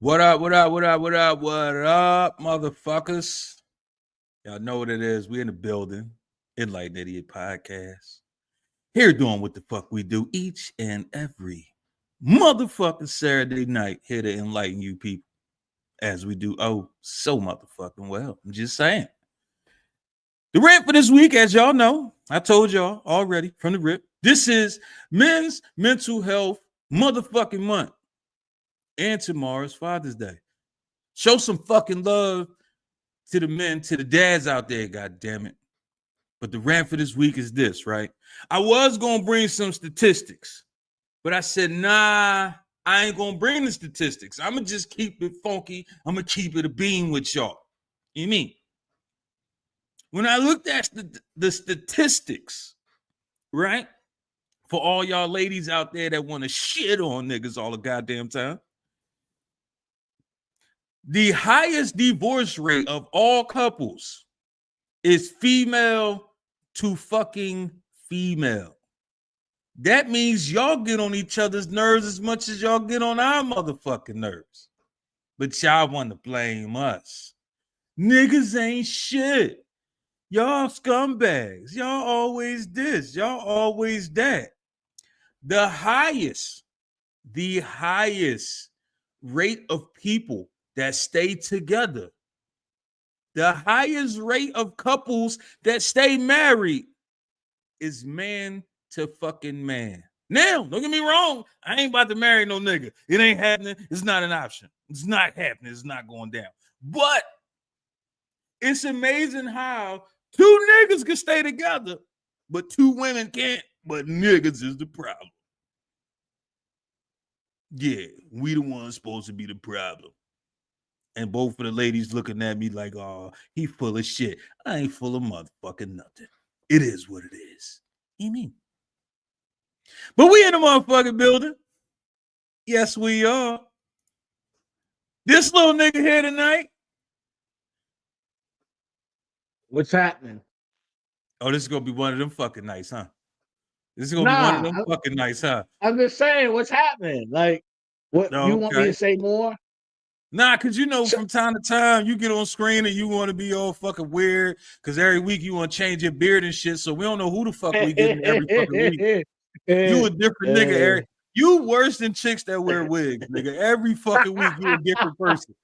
What up, what up, what up, what up, what up, motherfuckers? Y'all know what it is. We in the building. Enlightened Idiot Podcast. Here doing what the fuck we do each and every motherfucking Saturday night. Here to enlighten you people. As we do so motherfucking well. I'm just saying. The rant for this week, as y'all know, I told y'all already from the rip. This is Men's Mental Health motherfucking month. And tomorrow's Father's Day. Show some fucking love to the men, to the dads out there, god damn it. But the rant for this week is this, right? I was going to bring some statistics, but I said, nah, I ain't going to bring the statistics. I'm going to just keep it funky. I'm going to keep it a beam with y'all. You mean? When I looked at the statistics, right? For all y'all ladies out there that want to shit on niggas all the goddamn time, the highest divorce rate of all couples is female to fucking female. That means y'all get on each other's nerves as much as y'all get on our motherfucking nerves. But y'all want to blame us. Niggas ain't shit. Y'all scumbags. Y'all always this. Y'all always that. The highest rate of people that stay together, the highest rate of couples that stay married is man to fucking man. Now, don't get me wrong. I ain't about to marry no nigga. It ain't happening. It's not an option. It's not happening. It's not going down. But it's amazing how two niggas can stay together, but two women can't. But niggas is the problem. Yeah, we the ones supposed to be the problem. And both of the ladies looking at me like, oh, he full of shit. I ain't full of motherfucking nothing. It is what it is. You mean? But we in the motherfucking building. Yes, we are. This little nigga here tonight. What's happening? Oh, this is going to be one of them fucking nights, huh? This is going to be one of them fucking nights, huh? I'm just saying, what's happening? Like, what you want me to say more? Nah, because you know, from time to time, you get on screen and you want to be all fucking weird because every week you want to change your beard and shit. So we don't know who the fuck we getting every fucking week. You a different nigga, Eric. You worse than chicks that wear wigs, nigga. Every fucking week you a different person.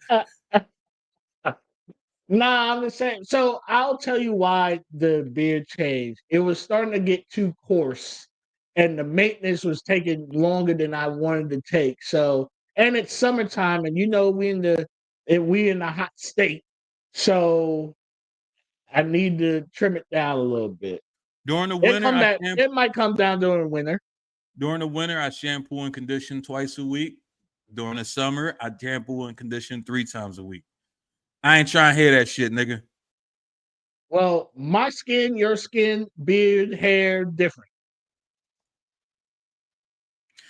Nah, I'm just saying. So I'll tell you why the beard changed. It was starting to get too coarse, and the maintenance was taking longer than I wanted to take. So, and it's summertime, and you know we in the hot state, so I need to trim it down a little bit. During the winter, it might come down during the winter. During the winter, I shampoo and condition twice a week. During the summer, I shampoo and condition 3 times a week. I ain't trying to hear that shit, nigga. Well, my skin, your skin, beard, hair, different.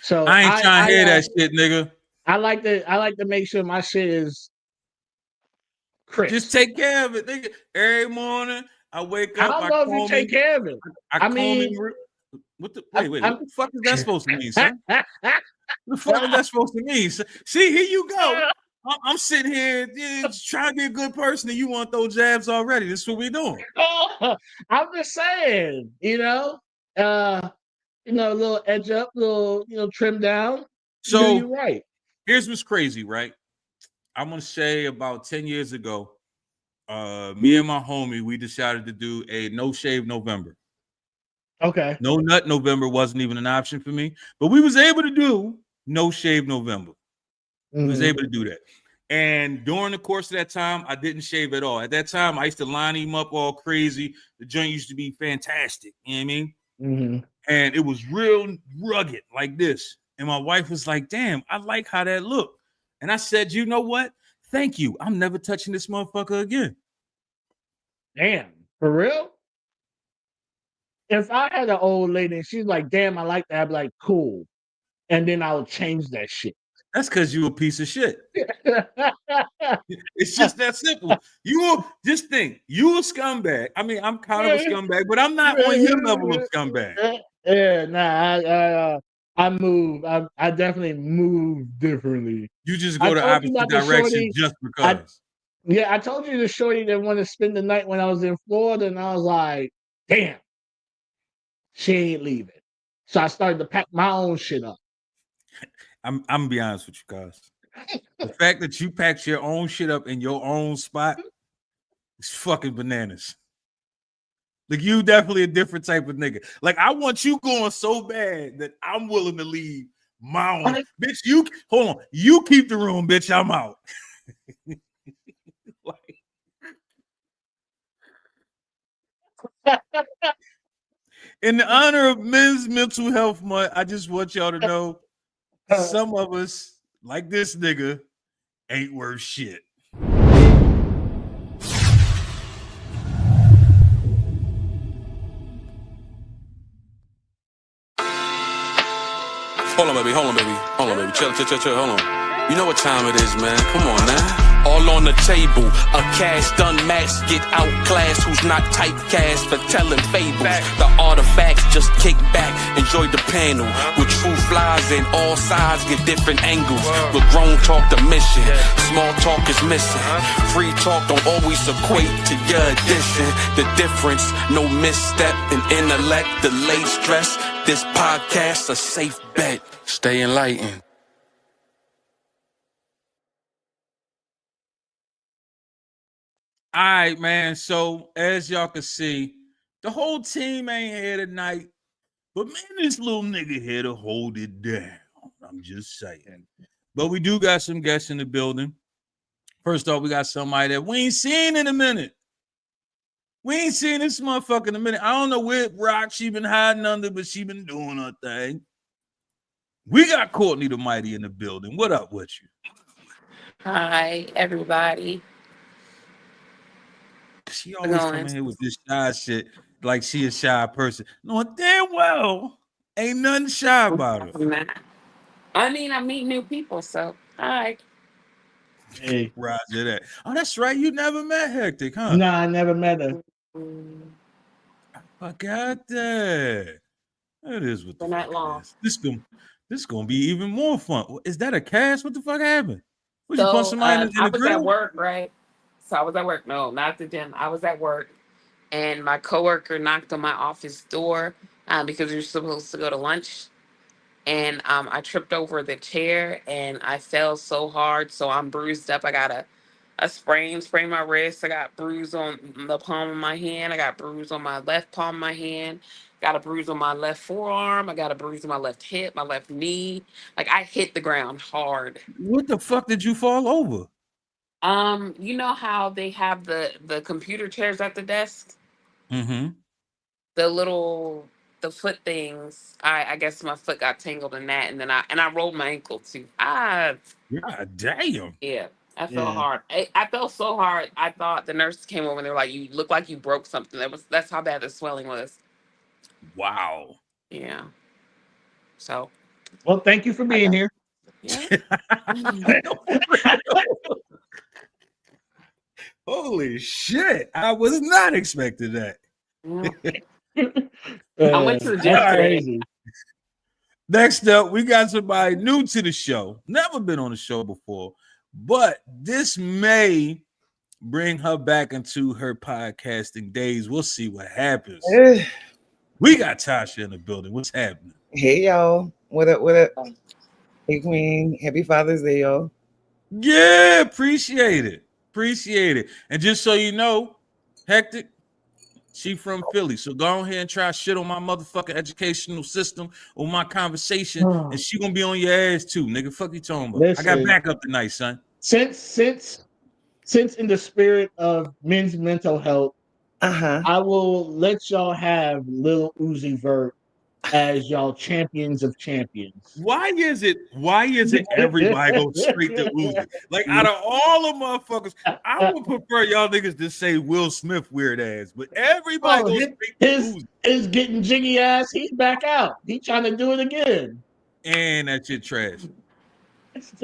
So I ain't trying to hear that shit, nigga. I like to make sure my shit is crisp. Just take care of it, nigga. Every morning I wake up. I don't know if you take care of it. I mean, what the wait? What the fuck is that supposed to mean, son? What the fuck is that supposed to mean? See, here you go. I'm sitting here trying to be a good person, and you want those jabs already. This is what we doing. I'm just saying, a little edge up, little trim down. So you're right. Here's what's crazy, right? I'm gonna say about 10 years ago, me and my homie, we decided to do a no shave November. Okay. No nut November wasn't even an option for me, but we was able to do no shave November. We was able to do that. And during the course of that time, I didn't shave at all. At that time, I used to line him up all crazy. The joint used to be fantastic. You know what I mean? Mm-hmm. And it was real rugged like this. And my wife was like, damn, I like how that looked. And I said, you know what? Thank you. I'm never touching this motherfucker again. Damn. For real? If I had an old lady and she's like, damn, I like that, I'd be like, cool. And then I'll change that shit. That's because you a piece of shit. It's just that simple. You just think you a scumbag. I mean, I'm kind of a scumbag, but I'm not on your level of scumbag. Yeah, nah. I move. I definitely move differently. You just I go the told you opposite about the direction shorty. just I because. Yeah, I told you the shorty that wanted to spend the night when I was in Florida, and I was like, damn, she ain't leaving. So I started to pack my own shit up. I'm gonna be honest with you guys. The fact that you packed your own shit up in your own spot is fucking bananas. Like you definitely a different type of nigga. Like I want you going so bad that I'm willing to leave my own. Bitch, you hold on. You keep the room, bitch. I'm out. Like, in the honor of Men's Mental Health Month, I just want y'all to know some of us, like this nigga, ain't worth shit. Hold on, baby. Chill, hold on. You know what time it is, man. Come on, now. All on the table, a cash done match, get outclassed. Who's not typecast for telling fables? The artifacts just kick back, enjoy the panel. With true flies in all sides, get different angles. With grown talk the mission, small talk is missing. Free talk don't always equate to your addition. The difference, no misstep in intellect, delayed stress. This podcast a safe bet. Stay enlightened. All right, man. So as y'all can see, the whole team ain't here tonight. But man, this little nigga here to hold it down. I'm just saying. But we do got some guests in the building. First off, we got somebody that we ain't seen in a minute. We ain't seen this motherfucker in a minute. I don't know what rock she been hiding under, but she been doing her thing. We got Courtney the Mighty in the building. What up with you? Hi, everybody. She always come in here with this shy shit like she a shy person. No, damn well ain't nothing shy about her. I mean, I meet new people, so hi. Hey. Roger that. Oh, that's right. You never met Hectic, huh? Nah, I never met her. I got that. That is what the fuck it is. This gonna be even more fun. Is that a cast? What the fuck happened? Would you punch So somebody in I the was at grill? work, right? So I was at work. No, not at the gym. I was at work, and my coworker knocked on my office door because we were supposed to go to lunch. And I tripped over the chair and I fell so hard, so I'm bruised up. I got a sprained my wrist. I got bruise on the palm of my hand. I got bruise on my left palm of my hand. Got a bruise on my left forearm. I got a bruise on my left hip, my left knee. Like I hit the ground hard. What the fuck did you fall over? You know how they have the computer chairs at the desk? Mm-hmm. The foot things. I guess my foot got tangled in that, and then I rolled my ankle too. God damn. Yeah, I fell Yeah. hard. I fell so hard. I thought the nurses came over and they were like, "You look like you broke something." That's how bad the swelling was. Wow. Yeah. So Well, thank you for I being got here. yeah. Holy shit. I was not expecting that. Yeah. I went to the gym That's today. crazy. Next up, we got somebody new to the show. Never been on the show before, but this may bring her back into her podcasting days. We'll see what happens. We got Tasha in the building. What's happening? Hey y'all. What up? What up? Hey Queen. Happy Father's Day, y'all. Yeah, appreciate it. Appreciate it. And just so you know, Hectic, she from Philly. So go ahead and try shit on my motherfucking educational system or my conversation, and she gonna be on your ass too, nigga. Fuck you talking about. Listen, I got backup tonight, son. Since in the spirit of men's mental health, I will let y'all have Lil Uzi Vert as y'all champions of champions. Why is it everybody go straight to Uzi? Like out of all the motherfuckers, I would prefer y'all niggas to say Will Smith weird ass, but everybody goes straight to Uzi. His getting jiggy ass, he's back out. He trying to do it again. And that shit trash.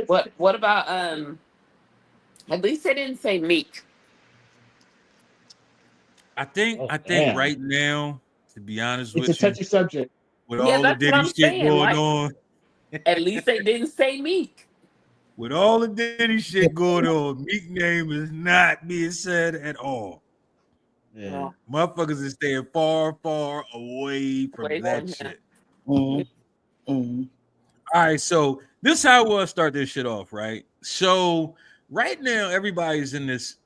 What about at least they didn't say Meek. I think right now, to be honest it's with a touchy subject. with Yeah, all the that's what Diddy I'm shit saying. going Like, on, At least they didn't say Meek. With all the Diddy shit going on, Meek name is not being said at all. Yeah. Well, Motherfuckers is staying far, far away from away that from him. shit. Mm-hmm. All right, so this is how we'll start this shit off, right? So right now, everybody's in this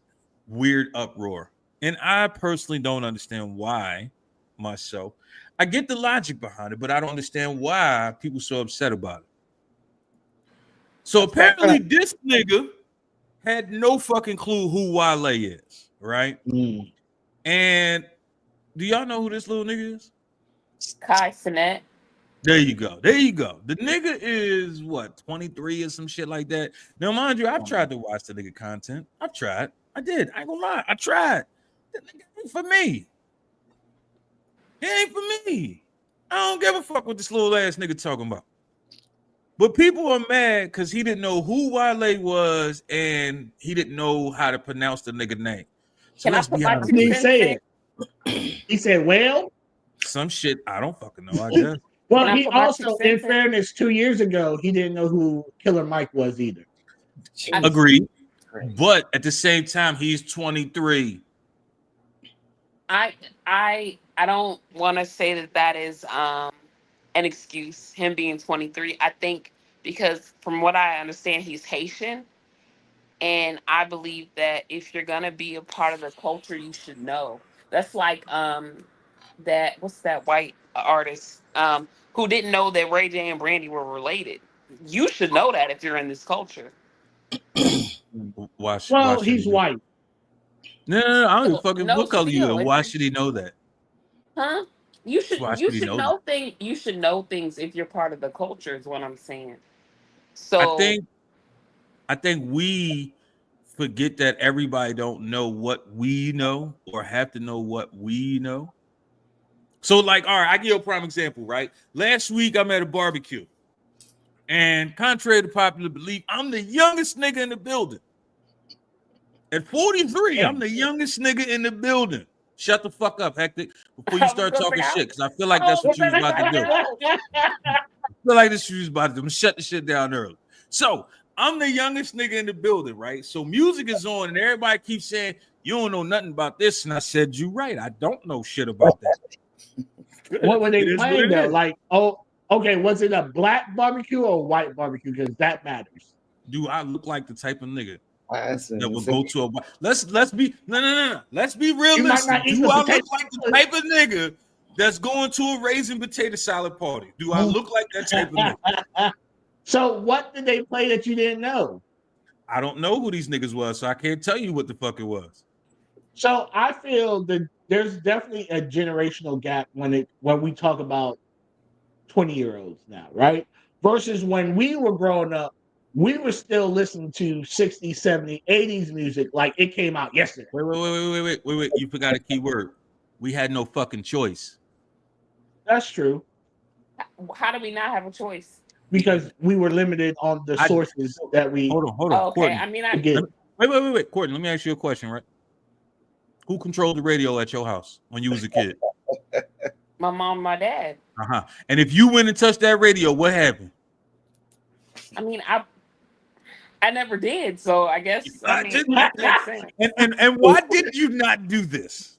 weird uproar. And I personally don't understand why myself. I get the logic behind it, but I don't understand why people so upset about it. So That's apparently this nigga had no fucking clue who Wale is, right? Mm. And do y'all know who this little nigga is? Kai Cenet. There you go. There you go. The nigga is what, 23 or some shit like that. Now, mind you, I've tried to watch the nigga content. I've tried. I did. I ain't gonna lie. I tried. That nigga ain't for me. He ain't for me. I don't give a fuck what this little ass nigga talking about. But people are mad because he didn't know who Wale was and he didn't know how to pronounce the nigga name. So Can I let's put be my honest. Did he 2 cents say in? it? He said, well, Some shit I don't fucking know, I guess. well, Can I he put my 2 also, cents in in? fairness, 2 years ago, he didn't know who Killer Mike was either. Agreed. But at the same time, he's 23. I don't want to say that is an excuse, him being 23. I think because from what I understand, he's Haitian, and I believe that if you're gonna be a part of the culture, you should know. That's like that what's that white artist who didn't know that Ray J and Brandy were related. You should know that if you're in this culture. Why Well, should he he's know? white. No, I don't give a fucking No, what color you still, are. if Why you're should he know that? huh? You Why should should he know that? know things. You should know things if you're part of the culture. Is what I'm saying. I So think we forget that everybody don't know what we know or have to know what we know. So, like, all right, I give you a prime example, right? Last week I'm at a barbecue, and contrary to popular belief, I'm the youngest nigga in the building. At 43, I'm the youngest nigga in the building. Shut the fuck up, Hectic, before you I was start gonna say, talking I, shit, because I feel like I that's was what you was gonna about say, to do. I feel like this you was about to do. Shut the shit down early. So I'm the youngest nigga in the building, right? So music is on, and everybody keeps saying, you don't know nothing about this. And I said, you right. I don't know shit about that. What were they It is what playing it though? is. Like, oh, okay, was it a black barbecue or a white barbecue? Because that matters. Do I look like the type of nigga that will License. go to a let's be no. Let's be You might realistic. not eat Do the I look potato. like the type of nigga that's going to a raisin potato salad party? Do I look like that type of nigga? So what did they play that you didn't know? I don't know who these niggas was, so I can't tell you what the fuck it was. So I feel that there's definitely a generational gap when we talk about 20-year-olds now, right? Versus when we were growing up, we were still listening to 60s, 70s, 80s music like it came out yesterday. Wait. You forgot a key word. We had no fucking choice. That's true. how do we not have a choice? Because we were limited on the I sources that we hold on, Oh, okay, Courtney. I mean, get. Wait, Courtney. Let me ask you a question, right? Who controlled the radio at your house when you was a kid? my mom, my dad. And if you went and touched that radio, what happened? I mean, I never did, so I guess I I mean didn't. that makes sense. And why did you not do this?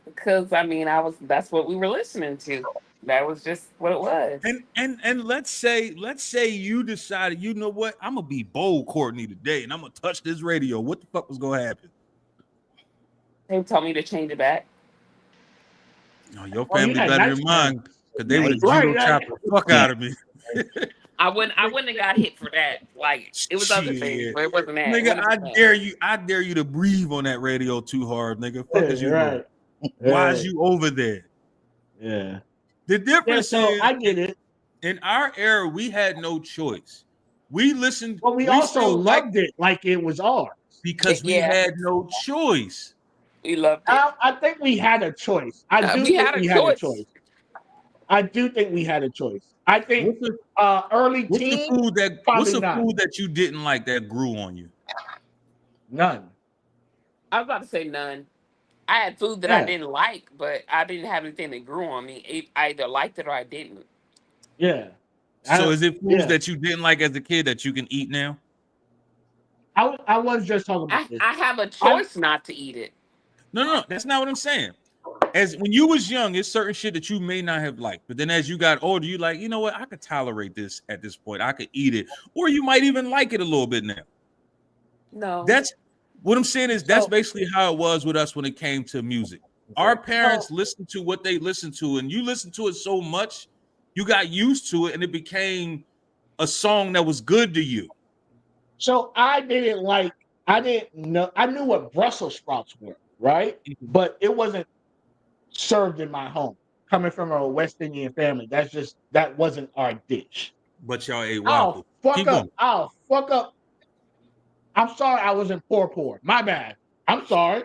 Because I mean, that's what we were listening to. That was just what it was. And let's say you decided, you know what, I'm gonna be bold, Courtney, today, and I'm gonna touch this radio. What the fuck was gonna happen? They told me to change it back. Oh, your Well, you family had better nice than mine, because they would have Right, judo chopped the fuck out of me. I wouldn't have got hit for that. Like it was other things, Shit. but it wasn't that. It Nigga, wouldn't have been that. I dare you to breathe on that radio too hard, nigga. Fuck is you right. doing? Why is you over there? Yeah. The difference So is, I get it. in our era, we had no choice. We listened, But we also still loved it like it was ours. because we Yeah. had no choice. We loved it. I think we had a choice. I do We think had a we had a choice. choice. I do think we had a choice. I think What's the, early what's the teen, food that probably what's the not. food that you didn't like that grew on you? None. I was about to say none. I had food that I didn't like, but I didn't have anything that grew on me. I either liked it or I didn't. Yeah. So is it foods Yeah. that you didn't like as a kid that you can eat now? I was just talking about this. I have a I'm- choice not to eat it. No, that's not what I'm saying. As when you was young, it's certain shit that you may not have liked, but then as you got older, you like, you know what, I could tolerate this at this point. I could eat it, or you might even like it a little bit now. No. That's what I'm saying is that's So- basically how it was with us when it came to music. Our parents listened to what they listened to, and you listened to it so much, you got used to it, and it became a song that was good to you. So I didn't know. I knew what Brussels sprouts were, right? But it wasn't served in my home. Coming from a West Indian family, that wasn't our dish. But y'all ate I'll waffle. fuck Keep up. going. I'll fuck up. I'm sorry, I wasn't poor. My bad. I'm sorry.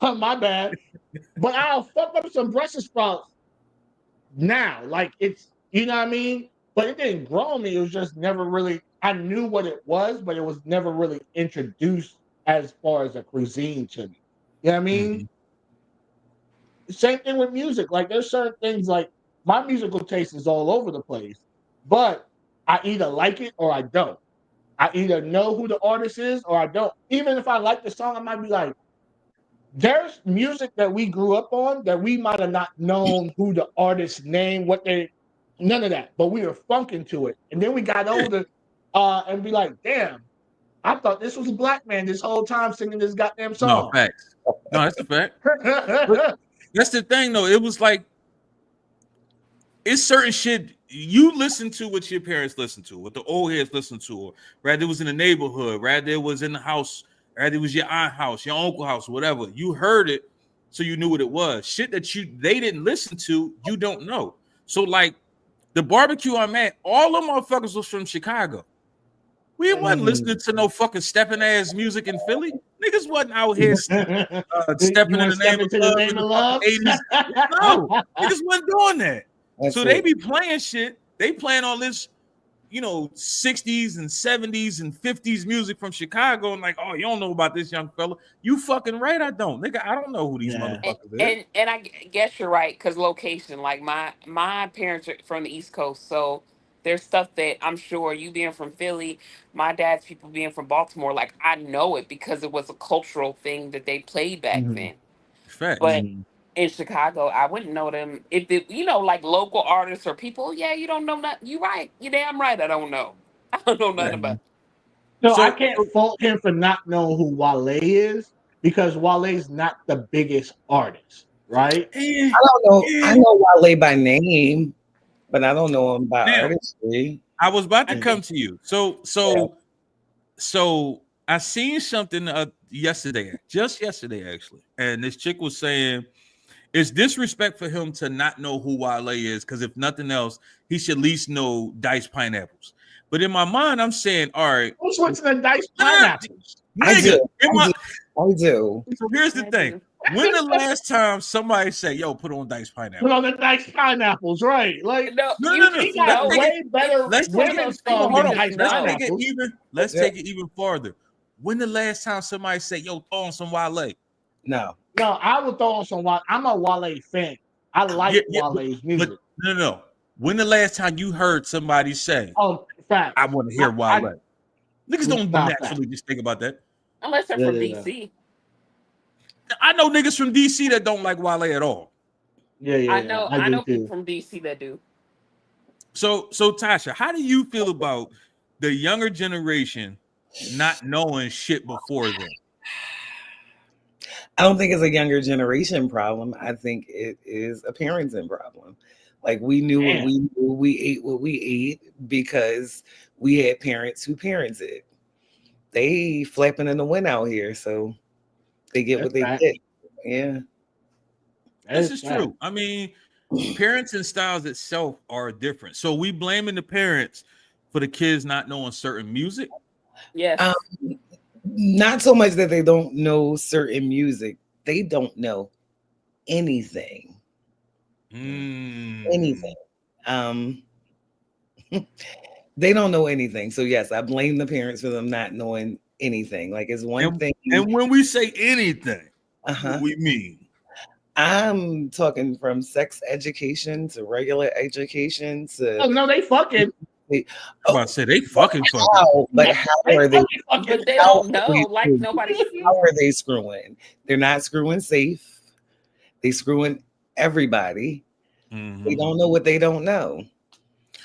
My bad. But I'll fuck up some Brussels sprouts now. Like it's, you know what I mean? But it didn't grow on me. It was just never really, I knew what it was, but it was never really introduced as far as a cuisine to me. You know what I mean? Mhm. Same thing with music. Like there's certain things like my musical taste is all over the place, but I either like it or I don't. I either know who the artist is or I don't. Even if I like the song, I might be like, there's music that we grew up on that we might have not known who the artist's name, none of that. But we were funking to it. And then we got older and be like, damn, I thought this was a black man this whole time singing this goddamn No, song. facts. No, that's a fact. That's the thing, though. It was like it's certain shit you listen to what your parents listen to, what the old heads listen to, or rather it was in the neighborhood, rather it was in the house, rather it was your aunt house, your uncle house, whatever. You heard it, so you knew what it was. Shit that they didn't listen to, you don't know. So like the barbecue I'm at, all them motherfuckers was from Chicago. We wasn't listening to no fucking stepping ass music in Philly. Niggas wasn't out here stepping You in want the to step name of into the love name in of the love? fucking 80s. No, niggas wasn't doing that. That's So they it. be playing shit. They playing all this, 60s and 70s and 50s music from Chicago, and like, oh, you don't know about this young fella. You fucking right, I don't. Nigga, I don't know who these Yeah. motherfuckers is. And I guess you're right because location. Like my parents are from the East Coast, so there's stuff that I'm sure you being from Philly, my dad's people being from Baltimore. Like I know it because it was a cultural thing that they played back Mhm. then. Facts. But in Chicago, I wouldn't know them if it, like local artists or people. Yeah, you don't know that. You right. You damn right. I don't know. I don't know nothing about. So I So can't fault him for not knowing who Wale is because Wale's not the biggest artist, right? eh, I don't know. eh. I know Wale by name, but I don't know him by Now, artistry. I was about to Yeah. come to you. So I seen something just yesterday actually, and this chick was saying it's disrespect for him to not know who Wale is because if nothing else, he should at least know diced pineapples. But in my mind, I'm saying, all right, Who's what's the diced Nah, pineapples? I nigga. do. I do. So here's the I thing: do. when the last time somebody say, "Yo, put on diced pineapple"? Put on the diced pineapples, right? Like No, No, you no, no. he just got know. way better Let's take women it. song Hold than on. diced Let's take pineapples. it even farther. When the last time somebody said, "Yo, throw on some Wale"? No. No, I would throw on some Wale. I'm a Wale fan. I like Wale's music. But no. When the last time you heard somebody say, Oh, fact. "I want to hear Wale"? Niggas don't Nah, naturally just think about that. Unless they're Yeah, from yeah, DC. I know niggas from DC that don't like Wale at all. Yeah, I know I do people too. from DC that do. So Tasha, how do you feel about the younger generation not knowing shit before them? I don't think it's a younger generation problem. I think it is a parenting problem. Like we knew what Damn. we knew, we ate what we ate because we had parents who parented. They flapping in the wind out here, so they get That's what they fact. get. Yeah. This is true. I mean, parenting styles itself are different. So we blaming the parents for the kids not knowing certain music. Yes. Not so much that they don't know certain music. They don't know anything. Anything. They don't know anything. So yes, I blame the parents for them not knowing anything. Like it's one thing. And when we say anything, Uh-huh. what we mean. I'm talking from sex education to regular education to. Oh no, they fucking. I'm about to say they fucking. But how are they? But they How don't are they know. Like screwing? nobody's How are they screwing? They're not screwing safe. They screwing everybody. They don't know what they don't know.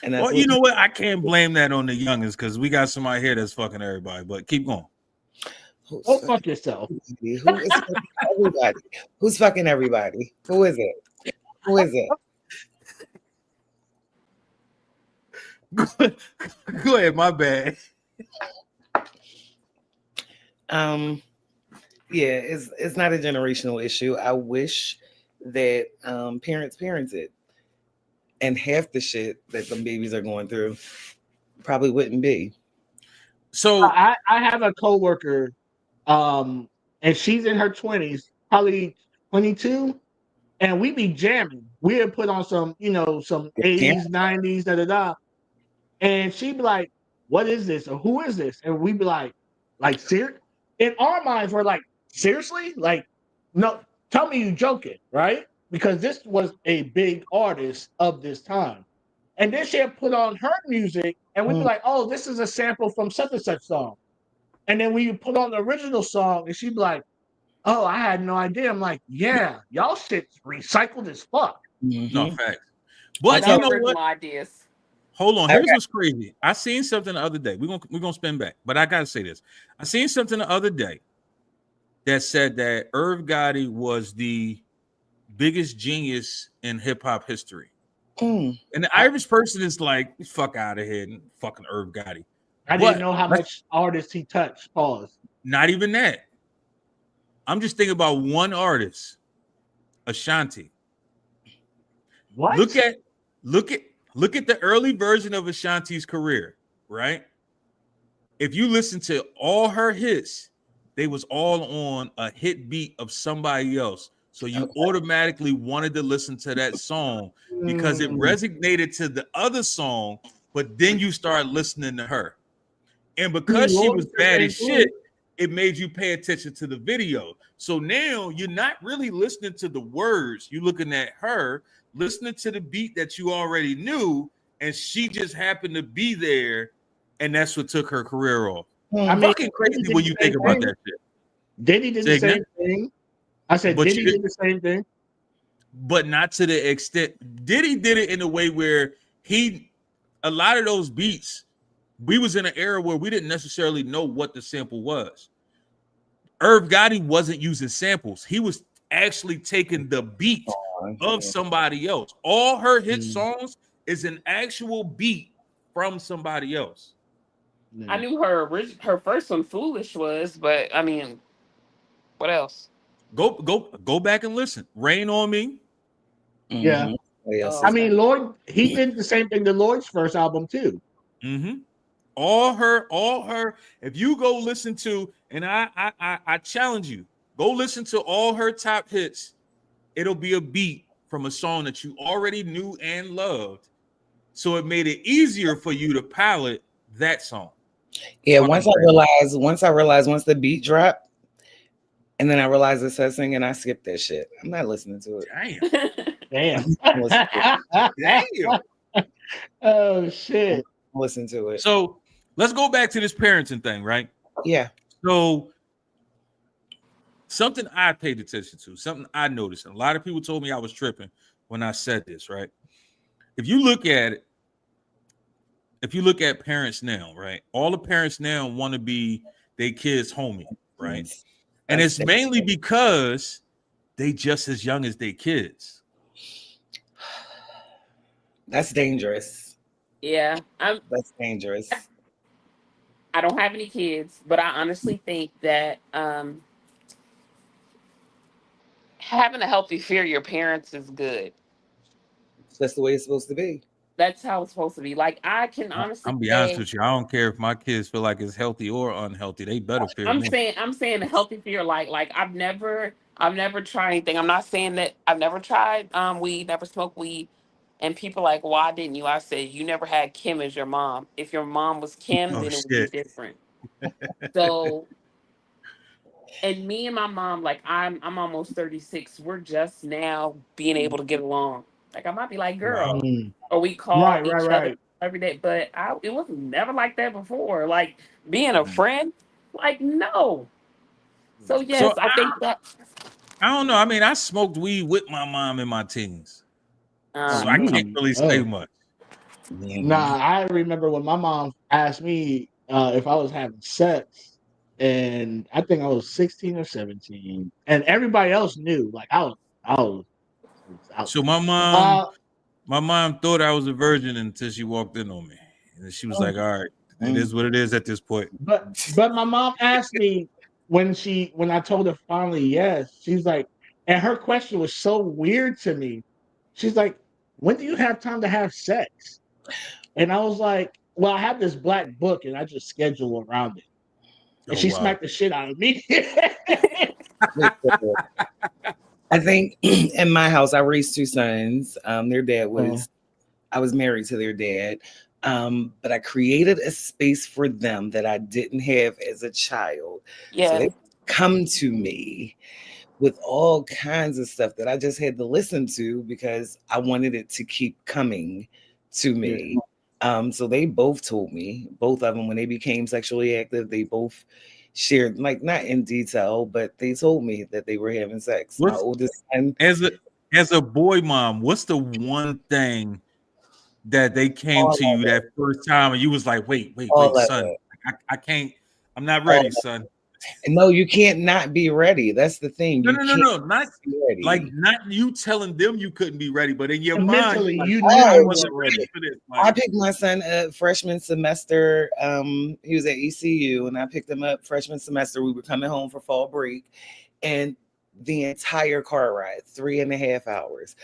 And that's well, you know what? I can't blame that on the youngins because we got somebody here that's fucking everybody. But keep going. Go fuck yourself. Who is fucking everybody? Who's fucking everybody? Who is it? Who is it? Go ahead, my bad. Yeah, it's not a generational issue. I wish that parents parented, and half the shit that some babies are going through probably wouldn't be. So I have a coworker, and she's in her 20s, probably 22, and we be jamming. We had put on some, some 80s, 90s, da da da, and she'd be like, "What is this? Or who is this?" And we'd be like, serious? In our minds, we're like, seriously? Like, no, tell me you joking, right? Because this was a big artist of this time. And then she'd put on her music, and we'd be like, "Oh, this is a sample from such and such song." And then we put on the original song, and she'd be like, "Oh, I had no idea." I'm like, "Yeah, y'all shit's recycled as fuck." No facts. But I you know original what? ideas. Hold on. Here's what's crazy. I seen something the other day. We're gonna spin back, but I gotta say this. I seen something the other day that said that Irv Gotti was the biggest genius in hip hop history. And the Irish person is like, fuck out of here, and fucking Irv Gotti. I didn't know how much artists he touched. Pause. Not even that. I'm just thinking about one artist, Ashanti. What? Look at the early version of Ashanti's career, right? If you listen to all her hits, they was all on a hit beat of somebody else. So you automatically wanted to listen to that song because it resonated to the other song, but then you start listening to her. And because she was bad as shit, it made you pay attention to the video. So now you're not really listening to the words. You're looking at her, listening to the beat that you already knew, and she just happened to be there, and that's what took her career off. I mean, fucking crazy when you think about that shit. Diddy did the same thing. I said Diddy did the same thing. But not to the extent. Diddy did it in a way where a lot of those beats, we was in an era where we didn't necessarily know what the sample was. Irv Gotti wasn't using samples. He was actually taking the beat of somebody else. All her hit songs is an actual beat from somebody else. I knew her first one, "Foolish," was, but I mean, what else? Go back and listen. "Rain on Me." Yeah. I mean, Lloyd, he did the same thing to Lloyd's first album too. All her. If you go listen to, and I challenge you, go listen to all her top hits. It'll be a beat from a song that you already knew and loved. So it made it easier for you to palette that song. Yeah, once I realized once the beat dropped, and then I realized it said singing, I skipped that shit. I'm not listening to it. Damn. Damn. Oh shit. Listen to it. So let's go back to this parenting thing, right? Yeah. So something I paid attention to, something I noticed, and a lot of people told me I was tripping when I said this, right? If you look at parents now, right? All the parents now want to be their kids' homie, right? And it's mainly because they just as young as their kids. That's dangerous. Yeah, that's dangerous. I don't have any kids, but I honestly think that having a healthy fear of your parents is good. That's the way it's supposed to be. That's how it's supposed to be. Like, I can honestly I'm be honest with you. I don't care if my kids feel like it's healthy or unhealthy. They better fear me. I'm saying a healthy fear. Like I've never tried anything. I'm not saying that I've never tried weed, never smoked weed. And people like, why didn't you? I said, you never had Kim as your mom. If your mom was Kim, then it would be different. So And me and my mom, like I'm almost 36. We're just now being able to get along. Like I might be like, Wow. girl, or we call Right, right, each other right. every day. But it was never like that before. Like being a Mm. friend, like no. So So yes, I think that. I don't know. I mean, I smoked weed with my mom in my teens, so I can't really say Oh. much. Nah, I remember when my mom asked me if I was having sex, and I think I was 16 or 17, and everybody else knew. Like I was out So there. my mom thought I was a virgin until she walked in on me, and she was Oh, like, "All right, it is what it is at this point." but my mom asked me when I told her finally yes, she's like, and her question was so weird to me. She's like, "When do you have time to have sex?" And I was like, "Well, I have this black book, and I just schedule around it." And Oh she wow. smacked the shit out of me. I think in my house, I raised two sons. Their dad was, I was married to their dad. But I created a space for them that I didn't have as a child. So Yeah. they come to me with all kinds of stuff that I just had to listen to because I wanted it to keep coming to me. So they both told me, both of them, when they became sexually active, they both shared, like not in detail, but they told me that they were having sex. My What's oldest son, as a boy mom? What's the one thing that they came all to of you that it, first time, and you was like, "Wait, all of son, it, I can't. I'm not all ready, of son." it. No, you can't not be ready. That's the thing. No, You no, no, can't no. Not be like ready. not you telling them you couldn't be ready, but in your And mind, mentally, you're like, you "Fuck, knew I you Oh, wasn't weren't ready ready. for this." I Like, picked my son up freshman semester. He was at ECU, and I picked him up freshman semester. We were coming home for fall break, and the entire car ride, 3.5 hours,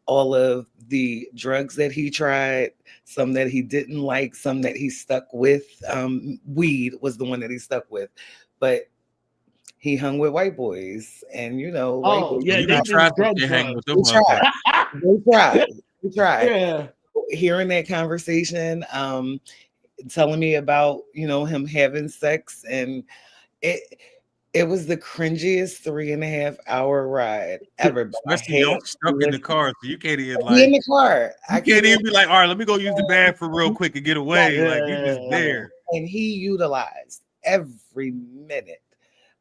all of the drugs that he tried, some that he didn't like, some that he stuck with. Weed was the one that he stuck with, but he hung with white boys, and white Oh boys. well, yeah, you they can do try some drug shit hanging with drugs. them They motherfuckers. tried. They tried. They tried. Yeah. Hearing that conversation, telling me about him having sex, and it it was the cringiest 3.5 hour ride ever, but I Especially had y'all to stuck in the listen. car, so you can't even Be in like the car. I you can't can't even. even be like, "All right, let me go use the bathroom real quick and get away." Right. Like you just Yeah. there. And he utilized every minute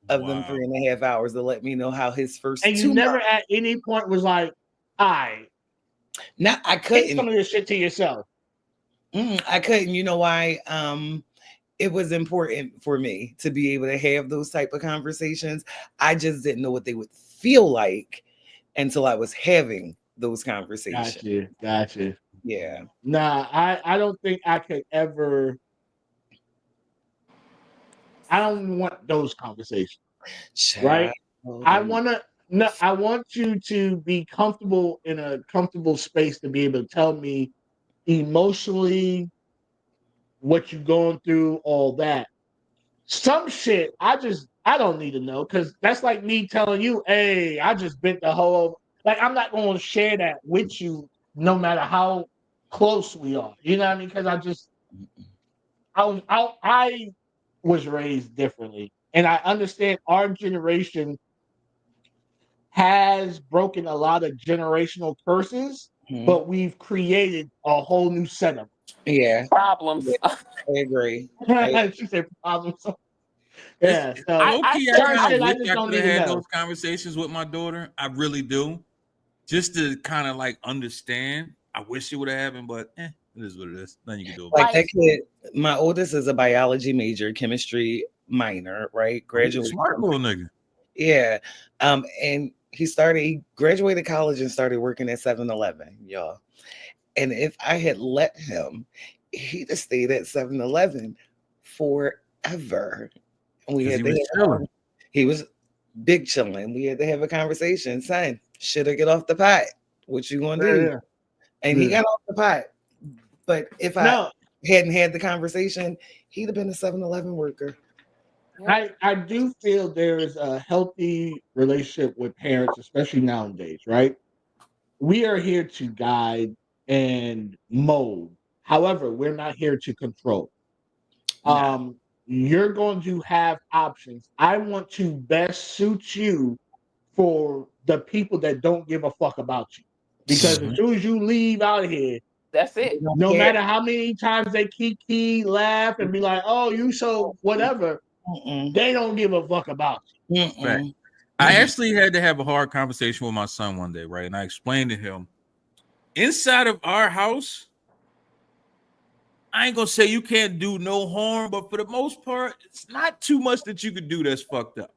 of them Wow. 3.5 hours to let me know how his first And you 2 months. never at any point was like, I Now I take some couldn't. of this shit to yourself. I couldn't. You know why? It was important for me to be able to have those type of conversations. I just didn't know what they would feel like until I was having those conversations. Got you. Yeah. Nah, I don't think I could ever. I don't want those conversations, right? Child. I want to. No, I want you to be comfortable in a comfortable space to be able to tell me emotionally what you're going through, all that. Some shit I don't need to know because that's like me telling you, hey, I just bent the whole like I'm not going to share that with you no matter how close we are. You know what I mean? Because I was raised differently, and I understand our generation has broken a lot of generational curses, Mhm. but we've created a whole new set of Yeah. Yeah, Problems. I agree. them. She said problems. It's Yeah, so low key. I certain kind of shit I wish just I don't could need have to had know. those conversations with my daughter. I really do, just to kind of like understand. I wish it would have happened, but it is what it is. Nothing you can do about Like it. that Like kid, my oldest is a biology major, chemistry minor, right? Oh, he's a Graduated. smart little nigga. Yeah. And he graduated college and started working at 7-Eleven, y'all. And if I had let him, he'd have stayed at 7-Eleven forever. And we Because had he to was chilling. he was big chilling. We had to have a conversation. Son, should I get off the pot? What you gonna do? Yeah, And he yeah. got off the pot. But if I No, hadn't had the conversation, he'd have been a 7-Eleven worker. yep. I do feel there is a healthy relationship with parents, especially nowadays, right? We are here to guide and mold. However, we're not here to control. Nah. Um, you're going to have options. I want to best suit you for the people that don't give a fuck about you. Because as Mhm. soon as you leave out of here, That's They it. don't no care. matter how many times they kiki, laugh, and be like, "Oh, you so whatever," Mm-mm. they don't give a fuck about you. Fact. Mm-mm. I actually had to have a hard conversation with my son one day, right? And I explained to him inside of our house, I ain't gonna say you can't do no harm, but for the most part, it's not too much that you could do that's fucked up.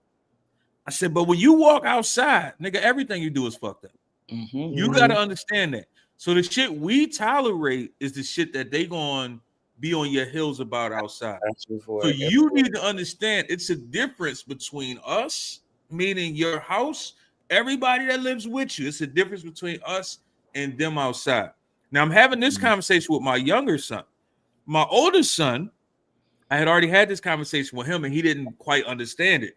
I said, but when you walk outside, nigga, everything you do is fucked up. Mm-hmm. You got to understand that. So the shit we tolerate is the shit that they going to be on your heels about outside. That's you for So it. you need to understand it's a difference between us, meaning your house, everybody that lives with you. It's a difference between us and them outside. Now I'm having this conversation with my younger son. My older son, I had already had this conversation with him and he didn't quite understand it.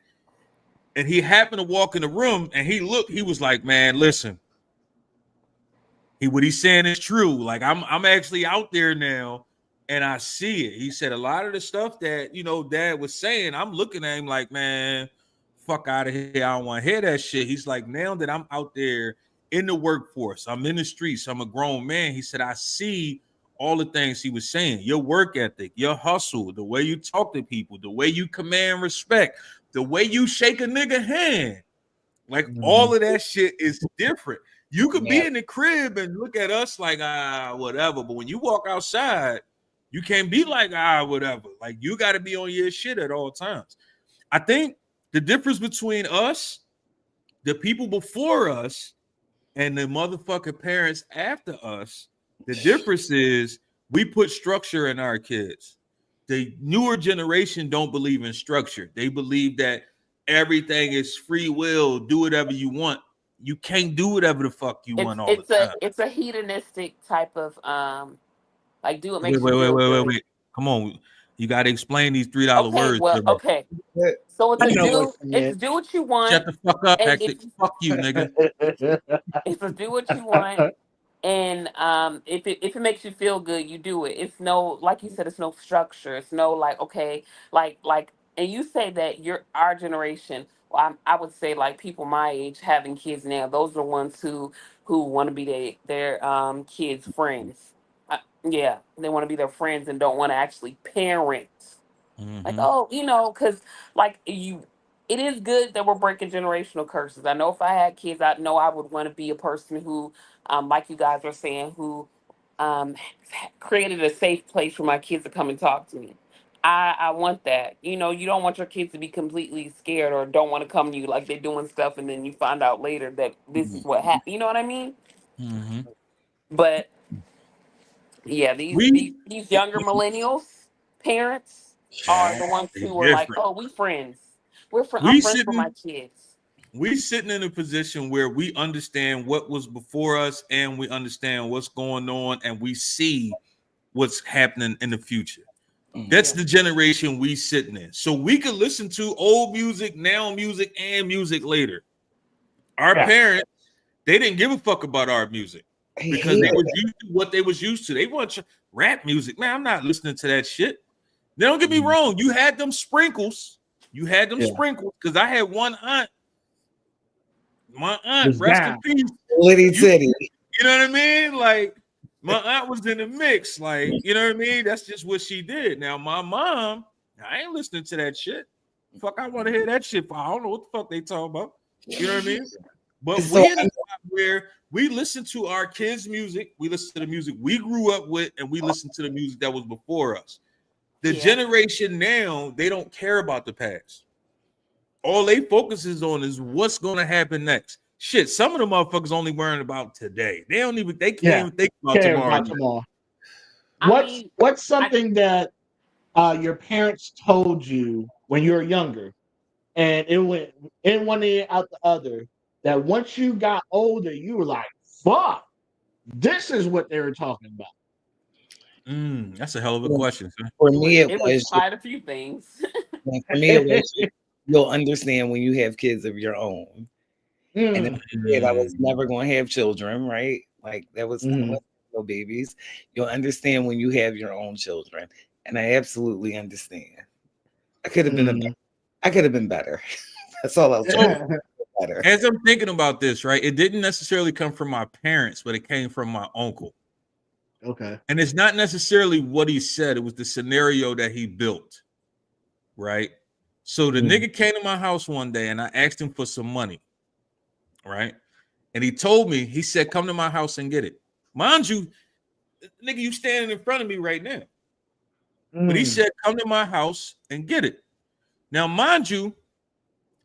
And he happened to walk in the room and he looked, he was like, man, listen, what he's saying is true. Like I'm actually out there now and I see it. He said a lot of the stuff that dad was saying, I'm looking at him like, man, fuck out of here. I don't want to hear that shit. He's like, now that I'm out there in the workforce, I'm in the streets, I'm a grown man. He said, I see all the things he was saying, your work ethic, your hustle, the way you talk to people, the way you command respect, the way you shake a nigga hand. Like all of that shit is different. You could be Yeah. in the crib and look at us like whatever, but when you walk outside, you can't be like whatever. Like you got to be on your shit at all times. I think the difference between us, the people before us, and the motherfucking parents after us, the difference is we put structure in our kids. The newer generation don't believe in structure. They believe that everything is free will, do whatever you want. You can't do whatever the fuck you It's want all the it's a time. it's a hedonistic type of like do what Wait, makes wait, you wait, feel wait, wait, good. wait. Come on. You got to explain these $3 Okay, words well, to me. okay. So I know what you it's meant. do what you want, Shut the fuck up, and if Hectic. Fuck you, nigga. it's a do what you want, and if it makes you feel good, you do it. It's no, like you said, it's no structure. It's no like, okay, like, and you say that you're our generation. Well, I would say like people my age having kids now. Those are the ones who want to be their kids' friends. Yeah, they want to be their friends and don't want to actually parent. Like, Mm-hmm. oh, because like it is good that we're breaking generational curses. I know if I had kids, I know I would want to be a person who, like you guys were saying, who um, created a safe place for my kids to come and talk to me. I want that. You don't want your kids to be completely scared or don't want to come to you like they're doing stuff and then you find out later that this is what happened. You know what I mean? Mm-hmm. But yeah, these We, these these younger millennials parents are the ones they who are like, different. oh, we friends. I'm We friends with my sitting kids. we sitting in a position where we understand what was before us and we understand what's going on and we see what's happening in the future. That's Yeah. the generation we sitting in. So we could listen to old music, now music, and music later. Our Yeah. parents, they didn't give a fuck about our music I because hate they it. were used to what they was used to. They want rap music. Man, I'm not listening to that shit. Now, don't get me wrong. You had them sprinkles. You had them Yeah. sprinkles because I had one aunt. My aunt, Was rest in down. peace. Litty You, titty. you know what I mean? Like my aunt was in the mix. Like, you know what I mean? That's just what she did. Now, my mom, I ain't listening to that shit. Fuck, I want to hear that shit. I don't know what the fuck they talking about. You know what I mean? But So we in a spot where we listen to our kids' music, we listen to the music we grew up with, and we listen to the music that was before us. The Yeah. generation now, they don't care about the past. All they focuses on is what's going to happen next. Shit, some of the motherfuckers only worrying about today. They can't Yeah. even think about Care tomorrow. about tomorrow. I mean, What's something that your parents told you when you were younger, and it went in one ear out the other, that once you got older, you were like, "Fuck, this is what they were talking about." That's a hell of a question, sir. for me, it it was was quite a few things. for me it was you'll understand when you have kids of your own. And if Mm, I said I was never going to have children, right? Like that was I mm, wasn't no babies. You'll understand when you have your own children, and I absolutely understand. I could have been I could have been better. That's all I'll say. So, Better. as I'm thinking about this, right, it didn't necessarily come from my parents, but it came from my uncle. Okay. And it's not necessarily what he said, it was the scenario that he built, right? So the nigga came to my house one day and I asked him for some money, right? And he told me, he said, come to my house and get it. Mind you, nigga, you standing in front of me right now. But he said, come to my house and get it. Now, mind you,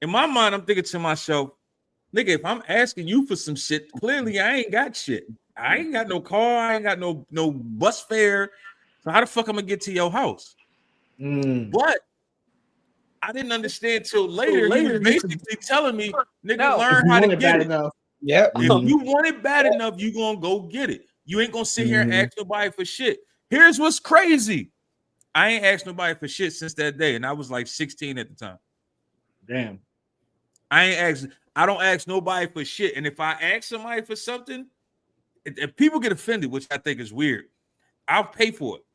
in my mind, I'm thinking to myself, nigga, if I'm asking you for some shit, clearly I ain't got shit. I ain't got no car. I ain't got no bus fare. So how the fuck I'm gonna get to your house? But I didn't understand till later. He was basically telling me, nigga, learn how to get it. Yep. If you want it bad enough, you gonna go get it. You ain't gonna sit here and ask nobody for shit. Here's what's crazy. I ain't asked nobody for shit since that day, and I was like 16 at the time. Damn. I don't ask nobody for shit. And if I ask somebody for something, if people get offended, which I think is weird, I'll pay for it.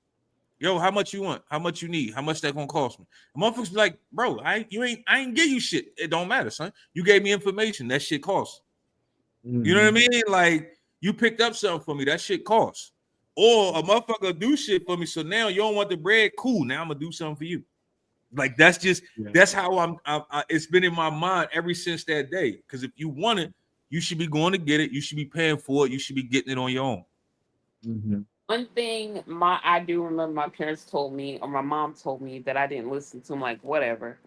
Yo, how much you want? How much you need? How much that gonna cost me? And motherfuckers be like, bro, I ain't give you shit. It don't matter, son. You gave me information. That shit costs. You know what I mean? Like, you picked up something for me. That shit costs. Or a motherfucker do shit for me. So now you don't want the bread. Cool. Now I'm gonna do something for you. Like, that's just that's how it's been in my mind ever since that day. Because if you want it, you should be going to get it. You should be paying for it. You should be getting it on your own. One thing I do remember my parents told me, or my mom told me, that I didn't listen to, like, whatever,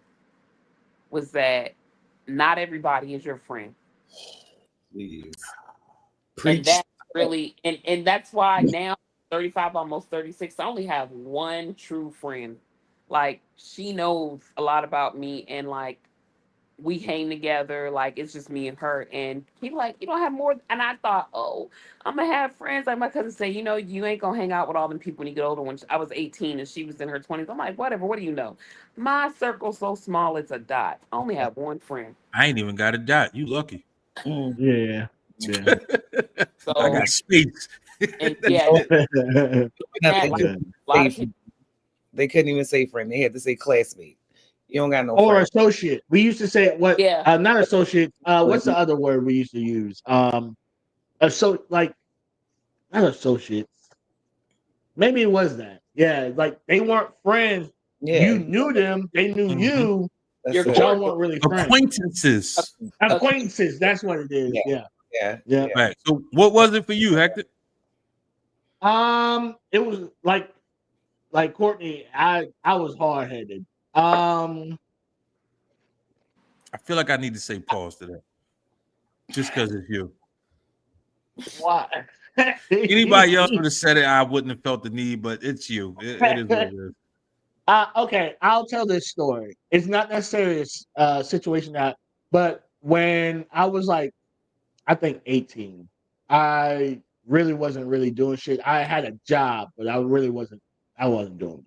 was that not everybody is your friend. Please. And that's really, and that's why now, 35, almost 36, I only have one true friend. Like, she knows a lot about me, and like, we hang together, like, it's just me and her. And people like, you don't have more. And I thought, oh, I'm gonna have friends. Like my cousin say, you know, you ain't gonna hang out with all them people when you get older. When I was 18 and she was in her 20s, I'm like, whatever, what do you know? My circle's so small, it's a dot. I only have one friend. I ain't even got a dot. You lucky. Yeah. So I got space. and yeah, they couldn't even say friend. They had to say classmate. You don't got no or friend. associate. We used to say what? Yeah. Not associate. What's the other word we used to use? Not associates. Maybe it was that. Yeah, like they weren't friends. Yeah. You knew them. They knew you. That's Y'all weren't really friends. Acquaintances. Acquaintances. That's what it is. Yeah. Right. So what was it for you, Hector? It was like Courtney. I was hard headed. I feel like I need to say pause to that, just because it's you. Why? Anybody else would have said it, I wouldn't have felt the need, but it's you. It is what it is. Okay, I'll tell this story. It's not necessarily a situation but when I was like, I think 18, I really wasn't really doing shit. I had a job, but I wasn't doing it.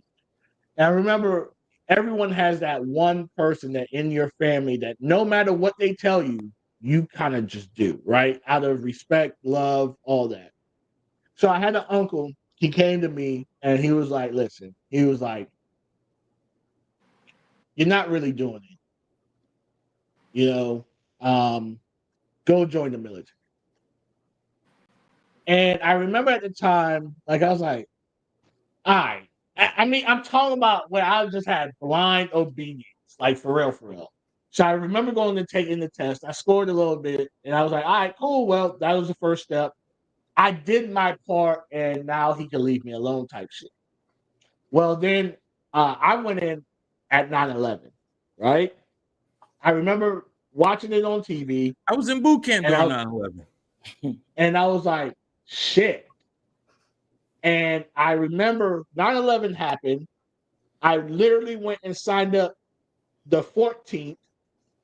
And I remember everyone has that one person that in your family that no matter what they tell you, you kind of just do, right? Out of respect, love, all that. So I had an uncle, he came to me and he was like, listen, he was like, you're not really doing it. You know, go join the military. And I remember at the time, like I was like, all right. I mean, I'm talking about where I just had blind obedience, like for real. So I remember going to taking the test. I scored a little bit, and I was like, all right, cool. Well, that was the first step. I did my part, and now he can leave me alone type shit. Well, then I went in at 9/11, right? I remember watching it on TV. I was in boot camp during 9/11. And I was like, shit. And I remember 9/11 happened. I literally went and signed up the 14th.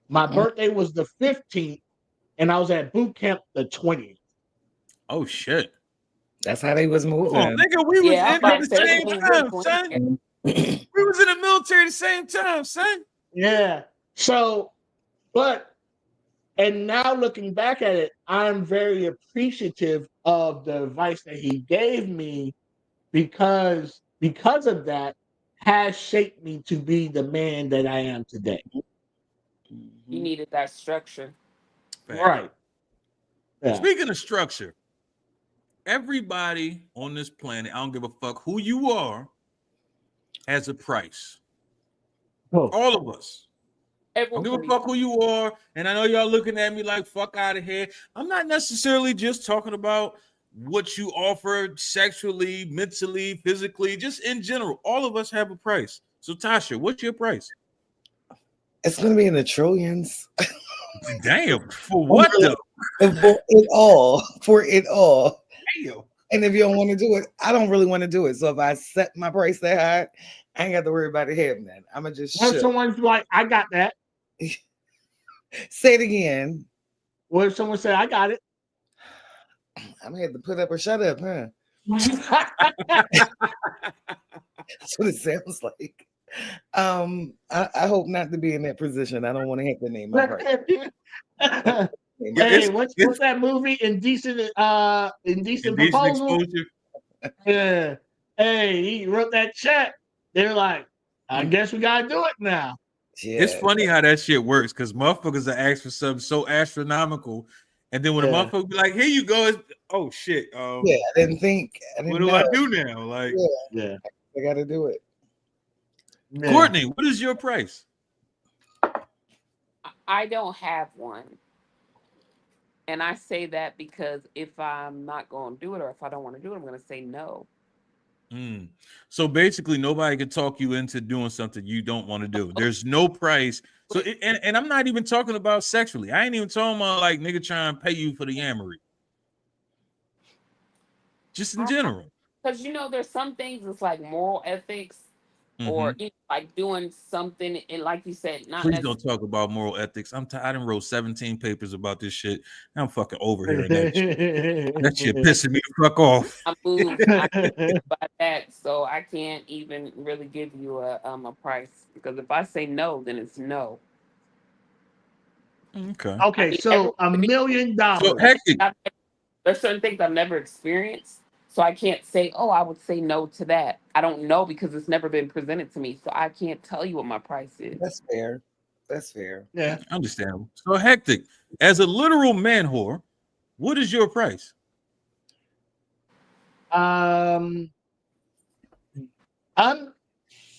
My birthday was the 15th, and I was at boot camp the 20th. Oh shit! That's how they was moving. Oh, nigga, we was in at the same time, son. We was in the military at the same time, son. Yeah. So, and now looking back at it, I'm very appreciative of the advice that he gave me because of that, has shaped me to be the man that I am today. You needed that structure. Fact. Right. Yeah. Speaking of structure, everybody on this planet, I don't give a fuck who you are, has a price. Oh. All of us. I Everyone don't give can a be fuck who you are. And I know y'all looking at me like, fuck out of here. I'm not necessarily just talking about what you offer sexually, mentally, physically, just in general. All of us have a price. So, Tasha, what's your price? It's going to be in the trillions. Damn. For what, though? For it all. For it all. Damn. And if you don't want to do it, I don't really want to do it. So if I set my price that high, I ain't got to worry about it happening. I'm going to just What if someone's like, I got that? Say it again. What if someone said, I got it? I'm going to have to put up or shut up, huh? That's what it sounds like. I hope not to be in that position. I don't want to have to name my price. Hey, what's that movie? Indecent Proposal? Exposure. Yeah. Hey, he wrote that check. They're like, I guess we gotta do it now. Yeah. It's funny how that shit works because motherfuckers are asked for something so astronomical, and then when a motherfucker be like, "Here you go," it's, oh shit. Yeah, I didn't think. What do I do now? Like, yeah, I got to do it. Yeah. Courtney, what is your price? I don't have one. And I say that because if I'm not going to do it or if I don't want to do it, I'm going to say no. So basically, nobody can talk you into doing something you don't want to do. There's no price. So, and I'm not even talking about sexually. I ain't even talking about like nigga trying to pay you for the yamery. Just in general. Because, there's some things it's like moral ethics or like doing something. And like you said, not Please don't talk about moral ethics. I done wrote 17 papers about this shit. I'm fucking over here. That shit pissing me the fuck off. I moved by that, so I can't even really give you a price because if I say no, then it's no. Okay. Okay, so $1 million. So hectic. There's certain things I've never experienced, so I can't say, oh, I would say no to that. I don't know because it's never been presented to me, so I can't tell you what my price is. That's fair. That's fair. Yeah. Understandable. So hectic. As a literal man whore, what is your price?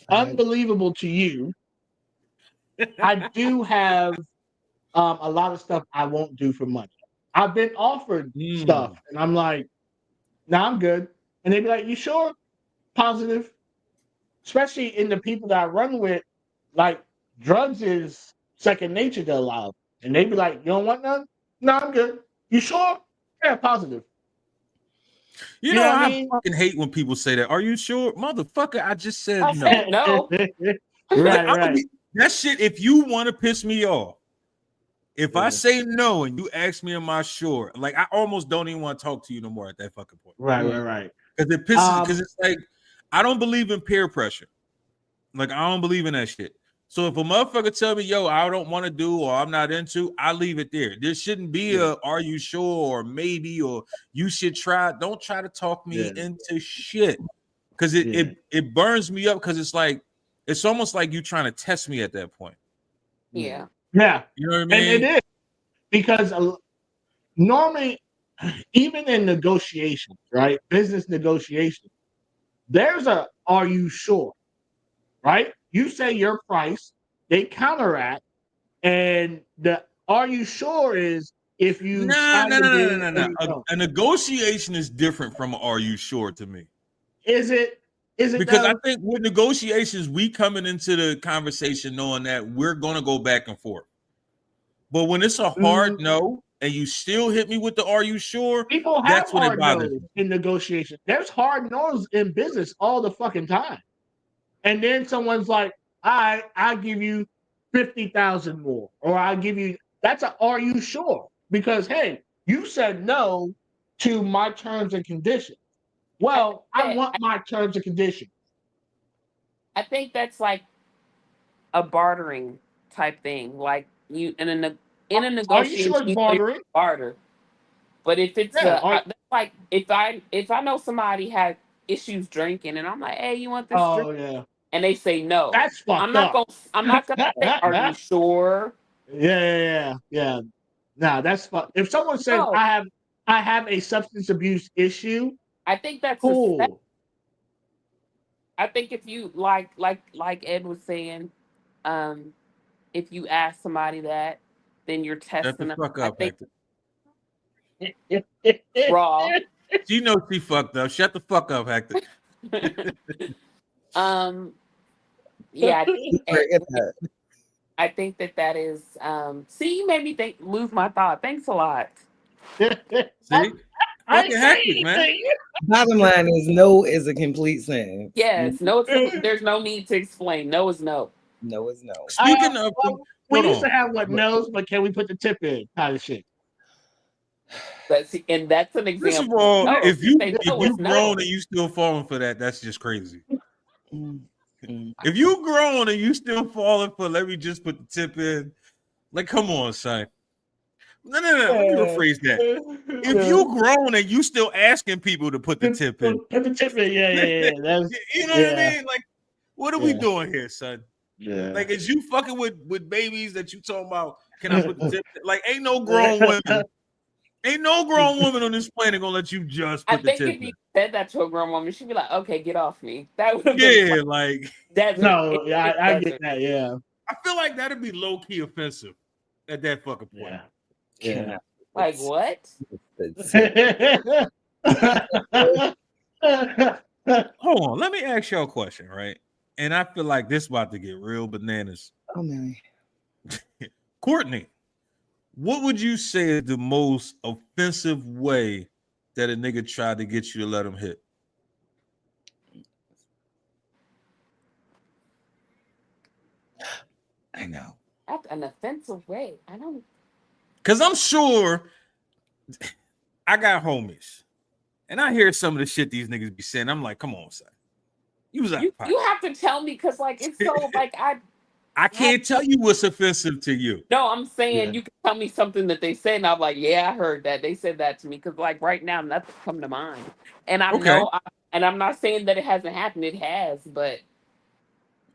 Unbelievable to you. I do have a lot of stuff I won't do for money. I've been offered stuff, and I'm like, nah, I'm good. And they be like, you sure? Positive. Especially in the people that I run with, like drugs is second nature to a lot of them. And they be like, you don't want none? No, I'm good. You sure? Yeah, positive. You know I fucking hate when people say that. Are you sure? Motherfucker, I just said I no. said no. Right. That shit, if you want to piss me off, if I say no and you ask me, am I sure? Like, I almost don't even want to talk to you no more at that fucking point. Right. Because it pisses, because it's like, I don't believe in peer pressure. Like, I don't believe in that shit. So if a motherfucker tell me, yo, I don't want to do or I'm not into, I leave it there. There shouldn't be are you sure or maybe or you should try. Don't try to talk me into shit. Because it burns me up because it's like, it's almost like you trying to test me at that point. Yeah. Yeah. You know what I mean? And it is. Because normally, even in negotiations, right? Business negotiations, there's are you sure? Right? You say your price, they counteract, and the are you sure is if you No. A negotiation is different from are you sure to me. Is it because I think with negotiations, we coming into the conversation knowing that we're gonna go back and forth. But when it's a hard no, and you still hit me with the "Are you sure?" People have hard no's in negotiation. There's hard no's in business all the fucking time, and then someone's like, "I'll give you 50,000 more," or "I'll give you." That's a "Are you sure?" Because hey, you said no to my terms and conditions. Well, I want my terms and conditions. I think that's like a bartering type thing, like you in a negotiation. Are you sure it's bartering? Barter. But if it's like if I know somebody has issues drinking and I'm like, hey, you want this drink? Yeah. and they say no. That's fucked I'm not up. I'm not gonna say, are you sure? Yeah. Nah, that's fucked. If someone says No. I have a substance abuse issue, I think that's cool. I think if you like Ed was saying, if you ask somebody that, then you're Shut testing the them. fuck I up, think Hector. raw. She knows she fucked up. Shut the fuck up, Hector. Yeah, Forget that. I think that is see, you made me lose my thought. Thanks a lot. See? I Fucking ain't hectic, saying man. anything. Bottom line is no is a complete sentence. Yes, no, there's no need to explain. No is no. No is no. Speaking of, We hold used on. to have what knows, but can we put the tip in kind of shit? And that's an First of example. all, No, if you say no is no. grown and you still falling for that, that's just crazy. Mm. If you grown and you still falling for, let me just put the tip in. Like, come on, son. No. Let me rephrase that. If you grown and you still asking people to put the tip in, Put the tip in, yeah. That's, you know what I mean? Like, what are we doing here, son? Yeah. Like, is you fucking with babies that you talking about? Can I put the tip in? Like, ain't no grown women. Ain't no grown woman on this planet gonna let you just I put the think tip if you in. said that to a grown woman, she'd be like, "Okay, get off me." That would have Yeah, been like desert. No, yeah, I get desert. that, yeah. I feel like that'd be low key offensive at that fucking point. Yeah. Like what? Hold on, let me ask y'all a question, right? And I feel like this about to get real bananas. Oh man. Courtney, what would you say is the most offensive way that a nigga tried to get you to let him hit? I know. That's an offensive way. I don't. Because I'm sure I got homies, and I hear some of the shit these niggas be saying. I'm like, come on, son. You was out of pocket. You have to tell me because like it's so like I can't tell you what's offensive to you. No, I'm saying you can tell me something that they said, and I'm like, yeah, I heard that. They said that to me because, like, right now, nothing come to mind. And I know, and I'm not saying that it hasn't happened. It has, but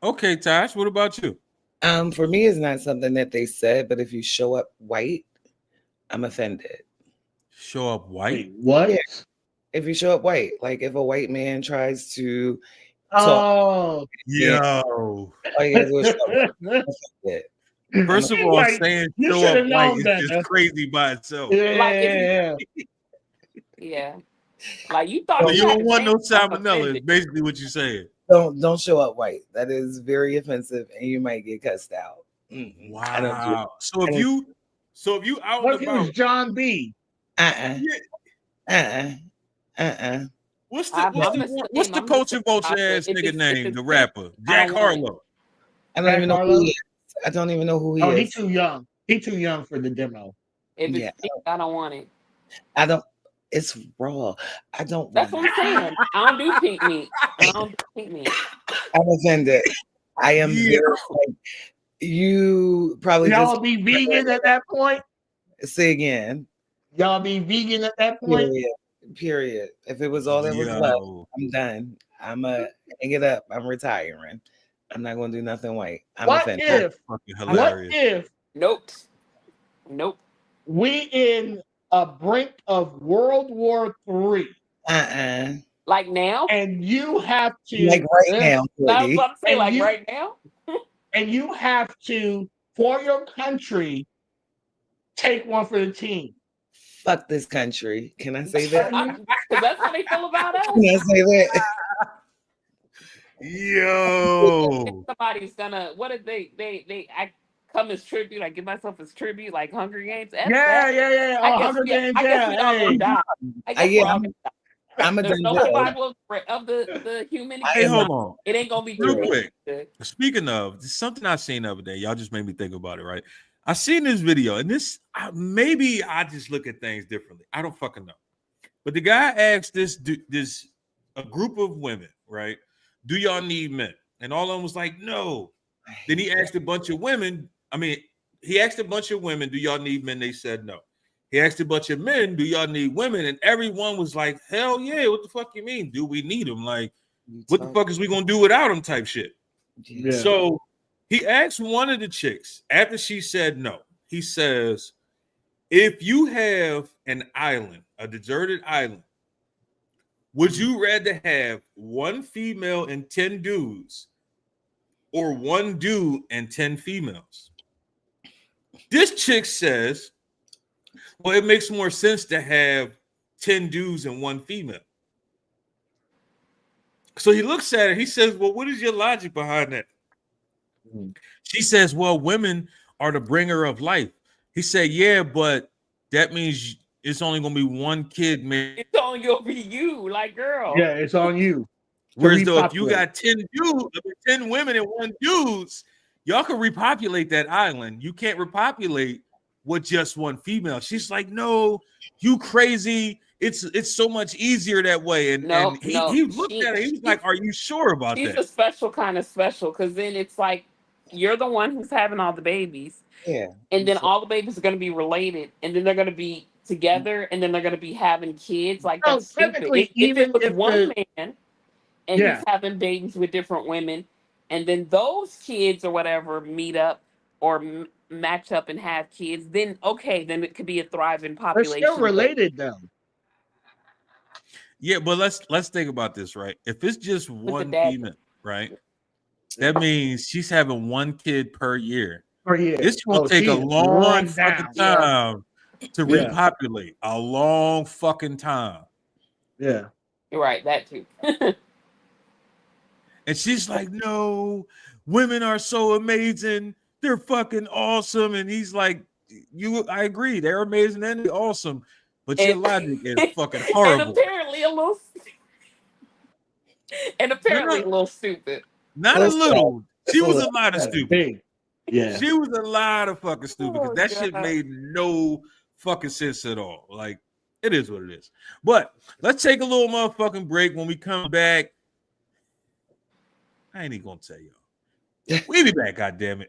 okay, Tosh, what about you? For me, it's not something that they said, but if you show up white, I'm offended. Show up white? Wait, what? Yeah. If you show up white, like if a white man tries to talk, yo. First of all, like, saying you show should have up white known is that. just crazy by itself. Yeah. Yeah. Like you thought So you don't want no something, I'm salmonella, is offended. basically what you're saying. Don't show up white. That is very offensive, and you might get cussed out. Wow. I don't do it. So if you out What and if it was about, John B? what's I'm the culture vulture ass nigga name? The rapper Jack Harlow. I don't even know who he is. I don't even know who he is. He's too young. He's too young for the demo. If it's pink, I don't want it. I don't. It's raw. I don't. That's what I'm saying. I don't do pink meat. I don't do pink meat. I'm offended. I am very like, you probably y'all be vegan at that point. Say again. Y'all be vegan at that point. Period. If it was all that was left, I'm done. I'm hang it up. I'm retiring. I'm not gonna do nothing white. I'm offended. What if? Nope. We in a brink of World War III. Like now? And you have to like right now. That's what I'm saying. Like right now. And you have to, for your country, take one for the team. Fuck this country. Can I say that? Because that's how they feel about us. Can I say that? Yo. Somebody's gonna. What if I come as tribute? I give myself as tribute, like Hunger Games. Yeah. I guess we all gonna die. I'm a There's no survival of the human. Hey, hold on. It ain't gonna be real quick. Speaking of, this is something I seen the other day. Y'all just made me think about it, right? I seen this video, and maybe I just look at things differently. I don't fucking know. But the guy asked a group of women, right? Do y'all need men? And all of them was like, no. Then he asked a bunch of women. He asked a bunch of women, do y'all need men? They said no. He asked a bunch of men, do y'all need women? And everyone was like, hell yeah. What the fuck you mean? Do we need them? Like, what the fuck is we gonna do without them type shit? Yeah. So he asked one of the chicks after she said no. He says, if you have an island, a deserted island, would you rather have one female and 10 dudes or one dude and 10 females? This chick says, well, it makes more sense to have 10 dudes and one female. So he looks at her. He says, well, what is your logic behind that? She says, well, women are the bringer of life. He said, yeah, but that means it's only going to be one kid. It's only going to be you, like, girl. Yeah, it's on you. Whereas though, if you got 10 women and one dudes, y'all can repopulate that island. You can't repopulate with just one female. She's like, no, you crazy. It's so much easier that way. And, he looked at her. He was like, are you sure about that? She's a special kind of special, because then it's like you're the one who's having all the babies. Yeah. And then all the babies are going to be related, and then they're going to be together, and then they're going to be having kids. Like, that's stupid. If it was one man and he's having babies with different women, and then those kids or whatever meet up or match up and have kids, then okay, then it could be a thriving population. They're still related though. Yeah, but let's think about this, right? If it's just one female, right? That means she's having one kid per year. It's gonna take a long fucking time to repopulate. A long fucking time. Yeah. You're right, that too. And she's like, no, women are so amazing. They're fucking awesome. And he's like, I agree. They're amazing and they're awesome. But your logic is fucking horrible. And apparently a little a little stupid. Not a little. She was a lot of stupid. Yeah. She was a lot of fucking stupid because that shit made no fucking sense at all. Like, it is what it is. But let's take a little motherfucking break. When we come back, I ain't even gonna tell y'all. We'll be back, goddammit.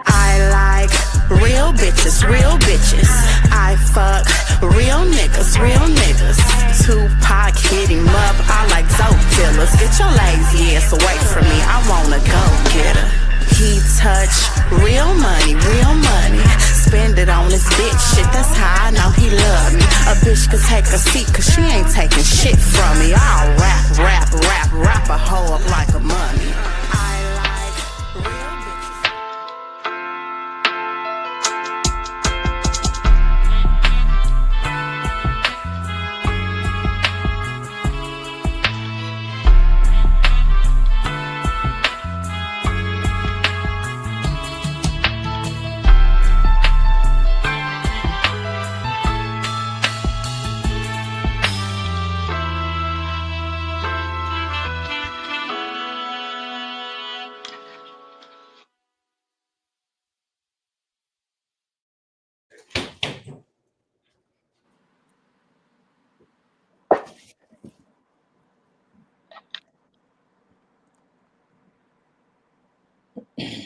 I like real bitches, real bitches. I fuck real niggas. Tupac hit him up. I like dope dealers. Get your lazy ass away from me. I wanna go get her. He touch real money. Spend it on his bitch, shit, that's how I know he love me. A bitch could take a seat, cause she ain't taking shit from me. I'll wrap a hoe up like a mummy.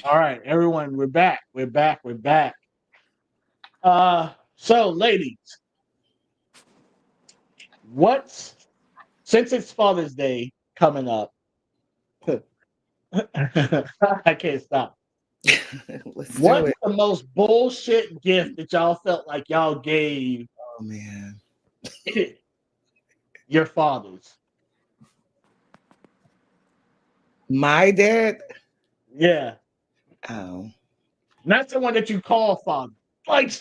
All right, everyone, we're back. So ladies, since it's Father's Day coming up, I can't stop. What's the most bullshit gift that y'all felt like y'all gave? Oh man, your fathers. My dad. Yeah. Oh. Not someone that you call father. Like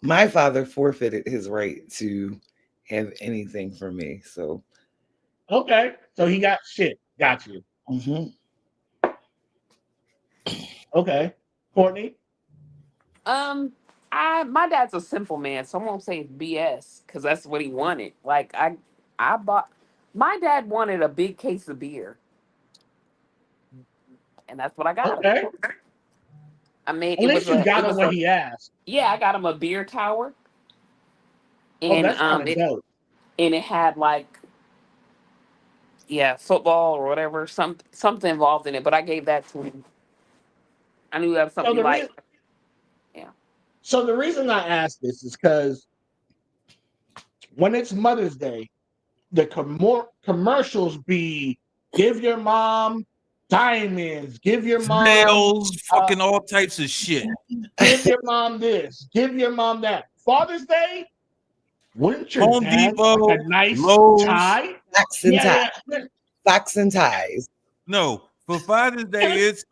my father forfeited his right to have anything from me. So okay. So he got shit. Got you. Mm-hmm. Okay. Courtney? My dad's a simple man, so I won't say it's BS because that's what he wanted. Like I bought. My dad wanted a big case of beer, and that's what I got him. I mean, at least you got him what he asked. Yeah, I got him a beer tower, and dope. And it had like, football or whatever, something involved in it. But I gave that to him. I knew that was something he liked. Yeah. So the reason I ask this is because when it's Mother's Day, the commercials be give your mom diamonds, give your mom Nails, fucking all types of shit. give your mom this, give your mom that. Father's Day, wouldn't your Home dad Depot, like a nice Lowe's. tie? Socks and ties. Yeah. Socks and ties. No, for Father's Day, it's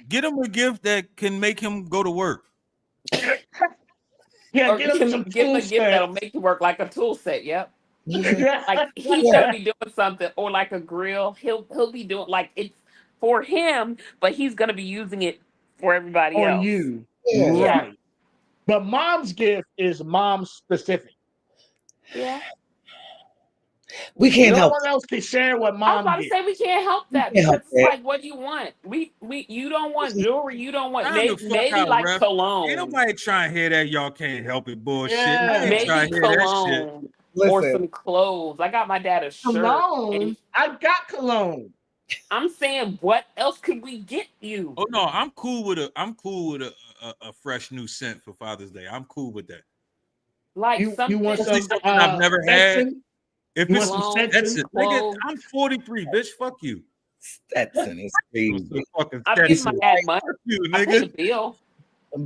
get him a gift that can make him go to work. Yeah, Or get him some give him tool a gift that'll sets. make you work like a tool set. Yep. Yeah. Like he's gonna be doing something, or like a grill. He'll be doing like it's for him, but he's gonna be using it for everybody Or else. you. Yeah. Yeah. Right. But mom's gift is mom specific. Yeah. We can't No help. one else can share what I was mom about to gets. say we can't help that We can't help because it's that. like, what do you want? We you don't want jewelry. You don't want Time the fuck maybe out, like ref. Ain't cologne, nobody trying to hear that. Y'all can't help it bullshit. Yeah. I ain't trying maybe to hear that shit. cologne or Listen, some clothes. I got my dad a shirt, Cologne. and I got cologne. I'm saying, what else could we get you? Oh no, I'm cool with a fresh new scent for Father's Day. I'm cool with that. Like You want Especially some something I've never had. Stetson? If You it's want some cologne, that's Stetson? it, nigga. clothes. I'm 43, bitch. Fuck you. Stetson is crazy. Fucking I'm giving my Stetson. dad money. Fuck you, I pay the nigga. bill.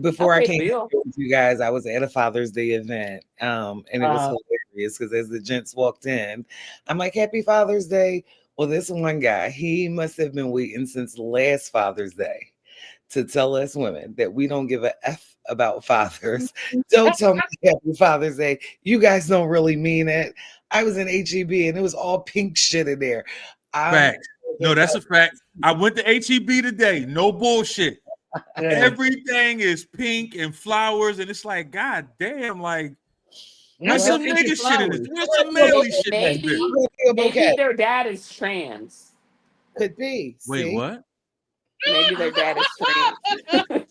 Before I Okay, came Bill. here with you guys, I was at a Father's Day event, and it was hilarious because as the gents walked in, I'm like, "Happy Father's Day." Well, this one guy, he must have been waiting since last Father's Day to tell us women that we don't give a F about fathers. Don't tell me Happy Father's Day. You guys don't really mean it. I was in HEB and it was all pink shit in there. Fact. No, that's a fact. I went to HEB today. No bullshit. Yeah. Everything is pink and flowers, and it's like, god damn, like there's Well, some pink nigga and shit in this. flowers. There's some manly shit in this Maybe bitch. maybe their dad is trans. Could be. Wait, See? what? Maybe their dad is trans.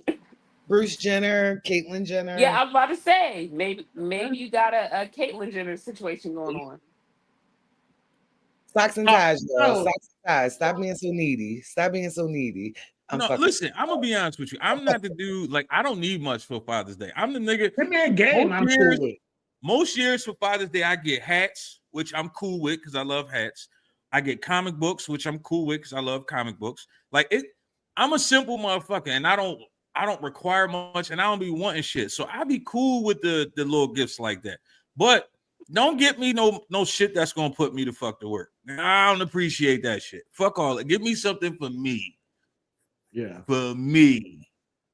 Bruce Jenner, Caitlyn Jenner. Yeah, I was about to say maybe you got a Caitlyn Jenner situation going on. Socks and ties, y'all. no. Socks and ties. Stop being so needy. Stop being so needy. I'm No, fucking. listen, I'm gonna be honest with you. I'm not the dude, like I don't need much for Father's Day. I'm the nigga. Give me a game I'm cool with. Most years for Father's Day, I get hats, which I'm cool with because I love hats. I get comic books, which I'm cool with because I love comic books. Like it, I'm a simple motherfucker, and I don't require much, and I don't be wanting shit. So I be cool with the little gifts like that. But don't get me no shit that's gonna put me to fuck to work. I don't appreciate that shit. Fuck all that. Give me something for me. Yeah. For me.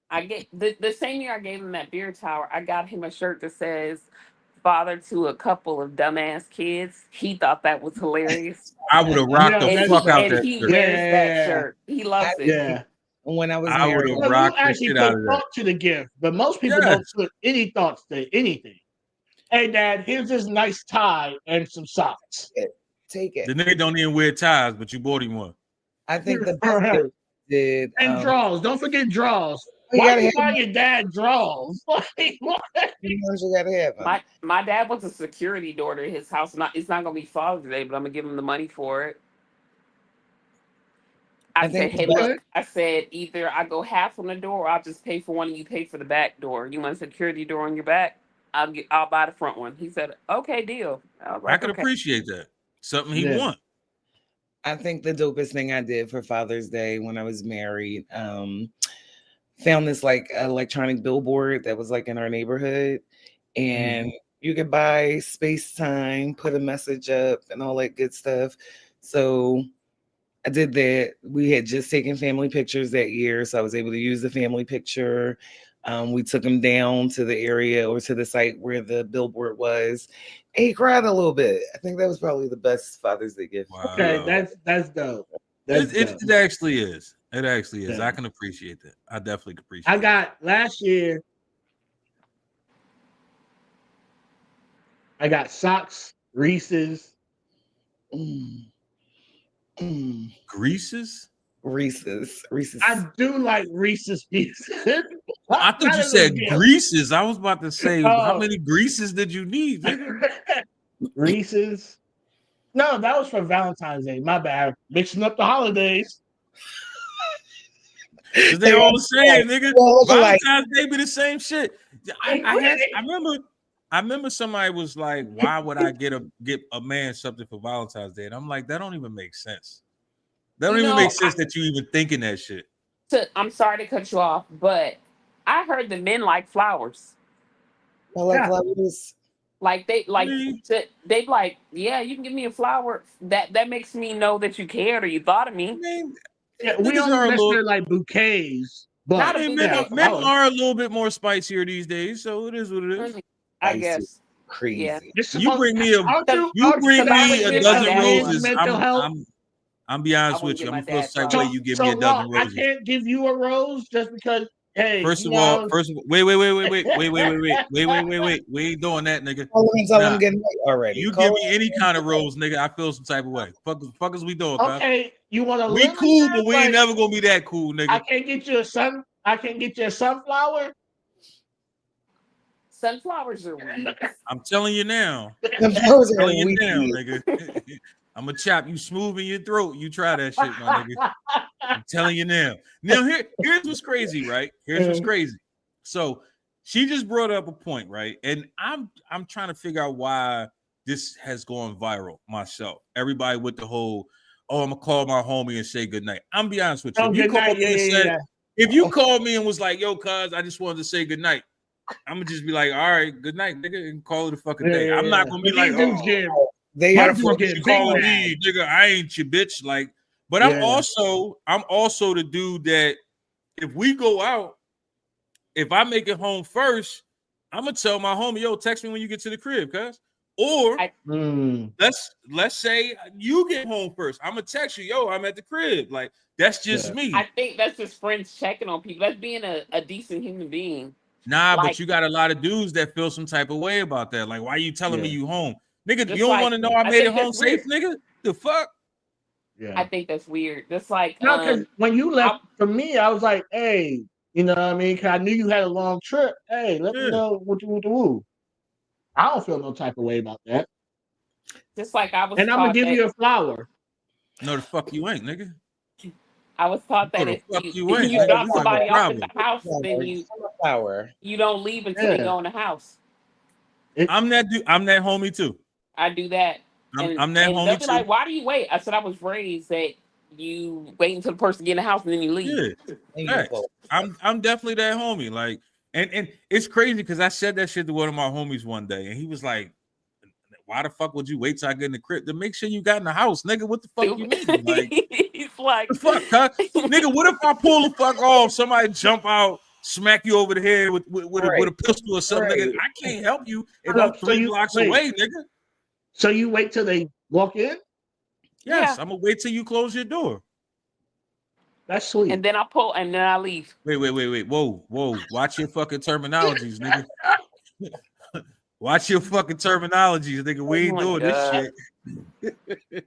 I get the same year I gave him that beer tower, I got him a shirt that says father to a couple of dumbass kids. He thought that was hilarious. I would have rocked Yeah, the And fuck he, out and that he shirt. wears that Yeah. shirt. He loves it. Yeah. When I was I married, would've Well, you rocked the actually shit put out of that. thought to the gift, but most people Yes. don't put any thoughts to anything. Hey, Dad, here's this nice tie and some socks. take it. The nigga don't even wear ties, but you bought him one. I think the best gift did. And draws. Don't forget draws. You Why gotta you have buy your dad draws? What? sometimes you gotta have them. My dad was a security door to his house. It's not gonna be Father's Day, but I'm gonna give him the money for it. I I think said, hey, the best- look, I said either I go half on the door or I'll just pay for one and you pay for the back door. You want a security door on your back? I'll buy the front one. He said, okay, deal. I was I like, could okay. appreciate that. Something he Yeah. want. I think the dopest thing I did for Father's Day when I was married, found this like electronic billboard that was like in our neighborhood, and you could buy space time, put a message up, and all that good stuff. So I did that. We had just taken family pictures that year, so I was able to use the family picture. We took him down to the area or to the site where the billboard was. And he cried a little bit. I think that was probably the best Father's Day gift. Wow. Okay, that's dope. That's dope. It actually is. It actually is. Yeah. I can appreciate that. I definitely can appreciate I that. got last year. I got socks, Reese's. Mm. Mm. Greases? Reese's. I do like Reese's pieces. I thought That you is a said gift. greases. I was about to say, how Oh. many greases did you need? nigga? Reese's. No, that was for Valentine's Day. My bad. Mixing up the holidays. 'Cause they all the same, nigga. Well, look alike. Valentine's Day be the same shit. I remember somebody was like, "Why would I get a man something for Valentine's Day?" And I'm like, that don't even make sense. That don't even make sense that you even thinking that shit. I'm sorry to cut you off, but I heard the men like flowers. I like flowers. Like they like, yeah, you can give me a flower. That makes me know that you cared or you thought of me. Yeah, we don't necessarily like bouquets, but men are a little bit more spicier these days, so it is what it is. I guess. Crazy. Yeah. You bring me a dozen roses. I'm be honest with you. I'm gonna feel the same way you give me a dozen roses. I can't give you a rose just because. Hey, first of all, wait. We ain't doing that, nigga. I'm getting already. You give me any kind of rose, nigga, I feel some type of way. Fuck is we doing? Okay, you want to? We cool, but we ain't never gonna be that cool, nigga. I can't get you a sunflower. Sunflowers are weak. I'm telling you now. Nigga. I'm gonna chop you smooth in your throat. You try that shit, my nigga. I'm telling you now. Now here's what's crazy, right? Here's what's crazy. So she just brought up a point, right? And I'm trying to figure out why this has gone viral myself. Everybody with the whole, I'm gonna call my homie and say goodnight. I'm be honest with you. If you called me and was like, yo, cuz I just wanted to say goodnight, I'm gonna just be like, all right, good night, nigga, and call it a fucking day. I'm not gonna be like, they are calling me, nigga. I ain't your bitch. Like, but I'm also the dude that if we go out, if I make it home first, I'm gonna tell my homie, yo, text me when you get to the crib, cuz. Or let's say you get home first. I'm gonna text you, yo, I'm at the crib. Like, that's just me. I think that's just friends checking on people. That's being a decent human being. Nah, but you got a lot of dudes that feel some type of way about that. Like, why are you telling me you home? Nigga, you don't want to know I made it home safe, nigga? The fuck? Yeah. I think that's weird. That's like because when you left for me, I was like, hey, you know what I mean? Because I knew you had a long trip. Hey, let me know what you do. I don't feel no type of way about that. Just like I was, and I'm gonna give you a flower. No, the fuck you ain't, nigga. I was taught that if you drop somebody off at the house, then you don't leave until they go in the house. I'm that dude. I'm that homie too. I do that. I'm that homie they'll be too. like, why do you wait? I said I was raised that you wait until the person get in the house and then you leave. Yeah. I'm definitely that homie. Like, and it's crazy because I said that shit to one of my homies one day, and he was like, why the fuck would you wait till I get in the crib to make sure you got in the house, nigga? What the fuck you mean? Like, he's like, the fuck, huh? Nigga, what if I pull the fuck off? Somebody jump out, smack you over the head with a pistol or something, nigga. I can't help you if I'm 3 blocks away, nigga. So you wait till they walk in? Yes, I'm gonna wait till you close your door. That's sweet. And then I pull and then I leave. Wait. Whoa. Watch your fucking terminologies, nigga. Watch your fucking terminologies, nigga. We ain't doing this shit.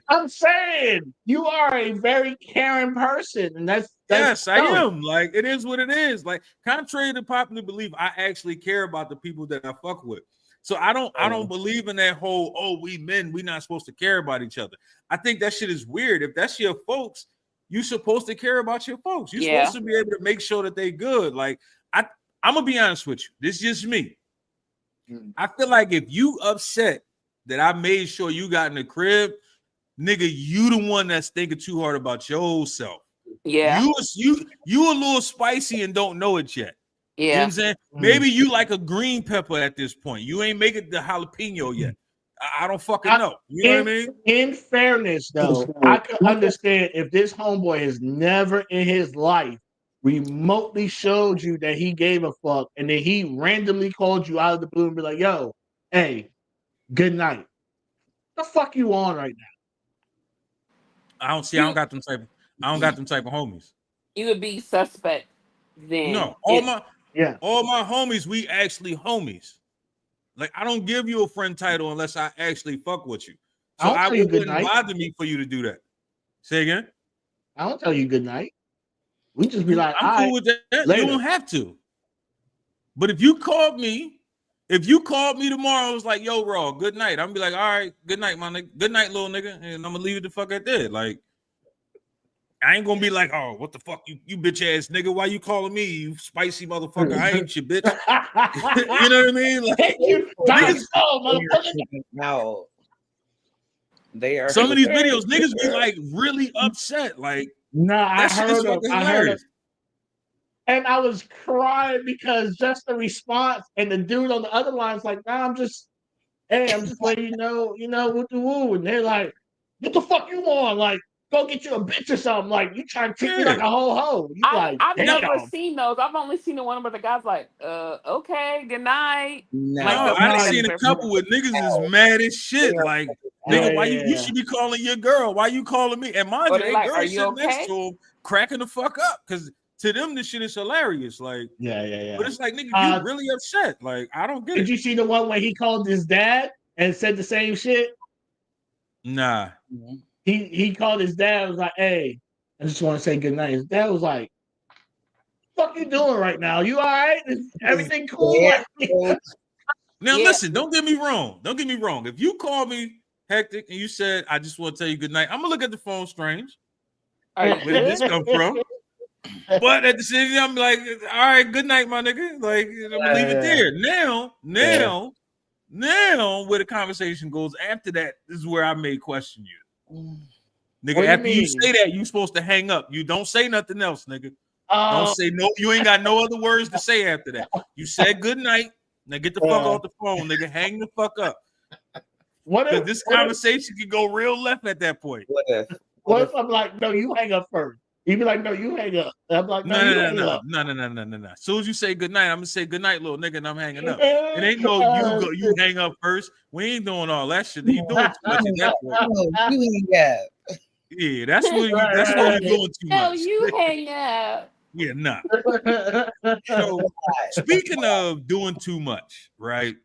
I'm saying you are a very caring person, and that's yes, I am. Like, it is what it is. Like, contrary to popular belief, I actually care about the people that I fuck with. So I don't believe in that whole, we men, we not supposed to care about each other. I think that shit is weird. If that's your folks, you're supposed to care about your folks. You're supposed to be able to make sure that they good. Like, I'm gonna be honest with you. This is just me. I feel like if you upset that I made sure you got in the crib, nigga, you the one that's thinking too hard about your self. Yeah. You a little spicy and don't know it yet. Yeah. You know what I'm saying? Maybe you like a green pepper at this point. You ain't making the jalapeno yet. I don't fucking know. You know what I mean? In fairness, though, I could understand if this homeboy has never in his life remotely showed you that he gave a fuck, and then he randomly called you out of the blue and be like, yo, hey, good night. The fuck you on right now? I don't got them type of homies. You would be suspect then. No, all my homies, we actually homies. Like, I don't give you a friend title unless I actually fuck with you. So it wouldn't bother me for you to do that. Say again? I don't tell you good night. We just be like, I'm cool with that. Later. You don't have to. But if you called me tomorrow, it was like, yo, Raw, good night. I'm gonna be like, all right, good night, my nigga. Good night, little nigga. And I'm gonna leave it the fuck at that. Like, I ain't gonna be like, oh, what the fuck, you bitch ass nigga? Why you calling me, you spicy motherfucker? I ain't your bitch. You know what I mean? Like, Niggas, no, they are. some of these videos, niggas be like really upset. Like, nah, I that shit is heard him. fucking I heard him. hilarious. And I was crying because just the response and the dude on the other line's like, nah, I'm just letting you know, with the woo. And they're like, what the fuck you on? Like, go get you a bitch or something. Like, you trying to treat me like a ho. You like, I've damn. never seen those. I've only seen the one where the guy's like, okay, good night. No, Like, No, the I done niggas seen a are- couple with niggas is mad as shit. Like, nigga, why you should be calling your girl? Why you calling me? And mind Or you, they they like, girl are you sitting next okay? to him, cracking the fuck up. Because to them, this shit is hilarious. Like, Yeah. but it's like, nigga, you really upset. Like, I don't get it. Did you see the one where he called his dad and said the same shit? Nah. He called his dad, was like, hey, I just want to say good night. His dad was like, fuck you doing right now? You all right? Is everything cool? Yeah. Now, listen, don't get me wrong. Don't get me wrong. If you call me hectic and you said, I just want to tell you good night, I'm going to look at the phone strange. Where did this come from? But at the same time, I'm like, all right, good night, my nigga. Like, I'm going to leave it there. Now, where the conversation goes after that, this is where I may question you. Nigga, after you say that, you supposed to hang up. You don't say nothing else, nigga. Don't say no. You ain't got no other words to say after that. You said good night. Now get the fuck off the phone, nigga. Hang the fuck up. Because this conversation could go real left at that point. What if I'm like, no, you hang up first. You'd be like, no, you hang up. I'm like, no, you hang up. No. As soon as you say good night, I'm gonna say good night, little nigga, and I'm hanging up. It ain't no you hang up first. We ain't doing all that shit. You doing too much at that point. You hang up. Yeah, that's when you're doing too much. No, you hang up. Yeah, nah. So speaking of doing too much, right?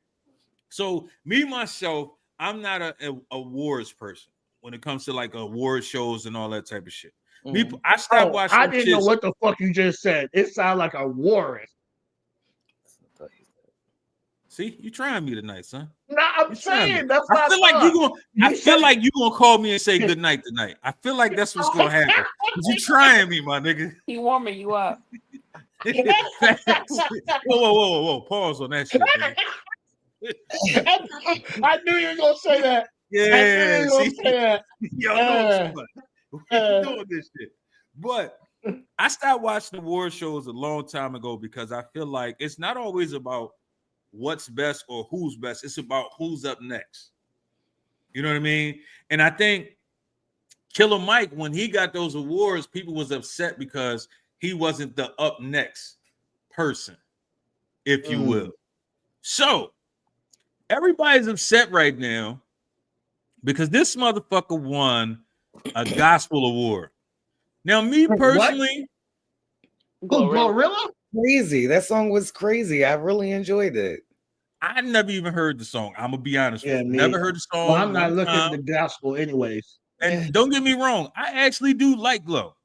So me myself, I'm not a awards person when it comes to like award shows and all that type of shit. I stopped watching. I didn't know what the fuck you just said. It sounded like a warrant. See, you trying me tonight, son. No, I'm saying that's I feel like you're gonna call me and say good night tonight. I feel like that's what's gonna happen. You trying me, my nigga. He warming you up. Whoa. Pause on that shit. I knew you were gonna say that. Yeah, Y'all doing this shit. But I stopped watching award shows a long time ago because I feel like it's not always about what's best or who's best. It's about who's up next. You know what I mean? And I think Killer Mike, when he got those awards, people was upset because he wasn't the up next person, if you will. So everybody's upset right now because this motherfucker won a gospel award. Now, me personally, Glorilla? Crazy. That song was crazy. I really enjoyed it. I never even heard the song. I'm gonna be honest with you. Me. Never heard the song. Well, I'm not looking at the gospel anyways. And don't get me wrong, I actually do like Glow.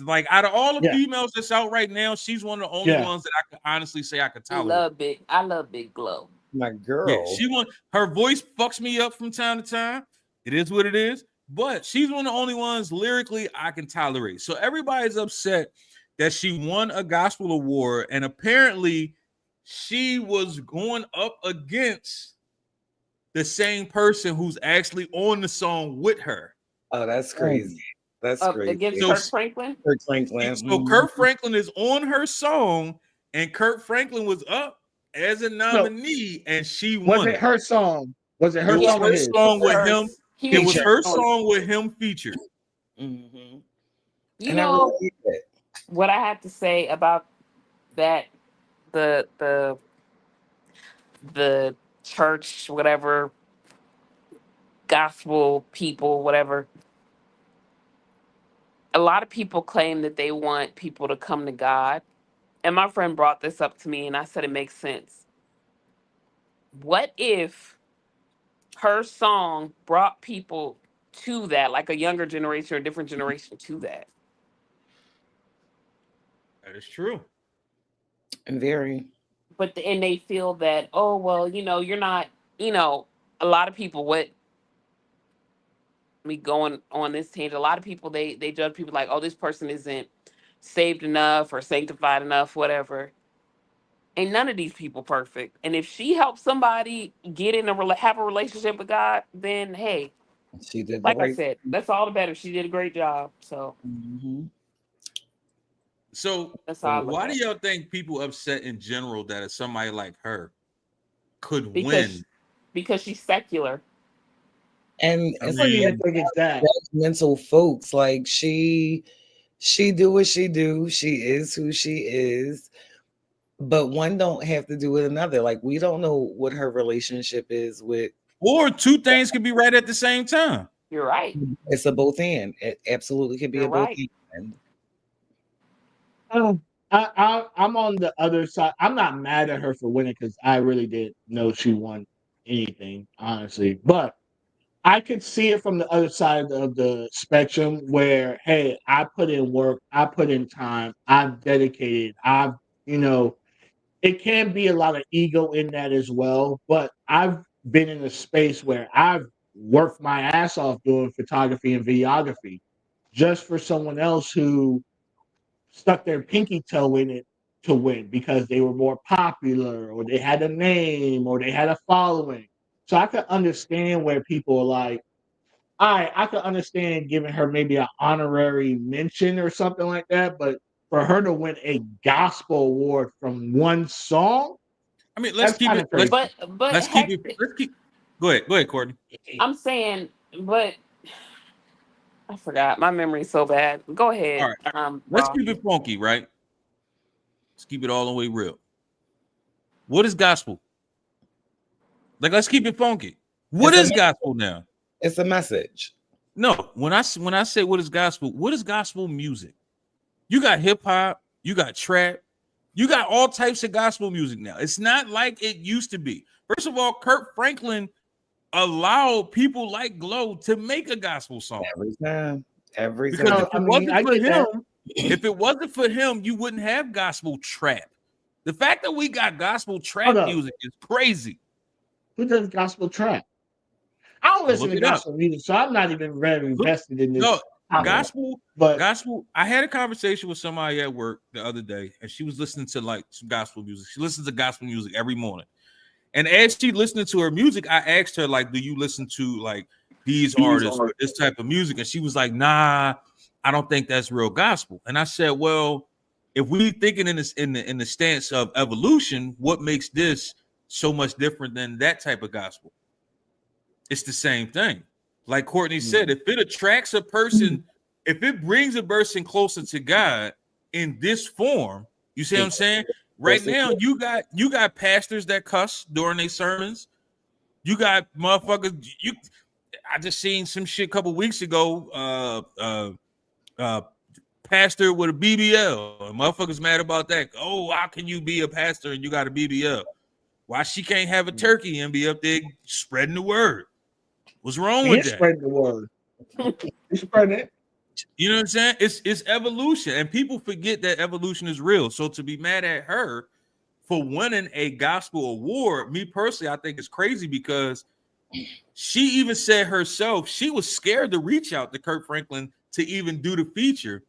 Like out of all the females that's out right now, she's one of the only ones that I can honestly say I could tolerate. I love Big Glow. My girl. Yeah, her voice fucks me up from time to time. It is what it is. But she's one of the only ones lyrically I can tolerate. So everybody's upset that she won a gospel award, and apparently she was going up against the same person who's actually on the song with her. Oh, that's crazy. That's crazy. Against Kirk Franklin? Kirk Franklin. So Kirk Franklin is on her song, and Kirk Franklin was up as a nominee, and she won. Was it her song? Was it her song? Her song with him. It was her song with him featured. You know what I have to say about that? The church, whatever, gospel people, whatever. A lot of people claim that they want people to come to God. And my friend brought this up to me, and I said it makes sense. What if her song brought people to that, like a younger generation or a different generation to that? That is true. Very. And they feel that, oh, well, you're not, a lot of people, what me going on this tangent. A lot of people they judge people like, oh, this person isn't saved enough or sanctified enough, whatever. Ain't none of these people perfect. And if she helps somebody get in have a relationship with God, then hey, She did the like I right said, thing. that's all the better. She did a great job. So So that's how I look why at do it. y'all think people upset in general that if somebody like her could Because win? because she's secular. And I it's What do you mean, think it's that? judgmental folks. Like she do what she do. She is who she is. But one don't have to do with another. Like we don't know what her relationship is with. or two things could be right at the same time. You're right. It's a both end. It absolutely could be You're a both right. end. Um, I'm on the other side. I'm not mad at her for winning because I really didn't know she won anything, honestly. But I could see it from the other side of the spectrum where, hey, I put in work, I put in time, I've dedicated, you know, it can be a lot of ego in that as well. But I've been in a space where I've worked my ass off doing photography and videography just for someone else who stuck their pinky toe in it to win because they were more popular or they had a name or they had a following. So I could understand where people are like, all right, I could understand giving her maybe an honorary mention or something like that, but for her to win a gospel award from one song, I mean, that's kind of crazy. But heck, let's keep. Go ahead, Courtney. I'm saying, but I forgot. My memory's so bad. Go All ahead. right, let's Raw. keep it funky, right? Let's keep it all the way real. What is gospel? Like, let's keep it funky. What It's is a gospel now? it's a message. No, when I say what is gospel music? You got hip hop, you got trap, you got all types of gospel music now. It's not like it used to be. First of all, Kirk Franklin allowed people like Glow to make a gospel song. Every time. Every Because time. if it I mean, wasn't I for get that. him, if it wasn't for him, you wouldn't have gospel trap. The fact that we got gospel trap Hold up. music is crazy. Who does gospel trap? I don't listen Look to it up. gospel music, so I'm not even very invested in this No, topic. But gospel. I had a conversation with somebody at work the other day, and she was listening to like some gospel music. She listens to gospel music every morning. And as she listening to her music, I asked her, like, do you listen to like these artists or this type of music? And she was like, nah, I don't think that's real gospel. And I said, well, if we thinking in this in the stance of evolution, what makes this so much different than that type of gospel? It's the same thing. Like Courtney said, if it attracts a person, if it brings a person closer to God in this form, you see what I'm saying? Right now, you got pastors that cuss during their sermons. You got motherfuckers. I just seen some shit a couple weeks ago. Pastor with a BBL. And motherfuckers mad about that. Oh, how can you be a pastor and you got a BBL? Why she can't have a turkey and be up there spreading the word? What's wrong with that? spreading the word. He's spreading it. You know what I'm saying? It's evolution, and people forget that evolution is real. So to be mad at her for winning a gospel award, me personally, I think it's crazy because she even said herself she was scared to reach out to Kirk Franklin to even do the feature.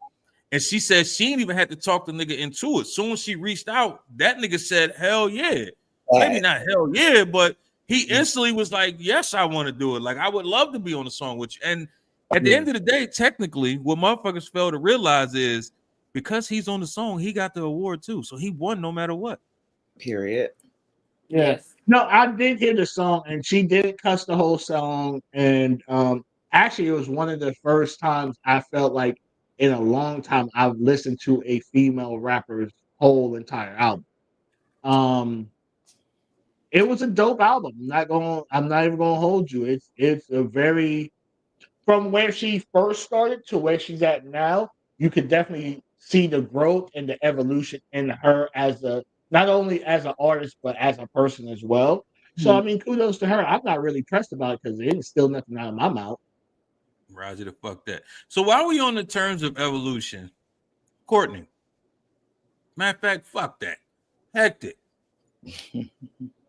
And she said she didn't even have to talk the nigga into it. Soon as she reached out, that nigga said, hell yeah. Maybe not hell yeah, but he instantly was like, yes, I want to do it. Like, I would love to be on the song with you. And at the end of the day, technically, what motherfuckers fail to realize is because he's on the song, he got the award too. So he won no matter what. Period. Yeah. Yes. No, I did hear the song, and she didn't cuss the whole song. And actually, it was one of the first times I felt like in a long time I've listened to a female rapper's whole entire album. It was a dope album. I'm not even gonna hold you. It's a very from where she first started to where she's at now, you could definitely see the growth and the evolution in her as a not only as an artist but as a person as well. So I mean, kudos to her. I'm not really pressed about it because it didn't steal nothing out of my mouth. Roger the fuck that. So while we on the terms of evolution, Courtney, matter of fact, fuck that. Hectic.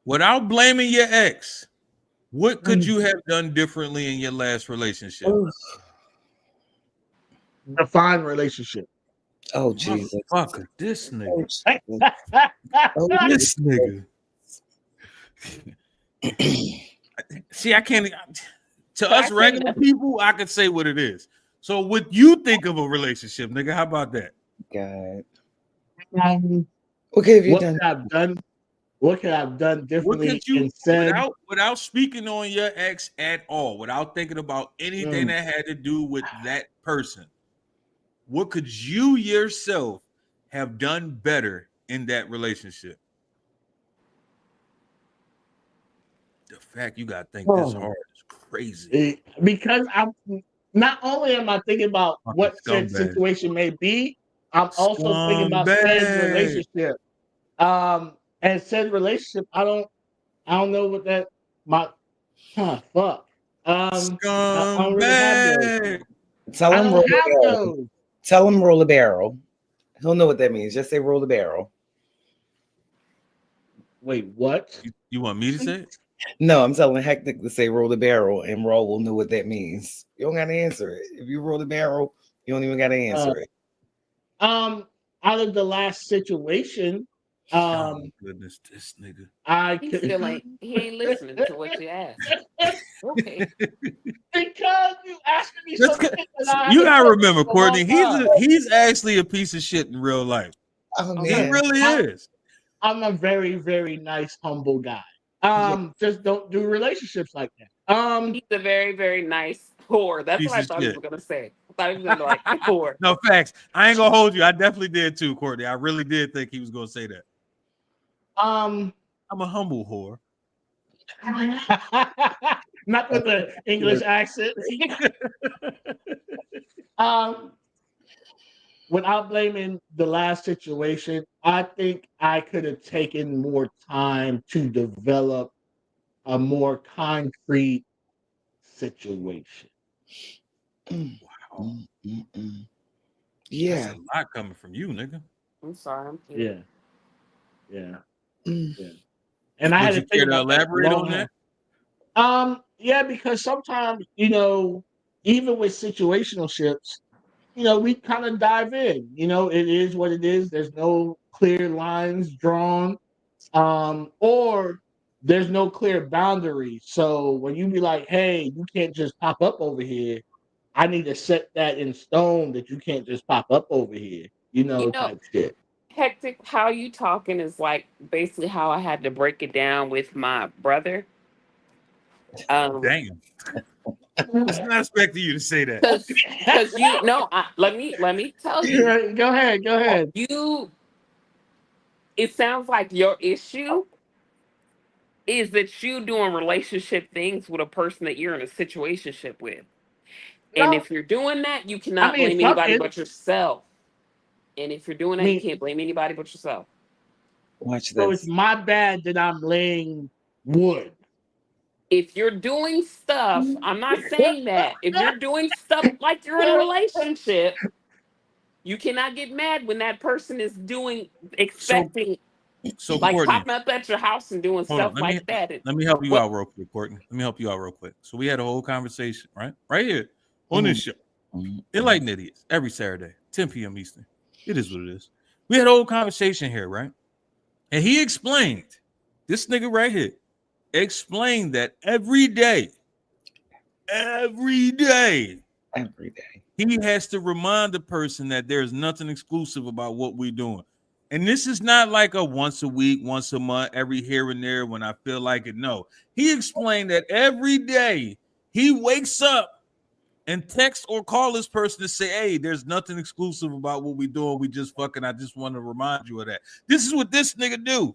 Without blaming your ex, What could you have done differently in your last relationship? Define relationship. Oh Jesus! Fucker, this nigga. Oh, This nigga. See, I can't. To So I us say regular nothing. people, I could say what it is. So, what you think of a relationship, nigga? How about that? God. Um, Okay, have you what done? could I've done? What could I've done What differently could you, and said? without speaking on your ex at all, without thinking about anything that had to do with that person? What could you yourself have done better in that relationship? The fact you got to think this hard is crazy. Because I'm not only am I thinking about Fucking what said scumbag. situation may be, I'm also thinking about said Scumbag. relationship. And said relationship, I don't know what that fuck. I don't really have those. Scumbag. Tell I him don't roll have a barrel. those. Tell him roll a barrel. He'll know what that means. Just say roll the barrel. Wait, what? You want me to say it? No, I'm telling Hectic to say roll the barrel, and Roll will know what that means. You don't gotta answer it. If you roll the barrel, you don't even gotta answer it. Out of the last situation, Oh goodness, this nigga. He ain't listening to what you asked. Okay. Because you asked me something that You gotta remember, for a long Courtney. time. He's actually a piece of shit in real life. Oh He man, really is. I'm a very, very nice, humble guy. Just don't do relationships like that. He's a very, very nice whore. That's Piece what I of thought he shit. was gonna say. I thought he was gonna be like whore. No facts. I ain't gonna hold you. I definitely did too, Courtney. I really did think he was gonna say that. I'm a humble whore. Not with the English accent. Without blaming the last situation, I think I could have taken more time to develop a more concrete situation. Wow. Yeah. That's a lot coming from you, nigga. I'm sorry. Yeah. And I had to think about elaborate on that. Yeah, because sometimes, even with situationships, we kind of dive in. It is what it is. There's no clear lines drawn, or there's no clear boundaries. So when you be like, "Hey, you can't just pop up over here," I need to set that in stone that you can't just pop up over here. Type shit. Hectic, how you talking is like basically how I had to break it down with my brother. Damn. I was not expecting you to say that. Because let me tell you. Go ahead. It sounds like your issue is that you doing relationship things with a person that you're in a situationship with. And if you're doing that, you cannot blame anybody but yourself. And if you're doing that, you can't blame anybody but yourself. Watch this. So it's my bad that I'm laying wood. If you're doing stuff, I'm not saying that. If you're doing stuff like you're in a relationship, you cannot get mad when that person is expecting So like Courtney, popping up at your house and doing stuff like that. Let me help you out real quick, Courtney. Let me help you out real quick. So we had a whole conversation, right here on this show. Enlightened Idiots, every Saturday, 10 p.m. Eastern. It is what it is. We had a whole conversation here, right? And he explained, this nigga right here, explained that every day, he has to remind the person that there's nothing exclusive about what we're doing. And this is not like a once a week, once a month, every here and there when I feel like it. No, he explained that every day he wakes up and text or call this person to say, hey, there's nothing exclusive about what we're doing. We just fucking, I just want to remind you of that. This is what this nigga do.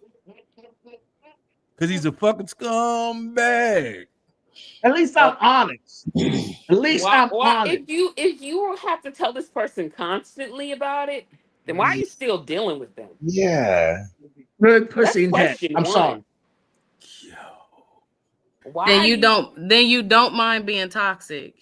Because he's a fucking scumbag. At least I'm honest. At least I'm honest. If you have to tell this person constantly about it, then why are you still dealing with them? Yeah. Good pussy in head. I'm sorry. Why then you don't mind being toxic.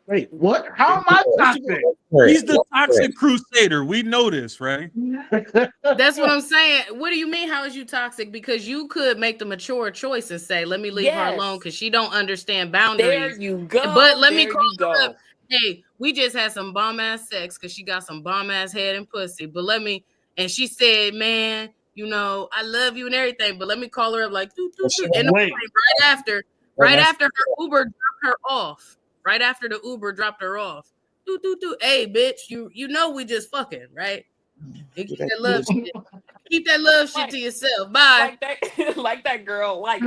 Wait, what? How am I toxic? He's the toxic crusader. We know this, right? That's what I'm saying. What do you mean? How is you toxic? Because you could make the mature choice and say, "Let me leave her alone," because she don't understand boundaries. There you go. But let me There call you her go. up. Hey, we just had some bomb ass sex because she got some bomb ass head and pussy. But let me, and she said, "Man, you know, I love you and everything." But let me call her up like, in the morning, right after her Uber dropped her off. Right after the Uber dropped her off. Hey, bitch, you know we just fucking, right? And keep that love shit. Keep that love shit to yourself. Bye. Like that girl. Like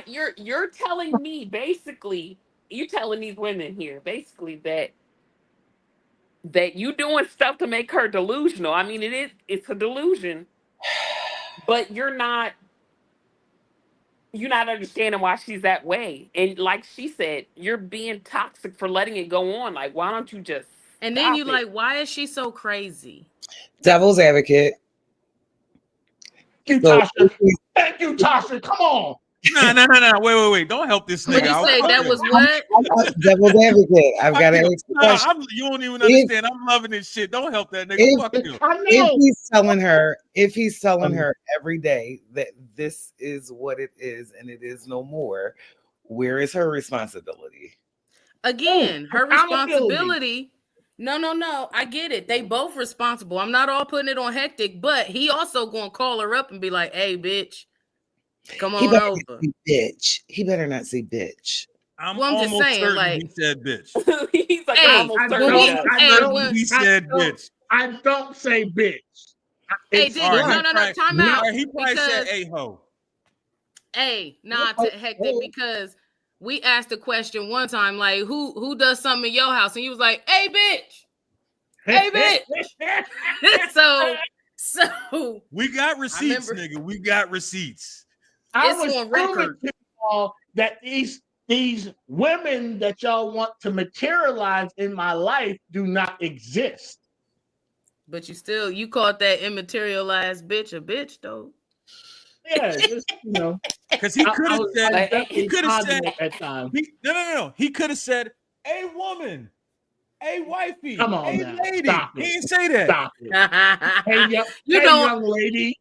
you're telling me basically, you telling these women here basically that you doing stuff to make her delusional. I mean, it's a delusion, but you're not understanding why she's that way. And like she said, you're being toxic for letting it go on. Like, why don't you just and then you like, why is she so crazy? Devil's advocate. Thank you, Tasha. Come on. No. Wait. Don't help this nigga. What you say? That was what? Devil's advocate. I've got to ask the question. You don't even understand. I'm loving this shit. Don't help that nigga. Fuck you. If he's telling her every day that this is what it is and it is no more, where is her responsibility? Again, her responsibility. No. I get it. They both responsible. I'm not all putting it on Hectic, but he also gonna call her up and be like, "Hey, bitch, come on over." Bitch. He better not say bitch. I'm just saying, like he said bitch. He's like, hey, He said bitch. I don't say bitch. Hey, no, time out. He probably said a-ho. Hey, Hectic, because we asked the question one time, like, who does something in your house? And he was like, hey, bitch. Hey, bitch. so we got receipts, nigga. We got receipts. I was on record to y'all that these women that y'all want to materialize in my life do not exist. But you called that immaterialized bitch a bitch, though. Yeah, just, because he could have said, he could have said at times. No. He could have said, "A woman, a wifey, come on, a lady." He didn't say that. Stop it. Young lady.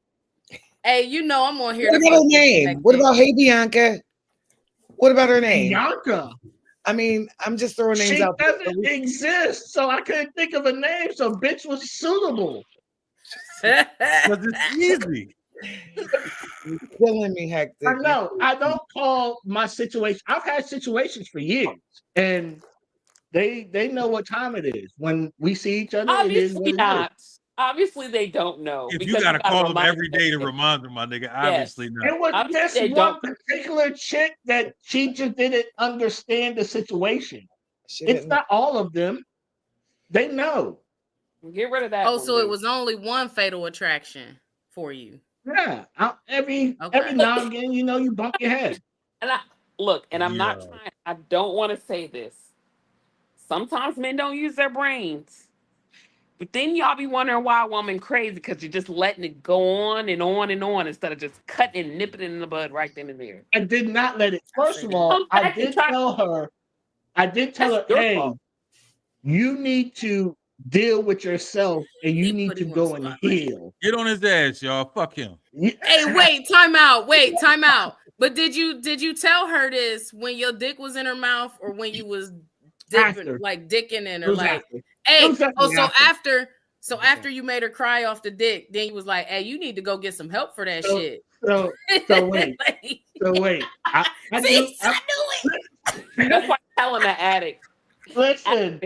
Hey, I'm on here. What about her name? What about Hey Bianca? What about her name? Bianca. I mean, I'm just throwing names out. She doesn't exist, so I couldn't think of a name. So bitch was suitable. Because it's easy. You're killing me, Hector. I know. I don't call my situation. I've had situations for years, and they know what time it is when we see each other. Obviously not. Obviously, they don't know. If you gotta call them every day to remind them, my nigga, obviously not. It was this one particular chick that she just didn't understand the situation. It's not all of them. They know. Get rid of that. Oh, so it was only one fatal attraction for you. Yeah. Every now and again, you bump your head. And I'm not trying. I don't want to say this. Sometimes men don't use their brains. But then y'all be wondering why a woman crazy because you're just letting it go on and on and on instead of just cutting and nipping it in the bud right then and there. I did not let it. First of all, I did tell her, hey, fault. You need to deal with yourself and you need to go and heal. Get on his ass, y'all. Fuck him. Hey, wait, time out. But did you tell her this when your dick was in her mouth or when you was dicking in her? Like, hey, after you made her cry off the dick, then you was like, hey, you need to go get some help for that shit. So wait. I knew it. That's why I'm telling the addict. Listen.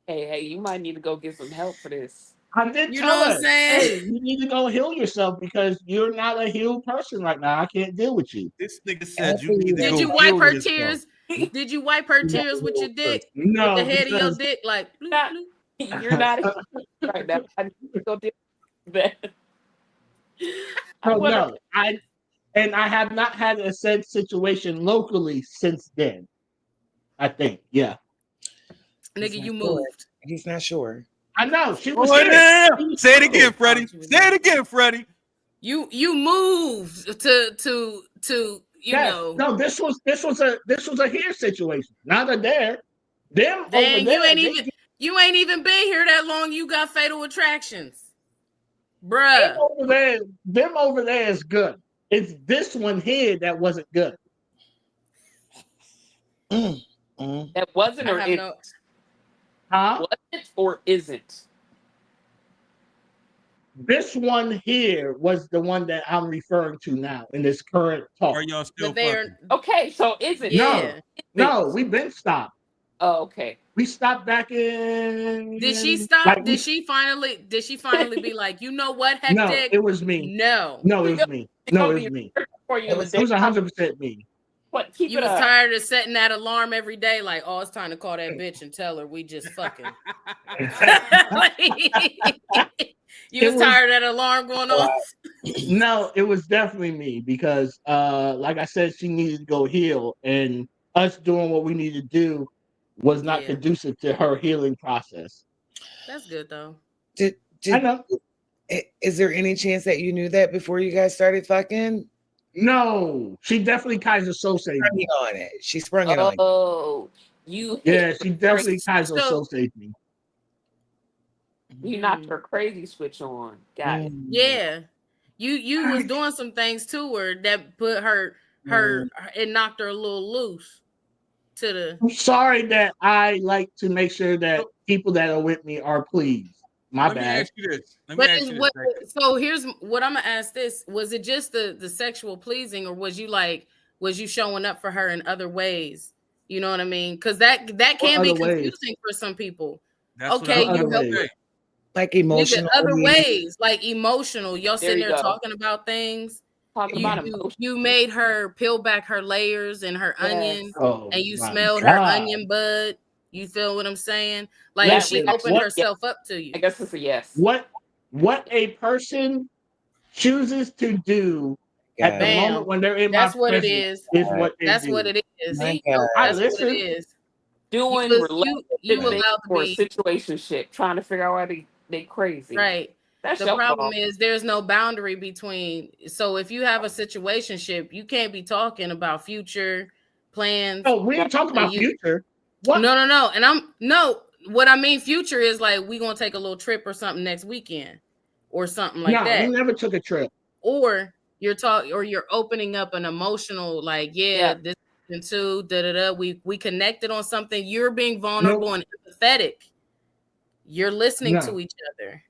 Hey, you might need to go get some help for this. I did tell her, what I'm saying? Hey, you need to go heal yourself because you're not a healed person right now. I can't deal with you. This nigga said you need to Did you wipe her tears? Did you wipe her tears with your dick? No. With the head of your dick? Like, you're not right now. I need to go deal with that. No. I have not had a said situation locally since then. I think, yeah. Nigga, you moved. He's not sure. I know. She was Say it again, Freddie. Say it again, Freddie. You moved to know. No, this was a here situation, not a there. Them Dang, over there, you ain't even been here that long. You got fatal attractions, them bruh. over there is good. It's this one here that wasn't good. That wasn't I or have it no. Huh? wasn't or isn't. This one here was the one that I'm referring to now in this current talk. Are y'all still But they're fucking? Okay, so isn't. yeah. No, we've been stopped. Oh, okay. We stopped back in. Did she stop? like, Did she finally be like, you know what, No, Hectic? it was me. No. No, it was me. No, it was me. For you, It was It was 100% me. What? Keep You it was up. tired of setting that alarm every day, like, oh, it's time to call that bitch and tell her we just fucking. You was tired of that alarm going off? No, it was definitely me because, like I said, she needed to go heal, and us doing what we needed to do was not Yeah. conducive to her healing process. That's good though. I know. Is there any chance that you knew that before you guys started fucking? No, she definitely Kaiser Sose me. On it. She sprung it on you. Oh, you hit Yeah, she definitely Kaiser So- Sose me. you knocked her crazy switch on. Got it. Yeah. You was doing some things to her that put her it knocked her a little loose to the I'm sorry that I like to make sure that people that are with me are pleased. My Let me bad. ask you this. So here's what I'm gonna ask this. Was it just the sexual pleasing, or was you showing up for her in other ways? You know what I mean? Because that can be confusing for some people. That's Okay, what I you was help gonna say. Like emotional. other ways, like emotional. Y'all There sitting you there go. talking about things. Talking about emotion. You made her peel back her layers and her Yes. onion, Oh, and you my smelled her God. onion bud. You feel what I'm saying? Like That she was- opened what- herself up to you. I guess it's a yes. What a person chooses to do at the Bam. moment when they're in That's my what it presence is. what they That's do. what it is. My See, God. I that's what listen. it is. Doing You relationship allowed things to for a be situationship, trying to figure out why they crazy. right. That's The your problem fault. is there's no boundary between. So if you have a situationship, you can't be talking about future plans. Oh, we ain't talking about future. What? No. And what I mean future is like we gonna take a little trip or something next weekend or something like No, that. we never took a trip. Or you're opening up an emotional, like, Yeah. this and two, we connected on something. You're being vulnerable and empathetic. You're listening to each other.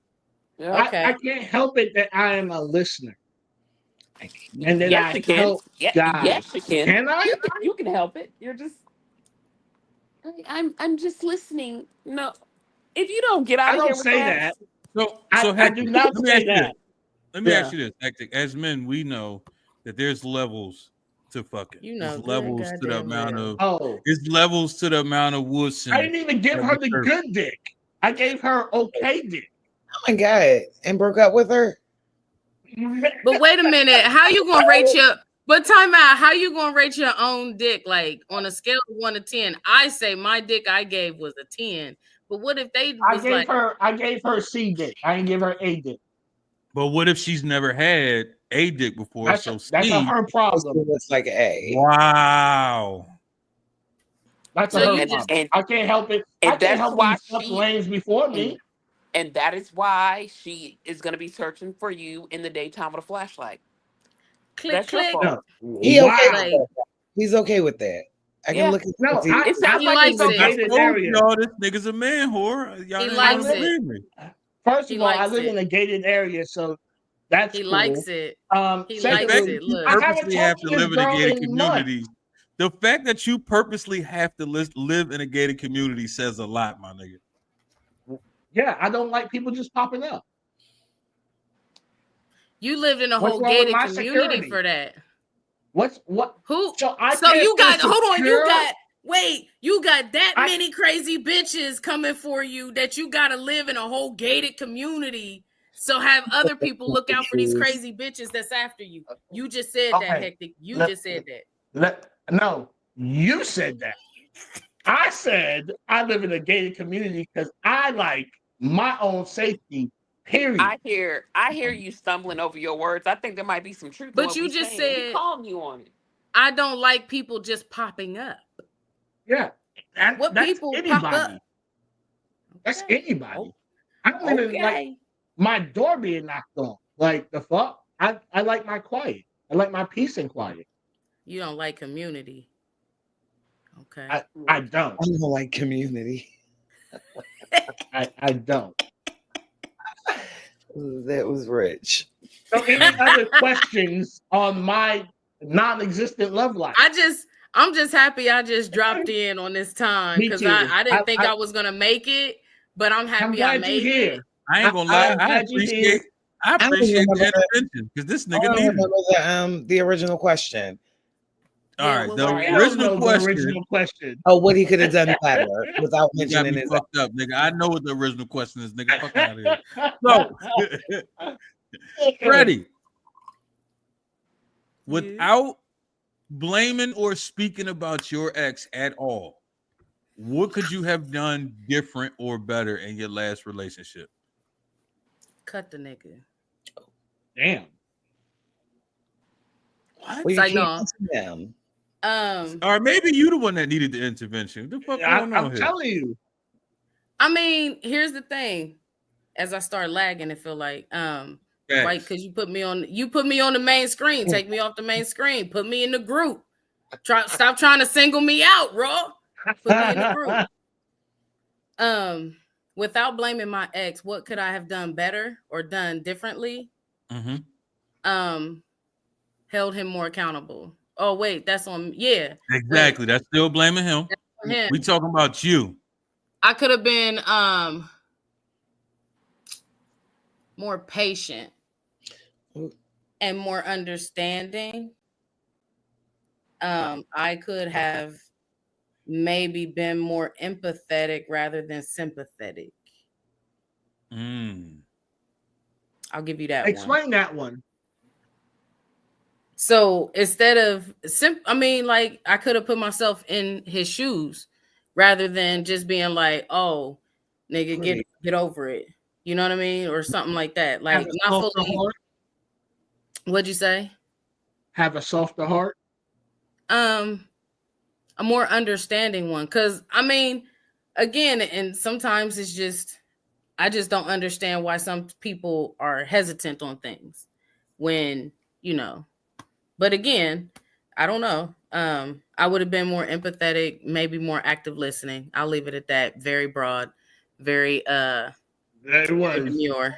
Yeah. Okay. I can't help it that I am a listener. And then Yes, I you can. help guys. Yes, you can. Can I? You can help it. You're just. I'm just listening. No, if you don't get out I of here don't with say that. that. So I do not let me say ask you that. this. Let me Yeah. ask you this, Hectic. As men, we know that there's levels to fucking. You know, There's levels to the goddamn amount well. of. Oh, There's levels to the amount of wussing. I didn't even give her the good dick. I gave her okay dick. Oh my God. And broke up with her? But wait a minute, how you gonna rate your? But time out. How you gonna rate your own dick? Like on a scale of 1 to 10, I say my dick I gave was a 10. But what if they was I gave her C dick. I didn't give her A dick. But what if she's never had a dick before? That's So her It problem. looks like A. wow. That's So her you problem. just- I can't help it. and I can't that's help why these up lanes before me. And that is why she is going to be searching for you in the daytime with a flashlight. click That's your click? fault. No. He okay with Like, that. He's okay with that. I Yeah. can look at No, pussy. I It sounds He like likes it's it. I okay. told area. y'all this nigga's a man whore. Y'all He didn't likes it. believe me. First He of all, I likes live it. in a gated area, so that's he cool. likes it. He The likes fact Secondly, it. that you Look. I haven't purposely have talked to to this live in a girl gated in months. community. The fact that you purposely have to live in a gated community says a lot, my nigga. Yeah, I don't like people just popping up. You lived in a What's whole wrong with gated my community security? for that. What? Who? So I So can't you feel got hold on, you secure? got wait, you got that I- many crazy bitches coming for you that you gotta live in a whole gated community. So have other people look out for these crazy bitches that's after you. You just said that, Okay. Hectic. You Let- just said that. No, you said that. I said I live in a gated community because I like my own safety. Period. I hear you stumbling over your words. I think there might be some truth. to But what you we just saying. said- He calling you on it. I don't like people just popping up. Yeah. What That's people pop anybody. up? That's Okay. anybody. I don't even like Okay. my door being knocked on. Like the fuck? I like my quiet. I like my peace and quiet. You don't like community. Okay. I don't. I don't like community. I don't. That was rich. So any other questions on my non-existent love life? I'm just happy I just dropped in on this time Me because too. I didn't think I was gonna make it, but I'm happy I glad you're made here. it. I ain't gonna lie. I'm I glad you appreciate I don't the remember that. intervention because this I nigga don't needed it. remember the original question. All Yeah, right, what the was I that? don't original know the question. original question. Oh, what he could have done better without You got mentioning me his. fucked up, nigga. I know what the original question is, nigga. Fuck out of here. So, Freddie, without blaming or speaking about your ex at all, what could you have done different or better in your last relationship? Cut the nigga. Damn. What? Well, you like, can't no. answer them. Or maybe you the one that needed the intervention. What the fuck going on I'm here? telling you. I mean, here's the thing. As I start lagging, it feel like right, because you put me on the main screen, take me off the main screen, put me in the group. Stop trying to single me out, bro. Put me in the group. Without blaming my ex, what could I have done better or done differently? Mm-hmm. Held him more accountable. Oh wait, that's on exactly. That's still blaming him. We talking about you. I could have been more patient and more understanding. I could have maybe been more empathetic rather than sympathetic. I'll give you that. Explain that one. So instead of I could have put myself in his shoes rather than just being like, "Oh, nigga, get over it." You know what I mean, or something like that. Like, not fully. Heart? What'd you say? Have a softer heart. A more understanding one, because I mean, again, and sometimes it's just I just don't understand why some people are hesitant on things when But again, I don't know. I would have been more empathetic, maybe more active listening. I'll leave it at that. Very broad, very demure.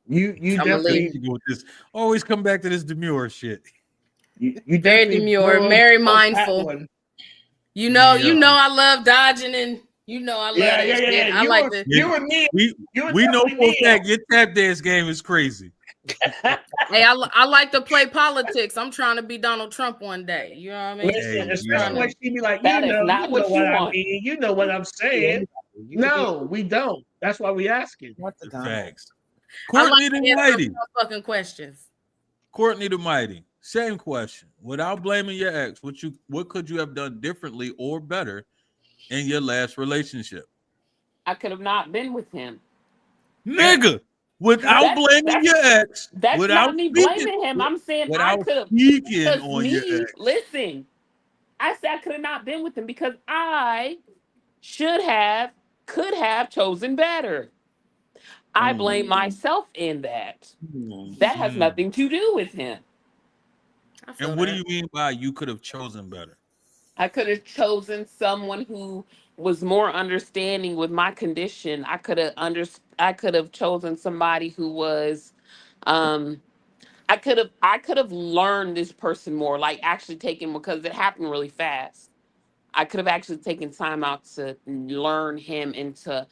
You definitely go with this. Always come back to this demure shit. You very demure, very mindful. You know, I love dodging and I love that shit. I like this. You and me. We know for a fact your tap dance game is crazy. Hey, I like to play politics. I'm trying to be Donald Trump one day. You know what I mean? Listen, especially when she be like, That is not what you want. I mean. You know what I'm saying. No, we don't. That's why we asking. What the facts? Courtney the Mighty. Fucking questions. Courtney the Mighty. Same question. Without blaming your ex, what could you have done differently or better in your last relationship? I could have not been with him. Nigga. Without blaming your ex. That's not me blaming him. I'm saying I could have. Listen, I said I could have not been with him because I could have chosen better. I blame myself in that. That has nothing to do with him. And what do you mean by you could have chosen better? I could have chosen someone who was more understanding with my condition. I could have chosen somebody who was I could have learned this person more, like actually taken, because it happened really fast. I could have actually taken time out to learn him and to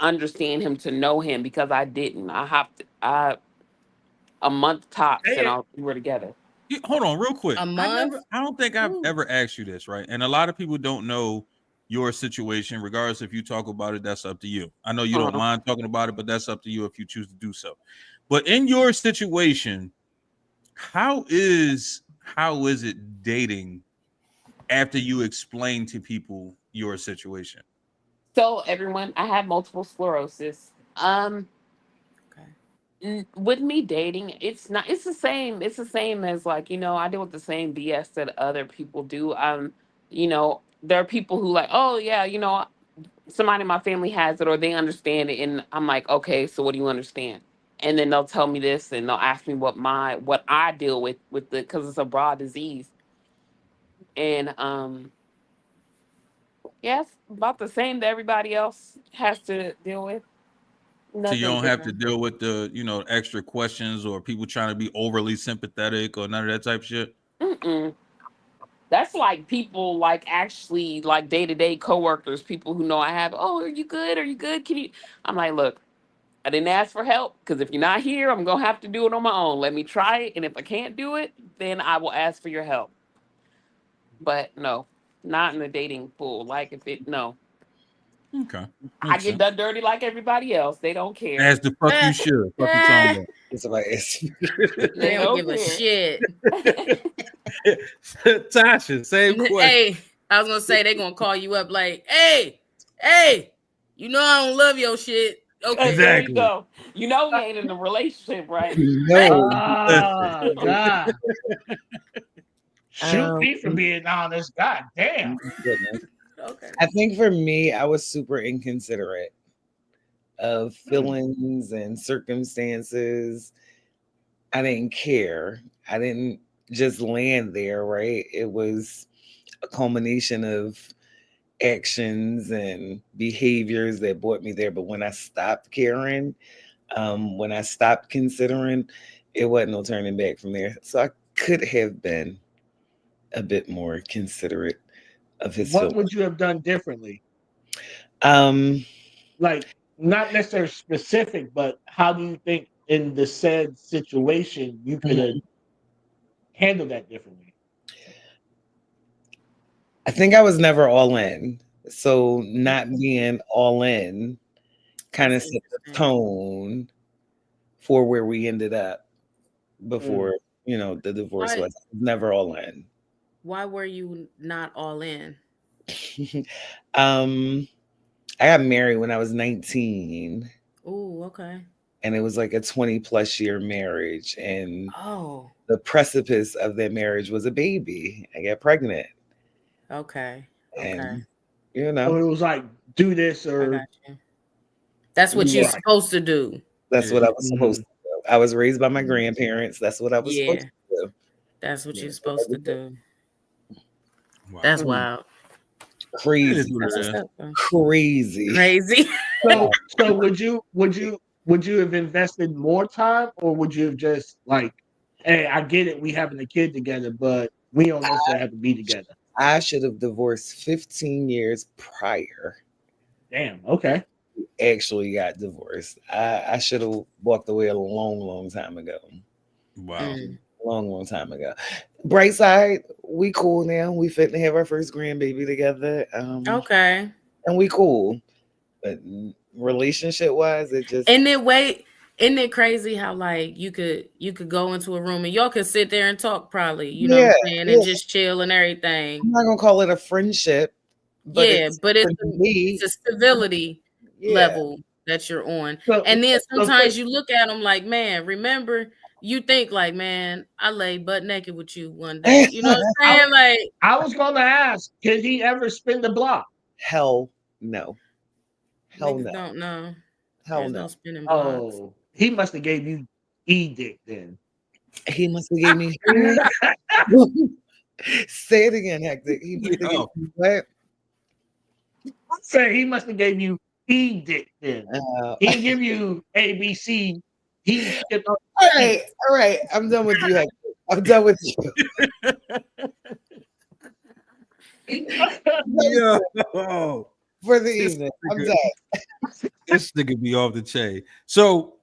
understand him, to know him, because I didn't. A month tops and we were together. Hold on, real quick. A month? I don't think I've ever asked you this, right? And a lot of people don't know your situation. Regardless if you talk about it, that's up to you. I know you don't mind talking about it, but that's up to you if you choose to do so. But in your situation, how is it dating after you explain to people your situation? So everyone, I have multiple sclerosis. With me dating, it's the same as, like, I deal with the same BS that other people do. there are people who like, oh yeah, you know, somebody in my family has it or they understand it, and I'm like, okay, so what do you understand? And then they'll tell me this, and they'll ask me what I deal with the, because it's a broad disease, and yeah, it's about the same that everybody else has to deal with. So you Nothing don't have to different. deal with the, extra questions or people trying to be overly sympathetic or none of that type of shit. Mm-mm. That's like people like actually like day to day coworkers, people who know I have. Oh, are you good? Are you good? Can you? I'm like, look, I didn't ask for help because if you're not here, I'm gonna have to do it on my own. Let me try it, and if I can't do it, then I will ask for your help. But no, not in the dating pool. Like if it no, Okay. I Makes get sense. done dirty like everybody else. They don't care. As the fuck you should. Fuck you talking about. It's like They don't give a care. shit. Tasha, same question. Hey, I was gonna say they're gonna call you up like, hey, you know I don't love your shit. Okay. There you Exactly. go. You know we ain't in a relationship, right? no. Oh God! Shoot Um, me for being honest. God damn. Goodness. Okay. I think for me, I was super inconsiderate of feelings and circumstances. I didn't care. I didn't just land there, right? It was a culmination of actions and behaviors that brought me there. But when I stopped caring, when I stopped considering, it wasn't no turning back from there. So I could have been a bit more considerate of his What feelings. would you have done differently? Um, Like, not necessarily specific, but how do you think in the said situation you could have handled that differently? I think I was never all in. So not being all in kind of set the tone for where we ended up before, the divorce was. I was never all in. Why were you not all in? I got married when I was 19. Oh, okay. And it was like a 20 plus year marriage. And Oh, the precipice of that marriage was a baby. I got pregnant. okay. And, So it was like, do this I or got you. That's what you're Right. supposed to do. that's what I was supposed to do. I was raised by my Mhm. grandparents. That's what I was supposed to do. That's what Yeah. you're supposed to do. Wow. That's wild. It is Crazy. what it is. Crazy. Crazy. So would you have invested more time, or would you have just like, hey, I get it, we having a kid together, but we don't necessarily have to be together. I should have divorced 15 years prior. Damn. Okay. Actually got divorced. I should have walked away a long, long time ago. Wow. Long time ago. Bright side, we cool now. We fit to have our first grandbaby together. Okay. And we cool. But relationship wise, it just Isn't it crazy how like you could go into a room and y'all could sit there and talk probably, you know what I'm saying, and just chill and everything. I'm not gonna call it a friendship, but it's a civility level that you're on. And then sometimes you look at them like, man, remember, you think like, man, I lay butt naked with you one day. You know what I'm saying? Like, I was gonna ask, could he ever spin the block? Hell no. Hell no. Don't know. Hell There's no. no spinning blocks. Oh, he must have gave you dick then. He must have gave me say it again, Hector. He must have gave me what? Say he must have gave you dick then. He didn't give you ABC. All right. I'm done with you, Hector. I'm done with you. Yo. For the evening. I'm done. This nigga be off the chain. So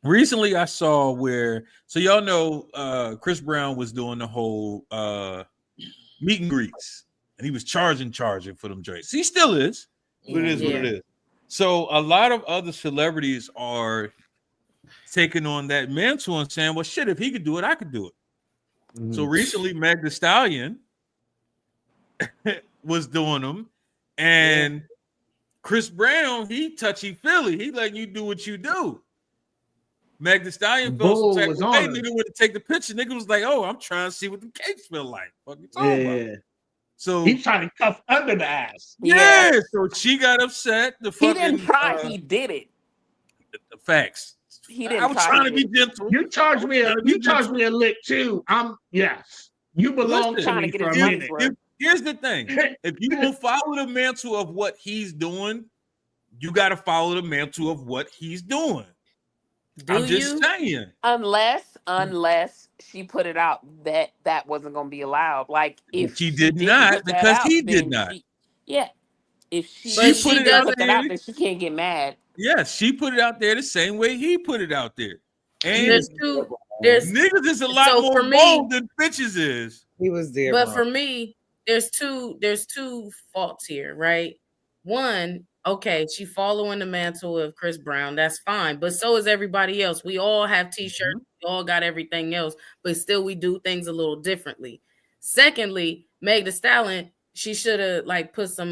recently I saw so y'all know Chris Brown was doing the whole meet and greets, and he was charging for them joints. He still is, but it is what it is. So a lot of other celebrities are taking on that mantle and saying, well, shit, if he could do it, I could do it. So recently Meg Thee Stallion was doing them, and Chris Brown, he touchy-feely. He letting you do what you do. Meg Thee Stallion felt some type of way. Nigga went to take the picture. Nigga was like, oh, I'm trying to see what the cakes feel like. What you talking about? So He's trying to cuff under the ass. yeah, so she got upset. The He fucking didn't try. He did it. the facts. He I didn't was try. trying He to be did it. gentle. You charge me a gentle. lick too. Yes. You belong Listen, to Trying me to get for a his money's minute. worth. Here's the thing: if you don't follow the mantle of what he's doing, you got to follow the mantle of what he's doing. I'm just saying. Unless she put it out that wasn't going to be allowed. Like if She she did didn't not put that because out, he did then not. if she But She put it didn't out put that there. out, then she can't get mad. Yes, she put it out there the same way he put it out there. And There's two. There's niggas is a lot so more for me- bold than bitches is. He was there. But wrong. for me, there's two faults here, right? One, okay, she following the mantle of Chris Brown. That's fine, but so is everybody else. We all have t-shirts, we all got everything else, but still we do things a little differently. Secondly, Meg Thee Stallion, she should have like put some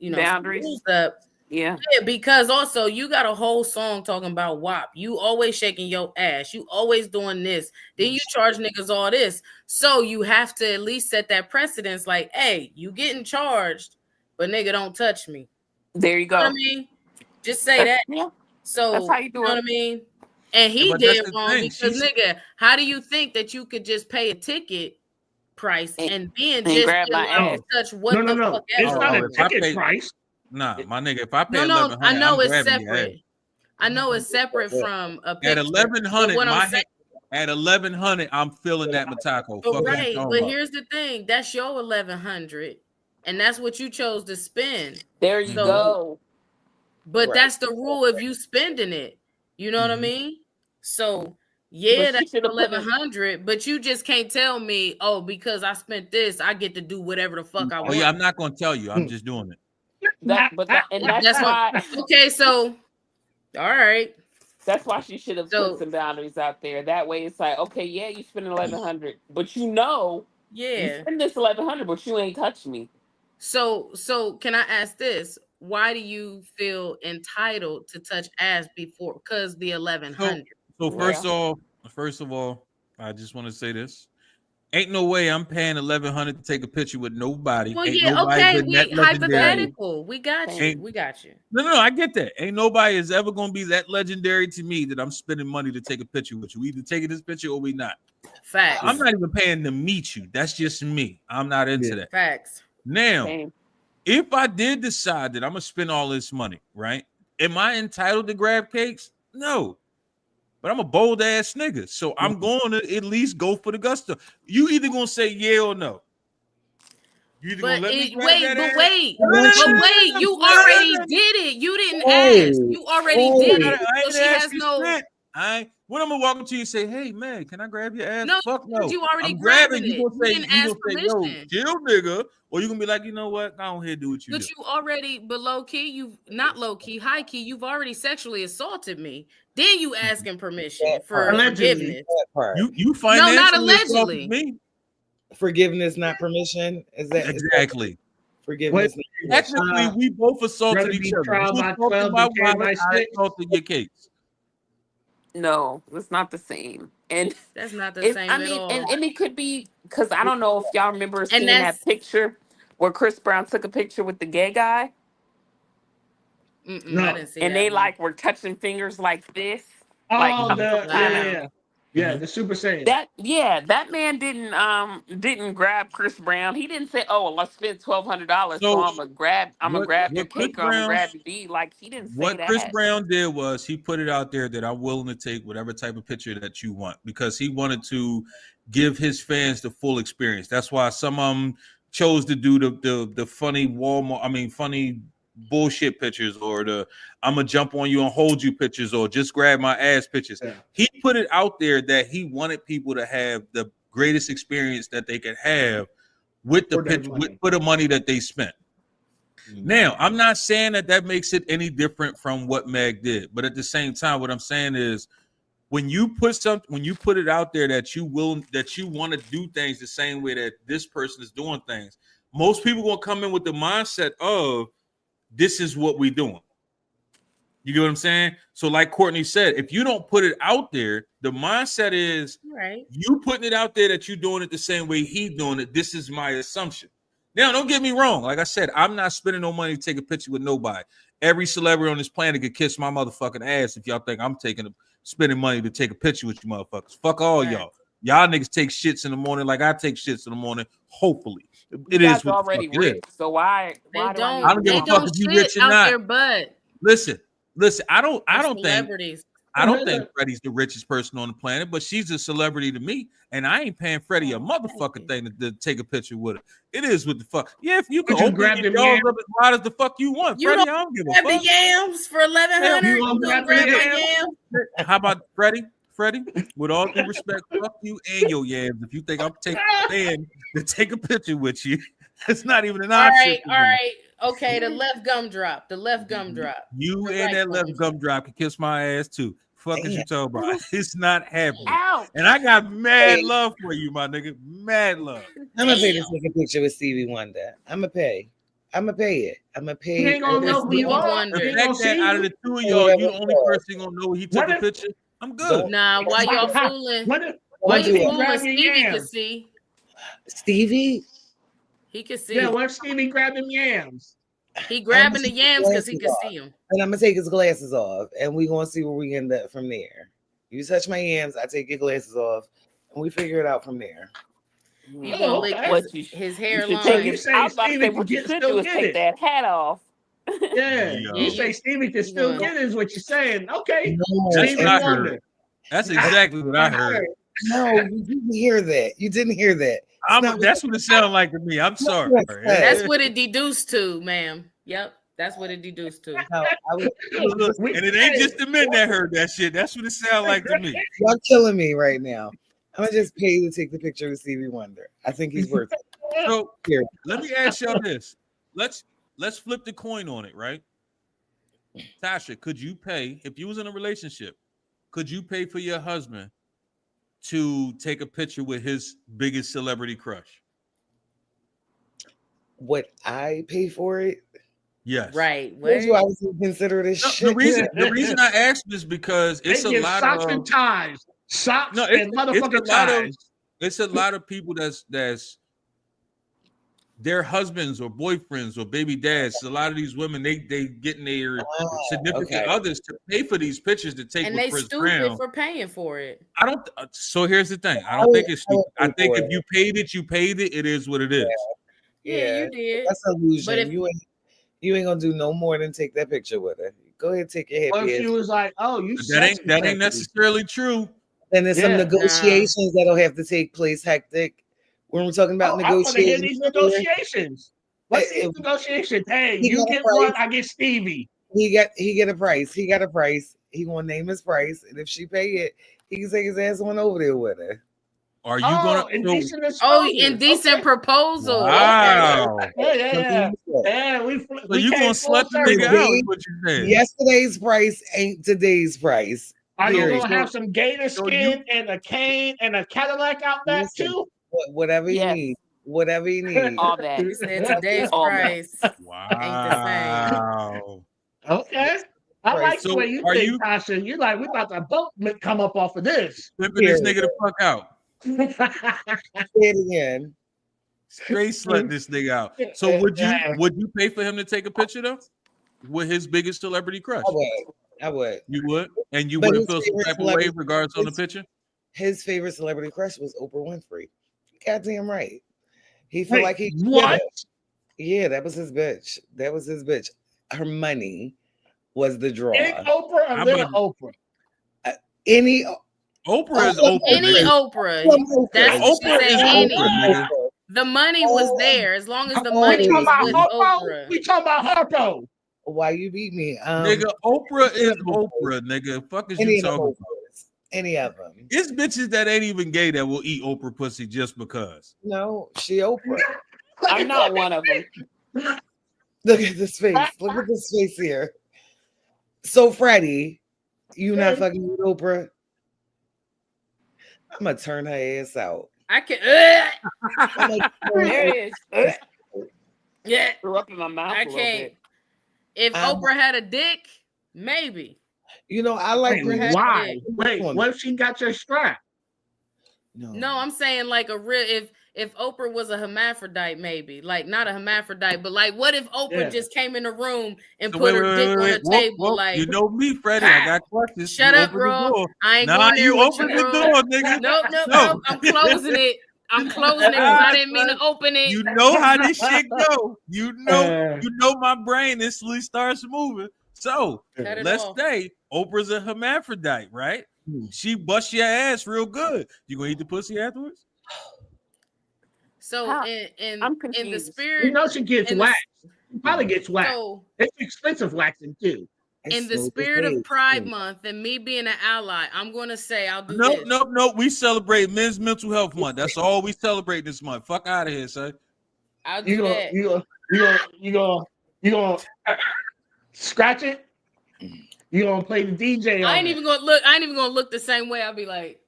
Boundaries. rules up. Yeah. Yeah, because also you got a whole song talking about WAP. You always shaking your ass. You always doing this. Then you charge niggas all this. So you have to at least set that precedence like, hey, you getting charged, but nigga, don't touch me. There you go. You know what I mean? Just say that. Yeah. So That's how you do know it. what I mean? And he Yeah, but that's did the wrong thing. because nigga, how do you think that you could just pay a ticket price and then and just grab my allowed ass? to touch what No. the fuck It's ever? not a if I ticket pay- price. Nah, my nigga, if I pay No, $1,100, I know I'm it's grabbing your ass. separate. I know it's separate from a picture. At 1,100, But what I'm my saying- at 1,100, I'm feeling that Matako. Fuck what you Right, talking but about. here's the thing: that's your 1,100, and that's what you chose to spend. There you So- go. But Right. that's the rule of you spending it. You know what I mean? So yeah, But she that's should have put it- 1,100. But you just can't tell me, oh, because I spent this, I get to do whatever the fuck I Oh want. yeah, I'm not gonna tell you. I'm just doing it. That's That's why. Okay, so all right. That's why she should have So- put some boundaries out there. That way, it's like, okay, yeah, you spend 1,100, but you know, you Yeah. spend this 1,100, but you ain't touched me. So can I ask this? Why do you feel entitled to touch ass before? Because the 1,100. So first of all, I just want to say this. Ain't no way I'm paying 1,100 to take a picture with nobody. Well, Ain't yeah, nobody okay. been We that legendary. hypothetical. We got you. Ain't- We got you. No, I get that. Ain't nobody is ever gonna be that legendary to me that I'm spending money to take a picture with you. We either taking this picture or we not. Facts. I'm not even paying to meet you. That's just me. I'm not into that. Facts. Now, Same. if I did decide that I'm gonna spend all this money, right? Am I entitled to grab cakes? No. But I'm a bold ass nigga. So I'm going to at least go for the gusto. You either gonna say yeah or no. You either But gonna let me grab wait, that but ass? wait, No, no, but no, no, wait, no, you no, already no, no. did it. You didn't Oh, ask. You already did I it. ain't So she has asking no. shit. When I'm gonna walk up to you and say, "Hey man, can I grab your ass?" No, Fuck no. you already I'm grabbing. grabbing You it. gonna say, You didn't ask "Yo, permission. chill, nigga," or you gonna be like, "You know what? Go on here, do what you But do." you already, but low key, you've not low key, high key, you've already sexually assaulted me. Then you asking permission for Allegedly. forgiveness. That part. You No, financially not assaulted allegedly. me. Forgiveness, not permission. Is that Exactly. forgiveness? Wait, not permission? Technically, we both assaulted rather each be other. trial You by assaulted 12 my than carry by wallet, I 6? assaulted your cakes. No, it's not the same. And That's not the it's, same I at mean, all. and it could be because I don't know if y'all remember seeing that's- that picture where Chris Brown took a picture with the gay guy, No. I didn't see and that they one. like were touching fingers like this. Oh, Like, the Super Saiyan. That man didn't grab Chris Brown. He didn't say, "Oh, well, I spent $1,200, so So, I'm gonna grab your what Chris cake or I'm gonna Brown- grab your D." Like he didn't say What that. Chris Brown did was he put it out there that I'm willing to take whatever type of picture that you want because he wanted to give his fans the full experience. That's why some of them chose to do the funny funny bullshit pictures or the I'm gonna jump on you and hold you pictures or just grab my ass pictures. Yeah. He put it out there that he wanted people to have the greatest experience that they could have with the For their pitch money. for the money that they spent. Now, I'm not saying that makes it any different from what Meg did, but at the same time, what I'm saying is when you put it out there that you want to do things the same way that this person is doing things, most people gonna come in with the mindset of this is what we're doing. You get what I'm saying? So, like Courtney said, if you don't put it out there, the mindset is Right. you putting it out there that you doing it the same way he doing it. This is my assumption. Now, don't get me wrong. Like I said, I'm not spending no money to take a picture with nobody. Every celebrity on this planet could kiss my motherfucking ass if y'all think I'm spending money to take a picture with you motherfuckers. Fuck all y'all. Y'all niggas take shits in the morning like I take shits in the morning. Hopefully, it is what already the fuck it rich. is. So why They do I don't. need I don't give They a fuck don't if you shit rich or out not. their butt. Listen. I don't think Celebrities. Freddie's the richest person on the planet, but she's a celebrity to me, and I ain't paying Freddie a motherfucking thing to take a picture with her. It is what the fuck. Yeah, if you can Would you open grab your them jaws yams? up as wide as the fuck you want, You Freddie, don't I don't give a grab the fuck. yams for 1,100. You You gonna don't grab grab the my yams? yams. How about Freddie, with all due respect, fuck you and your yams. If you think I'm paying to take a picture with you, it's not even an All option. right, all right. Okay, the left gumdrop. The left gumdrop. You The and right that left gumdrop. gumdrop can kiss my ass too. Fuck is you Damn. talking about? It's not happening. Ouch. And I got mad Hey. love for you, my nigga. Mad love. I'm gonna pay to take a picture with Stevie Wonder. I'm gonna pay it. I'm gonna pay. He ain't gonna know who you Stevie are. Wonder. He The ain't gonna fact that see out of you. the two of y'all, you the only person gonna know he took What a if- picture. I'm good. Nah, why y'all fooling? What if Why Don't you do it. fooling? grab your Stevie could yams? see. Stevie, He could see. Yeah, what if Stevie grabbed them yams? He grabbing the take yams because he glasses could off. see them. And I'm gonna take his glasses off, and we gonna see where we end up from there. You touch my yams, I take your glasses off, and we figure it out from there. You Oh, gonna lick okay. What you his you hairline. should So take you his, say I was about to Stevie say can what you get should still do is get take it? that hat off. Yeah, Yeah. you say Stevie can still gonna- get it is what you're saying. Okay, No, That's Stevie what I Wonder. heard. That's exactly what I heard. no, you didn't hear that. You didn't hear that. That's what it sounded like to me. I'm sorry. what I said. That's what it deduced to, ma'am. Yep, that's what it deduced to. No, I was, Look, We- and it ain't just the men that heard that shit. That's what it sounded like to me. y'all killing me right now. I'm gonna just pay to take the picture with Stevie Wonder. I think he's worth it. So Here. let me ask y'all this. Let's flip the coin on it, right? Tasha, could you pay if you was in a relationship? Could you pay for your husband to take a picture with his biggest celebrity crush? Would I pay for it? Yes. Right. Told you I What? was consider this No, shit. the reason I asked is because They it's a give lot socks of and ties, socks no, and motherfucking ties. it's a lot of people that's their husbands or boyfriends or baby dads. A lot of these women they getting their significant okay. others to pay for these pictures to take And with they Chris stupid Brown. for paying for it. I don't. So here's the thing. I don't think it's I would stupid. I pay think for if you paid it, you paid it. It is what it is. Yeah, you did. That's an illusion. But if- You ain't gonna do no more than take that picture with her. Go ahead, take your What happy if ass. she was like, "Oh, you But sexy, that ain't sexy." necessarily true. Then there's some Yeah. negotiations that'll have to take place. Hectic. When we're talking about I want to hear negotiations, these negotiations. What's Hey, these negotiations? Hey, he you got a get price. one, I get Stevie. he get a price. He got a price. He gonna name his price, and if she pay it, he can take his ass on over there with her. Are you Oh, gonna? indecent Oh, exposure. indecent Okay. proposal. Wow. Yeah. Yeah, we So you came gonna full slut the circle. nigga out? Is what you saying? Yesterday's price ain't today's price. Are you Period. gonna have some gator So skin and a cane and a Cadillac out back Listen, too? Whatever you Yes. need. Whatever you need. All that. You said today's All that. price. Wow. Okay. I Right, like so the way you are think, you- Tasha. You like we about to both come up off of this. Flipping this Period. nigga the fuck out. Say it again. Straight slutting this nigga out. So would you pay for him to take a picture though? With his biggest celebrity crush? I would. You would? And you But wouldn't his feel some favorite type of way celebrity- regardless on the his- picture? His favorite celebrity crush was Oprah Winfrey. Goddamn right. He felt Wait, like he what? Yeah, that was his bitch. That was his bitch. Her money was the draw. Big Oprah or How little about- Oprah? Any Oprah is Oh, Oprah. Any nigga. Oprah. That's what she Oprah said. is Any. Oprah, nigga. The money was there as long as the Oh, money We was talking with about Harpo? Oprah. We talking about Harpo? Why you beat me? Nigga, Oprah is Oprah. Oprah, nigga. Fuck is Any you of the talking about? Oprahs. Any of them. It's bitches that ain't even gay that will eat Oprah pussy just because. No, she Oprah. I'm not one of them. Look at this face. Look at this face here. So, Freddie, you not fucking with Oprah? I'm gonna turn her ass out. I can. I'm like, There it is. Yeah. Threw up in my mouth I a little can't. bit. If I'm- Oprah had a dick, Maybe. You know, I like Wait, Perhaps why? dick. Wait, what if she got your strap? No, I'm saying like a real if Oprah was a hermaphrodite, maybe like not a hermaphrodite, but like what if Oprah just came in the room and So put her dick on the Whoa, table? whoa. Like, You know me, Freddie. I got questions. Shut you up, open bro. the door. I ain't Nah, going there you with open you, the bro. door, nigga. Nope. I'm closing it. I'm closing it because I didn't mean to open it. You know how this shit go. You know my brain instantly starts moving. So let's say Oprah's a hermaphrodite, right? She busts your ass real good. You gonna eat the pussy afterwards? So in I'm the confused. spirit, You know she gets waxed. She probably gets waxed. So it's expensive waxing too. In the spirit of Pride Month and me being an ally, I'm going to say I'll do this. No. We celebrate Men's Mental Health Month. That's all we celebrate this month. Fuck out of here, son. I'll do that. You gonna scratch it? You gonna play the DJ? I ain't even gonna look. I ain't even gonna look the same way. I'll be like,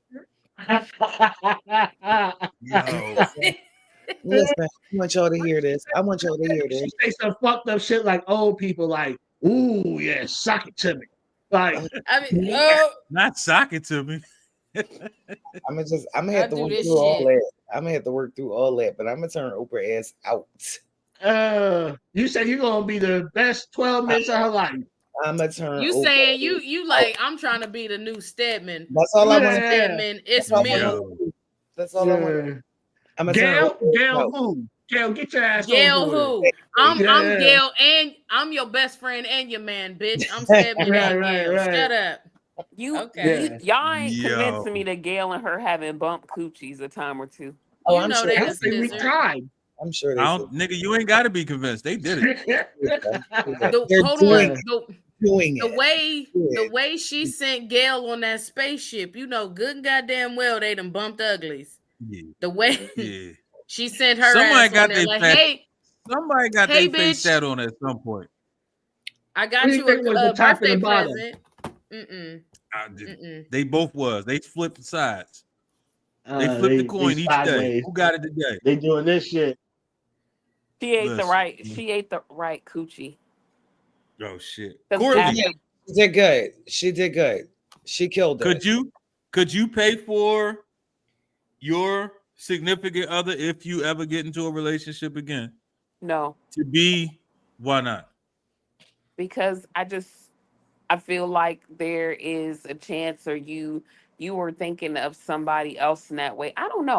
yo. Listen, I want y'all to hear this. She say some fucked up shit like old people, like, "Ooh, yeah, suck it to me." Like, I mean, not sock it to me. I'm gonna have to work through all that. I'm gonna have to work through all that, but I'm gonna turn Oprah ass out. You say you're gonna be the best 12 minutes of her life. I'm gonna turn. You saying you like I'm trying to be the new Stedman. That's all I want. Stedman, it's me. That's all I want. I'm gonna Gail who? Gail, get your ass Gail over who? I'm Gail, and I'm your best friend and your man, bitch. I'm Stedman and Gail. Shut up. Y'all ain't Yo. convincing me that Gail and her having bumped coochies a time or two. Oh, You I'm know sure they I just think we tried. I'm sure they nigga, you ain't gotta be convinced. They did it. The way she sent Gail on that spaceship, you know, good and goddamn well they done bumped uglies. Yeah. The way she sent her Somebody ass got on there, their like, face. Somebody got hey, their face bitch. sat on at some point. I got What do you you think was a the top and birthday the bottom? present. They both was. They flipped the sides. They flipped the coin each day. Who got it today? They doing this shit. She ate the right coochie. Oh shit. She did good. She did good. She killed it. Could you pay for your significant other if you ever get into a relationship again? No. Why not? Because I feel like there is a chance, or you were thinking of somebody else in that way. I don't know.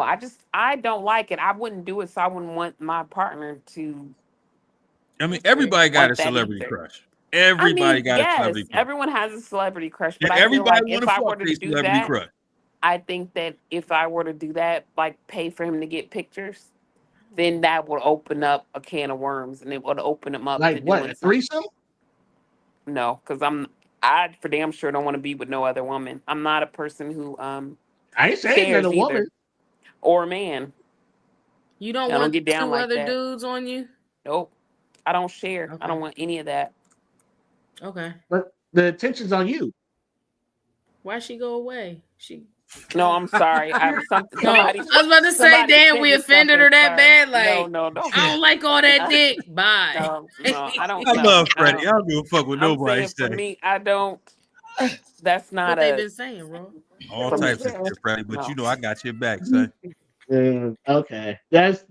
I don't like it. I wouldn't do it, so I wouldn't want my partner to. I mean, everybody got a celebrity crush. Everybody got a celebrity crush. Everyone has a celebrity crush, but I feel everybody like if I were to do that, crush. I think that if I were to do that, like pay for him to get pictures, then that would open up a can of worms, and it would open him up like to what? doing A threesome? No, because I for damn sure don't want to be with no other woman. I'm not a person who I ain't saying shares that a woman either, or a man. You don't I want get down two like other that. dudes on you? Nope. I don't share. Okay. I don't want any of that. Okay. But the attention's on you. Why she go away? No, I'm sorry. I was about to say, damn, we offended her that bad. Like, no. I don't like all that dick. Bye. No, I don't. I love Freddie. I don't give a fuck what nobody says. say. For me, I don't. That's not what they've been saying, bro. All types of shit, Freddie. But you know, I got your back, son. Okay, that's.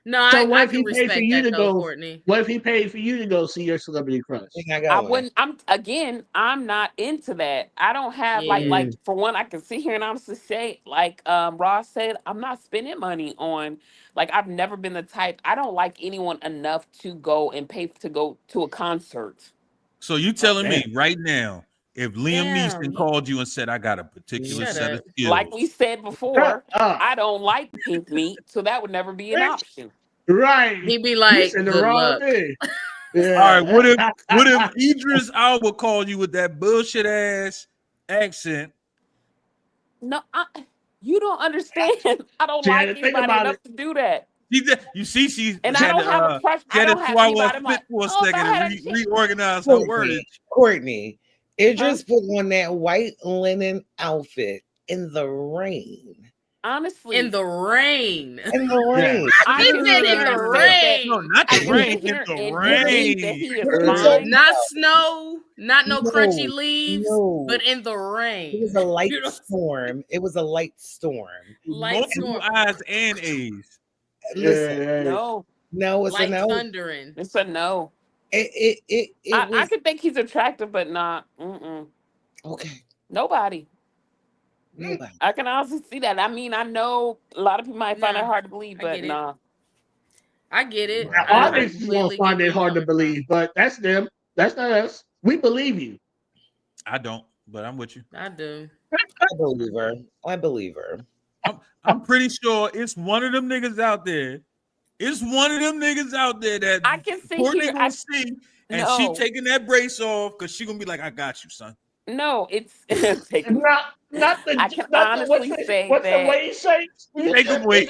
No, so I can respect that though, Courtney. What if he paid for you to go see your celebrity crush? I wouldn't. I'm not into that. I don't have like for one, I can sit here and honestly say, like Ross said, I'm not spending money on. Like, I've never been the type. I don't like anyone enough to go and pay to go to a concert. So you telling me right now, if Liam Neeson called you and said, I got a particular set of skills. Like we said before, I don't like pink meat, so that would never be an option. Right. He'd be like, the good wrong luck. Thing. Yeah. All right, what if Idris Elba called you with that bullshit ass accent? No, you don't understand. I don't like anybody enough to do that. You see, she's and I don't have a crush. I don't have anybody spit for a second and reorganize her wordage. Courtney, Idris put on that white linen outfit in the rain. Honestly, in the rain. In the rain. I said in the rain. No, not the rain. In the rain. Not snow. Not no No, crunchy leaves, no. but in the It rain. was a light You know? storm. It was a light storm. Light Multiple storm, I's and A's. Listen, No, no, it's a light no. thundering. it's a no. It I was could think he's attractive, but not. okay. Nobody. Nobody. I can honestly see that. I mean, I know a lot of people might find it Nah, hard to believe, I but get it. nah. I get it. Right. I Artists completely won't get find where it you're hard to coming from. believe, but that's them. That's not us. We believe you. I don't, but I'm with you. I do. I believe her. I believe her. I'm pretty sure it's one of them niggas out there. It's one of them niggas out there that I can see Courtney here. gonna see, and she No. taking that brace off because she gonna be like, "I got you, son." No, it's take, Not the. I can Not the honestly say what's the that. way you say? Take him away.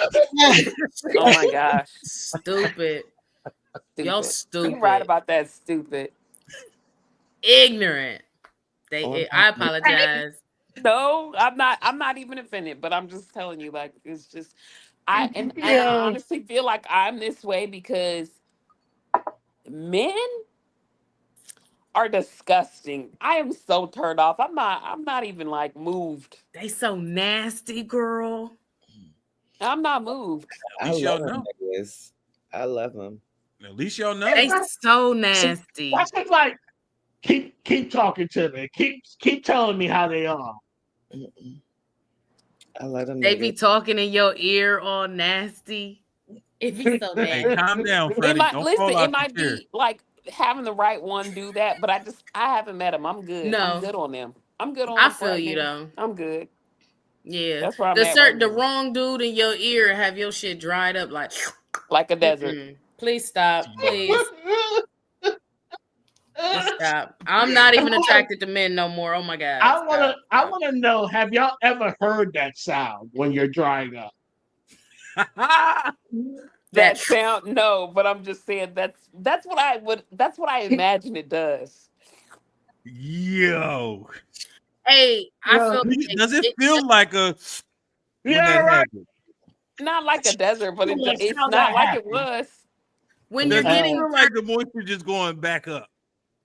Oh my gosh. Stupid. Y'all You right stupid. about that, stupid. Ignorant. Oh, I apologize. No, I'm not even offended, but I'm just telling you, like, it's just and I Yeah. honestly feel like I'm this way because men are disgusting. I am so turned off. I'm not even like moved. They so nasty, girl. I'm not moved. At I least love y'all them. know. Niggas. I love them. At least y'all know. They so nasty. That's just like keep talking to me. Keep telling me how they are. Mm-mm. I love them. They be niggas. talking in your ear all nasty. It be so Hey, nasty. calm down, It Freddie. might Don't listen. fall It out the might chair. be like having the right one do that, but I haven't met him. I'm good. No. I'm good on them. I'm good on. I them feel right you now. though. I'm good. Yeah. That's where I'm The at certain right the now. wrong dude in your ear have your shit dried up like Like a desert. Please stop. Please. Just stop. I'm not even attracted to men no more. Oh my god. I wanna know, have y'all ever heard that sound when you're drying up? That sound no, but I'm just saying that's what I imagine it does. Yo, Hey, I feel does it feel like a when Yeah, that right. happens? Not like a desert, but Well, it's how not that like it happened. was. when Does you're it getting feel like the moisture just going back up?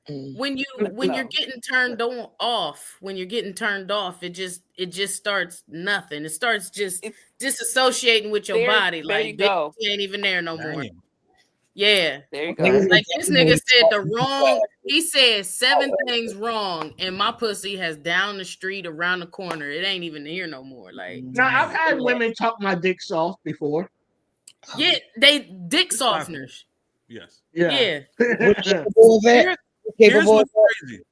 when you're getting turned off, when you're getting turned off, it just starts nothing. It starts just disassociating with your body. There you Like go. bitch, you ain't even there no more. Damn. Yeah. There you go. Niggas Like was this nigga said the definitely wrong. He said 7 things wrong, and my pussy has down the street around the corner. It ain't even here no more. Like Now I've had women talk my dick soft before. yeah, they dick It's possible. softeners. Yes. Yeah. capable of that. Here's Capable of what's that. crazy.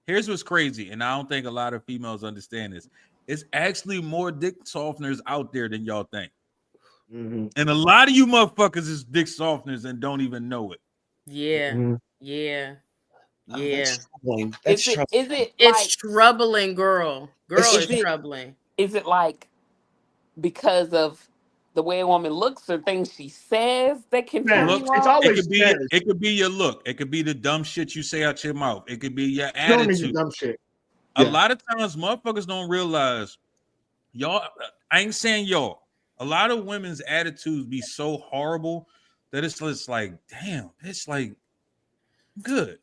Here's what's crazy, and I don't think a lot of females understand this. It's actually more dick softeners out there than y'all think. Mm-hmm. And a lot of you motherfuckers is dick softeners and don't even know it. Yeah. Mm-hmm. Yeah. Oh, Yeah. that's troubling. That's troubling. Is it It's like troubling, girl. Girl It's is it- troubling. is it like because of the way a woman looks or things she says that can turn Look, you it's on? always It could be your look. It could be the dumb shit you say out your mouth. It could be your don't need attitude. dumb shit. A Yeah. lot of times motherfuckers don't realize y'all. I ain't saying y'all. A lot of women's attitudes be so horrible that it's just like, damn, it's like good.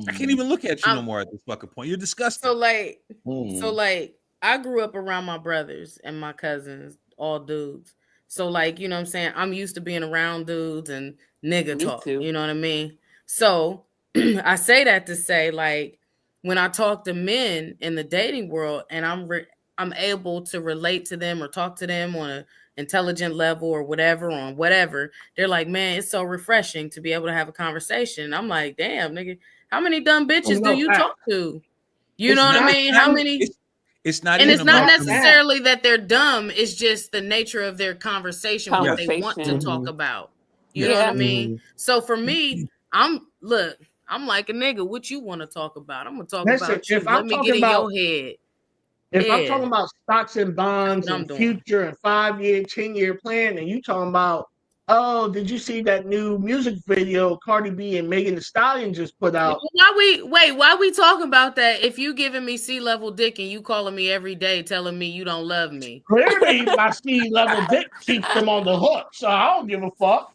I can't even look at you no more at this fucking point. You're disgusting. So like Mm. I grew up around my brothers and my cousins, all dudes. So like, you know what I'm saying? I'm used to being around dudes and nigga Me talk. too. You know what I mean? So I say that to say like when I talk to men in the dating world and I'm able to relate to them or talk to them on an intelligent level or whatever, on whatever, they're like, man, it's so refreshing to be able to have a conversation. I'm like, damn, nigga, how many dumb bitches do you talk to? You know what I mean? How many? It's not And even it's not about them. necessarily that they're dumb. It's just the nature of their conversation, what they want to Conversation. talk about. You know what I mean? So for me, I'm like a nigga. What you want to talk about? I'm gonna talk Listen, about you. if Let I'm me talking get in about- your head. If I'm Yeah. talking about stocks and bonds That's what I'm and doing. future and 5-year, 10-year plan, and you talking about, oh, did you see that new music video Cardi B and Megan Thee Stallion just put out? Why we talking about that? If you giving me C-level dick and you calling me every day telling me you don't love me. Clearly, my C-level dick keeps them on the hook, so I don't give a fuck.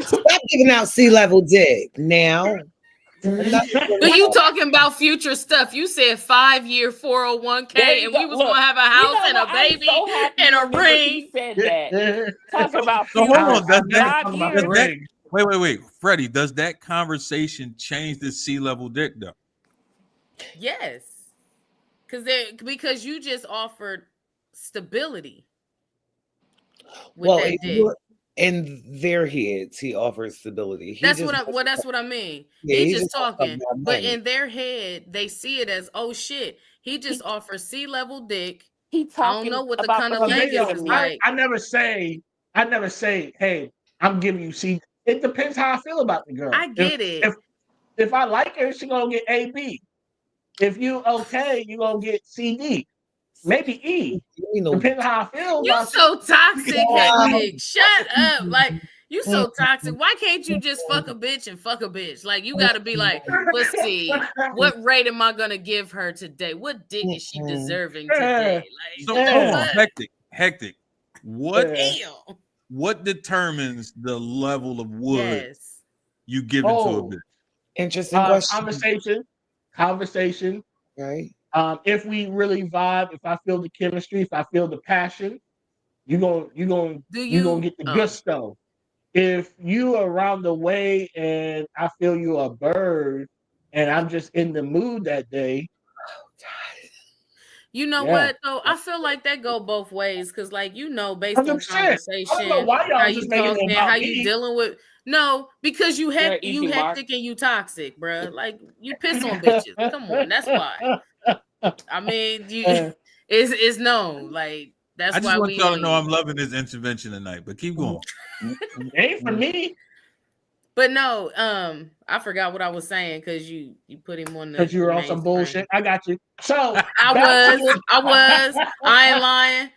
Stop giving out sea level dick now. But you talking about future stuff. You said 5-year 401k and we was gonna have a house and a baby and a ring. Said that. Talking about So future. hold on, does that, 5 years. wait, Freddie, does that conversation change the C-level dick though? Yes. Because you just offered stability. Well, in their heads, he offers stability. That's what I mean. Yeah, he's just talking, but money. in their head, they see it as, oh shit, he just offers C-level dick. He talking. I don't know what the about kind of language is like. I never say, hey, I'm giving you C. It depends how I feel about the girl. I get it. If I like her, she gonna get AB. If you okay, you gonna get CD. Maybe E. Depends how I feel. You so toxic, Hectic. Shut up. Like, you so toxic. Why can't you just fuck a bitch and fuck a bitch? Like, you gotta be like, let's see, what rate am I gonna give her today? What dick is she deserving today? Like, so hold on, hectic. What determines the level of wood you give into a bitch? Interesting question. Conversation. Right. If we really vibe, if I feel the chemistry, if I feel the passion, you gonna get the gusto. If you around the way and I feel you a bird and I'm just in the mood that day. Oh God. You know what though? I feel like that go both ways because, like, based on conversation, how you talking, how you dealing with. No, because you hectic and you toxic, bro. Like, you piss on bitches. Come on, that's why. I mean, it's known. Like, that's why I just want y'all to know I'm loving this intervention tonight. But keep going. Ain't for me. But no, I forgot what I was saying because you put him on the. Because you were on some bullshit. I got you. So I ain't lying.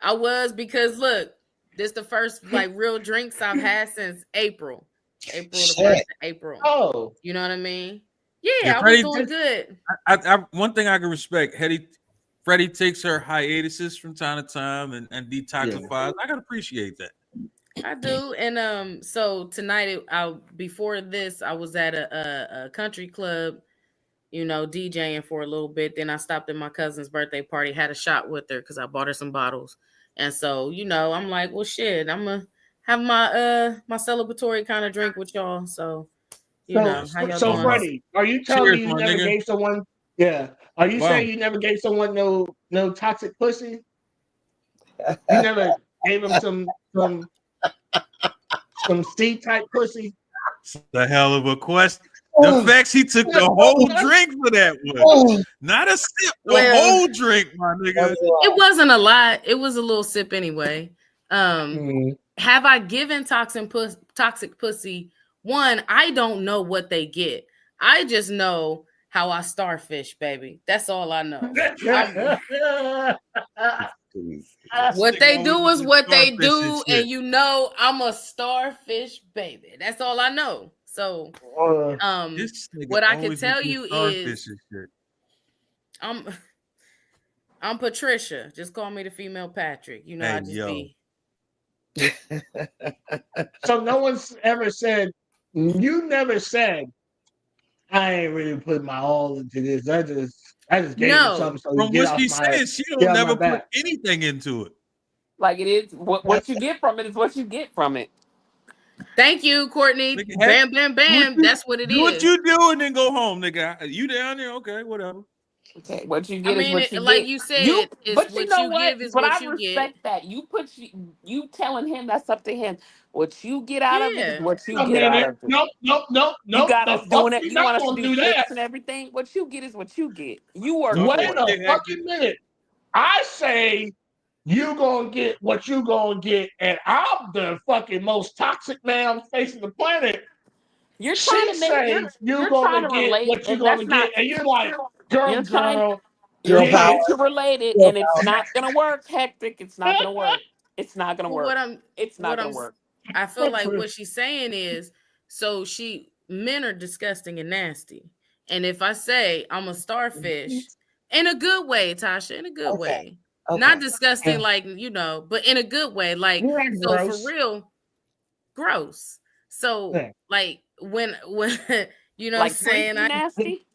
I was, because look, this the first like real drinks I've had since April. The 1st of April. Oh, you know what I mean? Yeah, I was doing good. One thing I can respect, Freddie takes her hiatuses from time to time and detoxifies. Yeah. I can appreciate that. I do. And so tonight, before this, I was at a country club, DJing for a little bit. Then I stopped at my cousin's birthday party, had a shot with her because I bought her some bottles. And so, I'm like, well, shit, I'm gonna have my my celebratory kind of drink with y'all. So, how y'all doing? Freddie, are you telling me you never gave someone? Yeah. Are you saying you never gave someone no toxic pussy? You never gave them some C-type pussy? The hell of a question. The fact he took the whole drink for that one. Not a sip, the whole drink, my nigga. It wasn't a lot. It was a little sip anyway. Have I given toxic pussy? One, I don't know what they get. I just know how I starfish, baby. That's all I know. What they do is what they do, and I'm a starfish, baby. That's all I know. So, what I can tell you is, I'm Patricia. Just call me the female Patrick. I just be. So no one's ever said. You never said, I ain't really put my all into this. I just gave him something. So from what she said, she don't never put anything into it. Like, it is what you get from it is what you get from it. Thank you, Courtney. Bam, bam, bam. That's what it is. What you do and then go home, nigga. You down there? Okay, whatever. Okay, what you get is what you like get. You said, but what you give is what you get. I respect that. You telling him that's up to him. What you get out of it is what you get out of it. Nope. You got us doing it. You want us to do this and everything. What you get is what you get. You work. Wait a fucking minute. I say you gonna get what you gonna get, and I'm the fucking most toxic man facing the planet. You're trying to make you're gonna get what you're gonna get, and you're like, girl power to relate it, and it's not gonna work. Hectic. It's not gonna work. It's not gonna work. It's not gonna work. I feel like what she's saying is, so men are disgusting and nasty, and if I say I'm a starfish, in a good way, Tasha, in a good way. Okay. Not disgusting, like, but in a good way. Like, so gross. For real, gross. So, like, when You know Like what I'm saying? creepy nasty?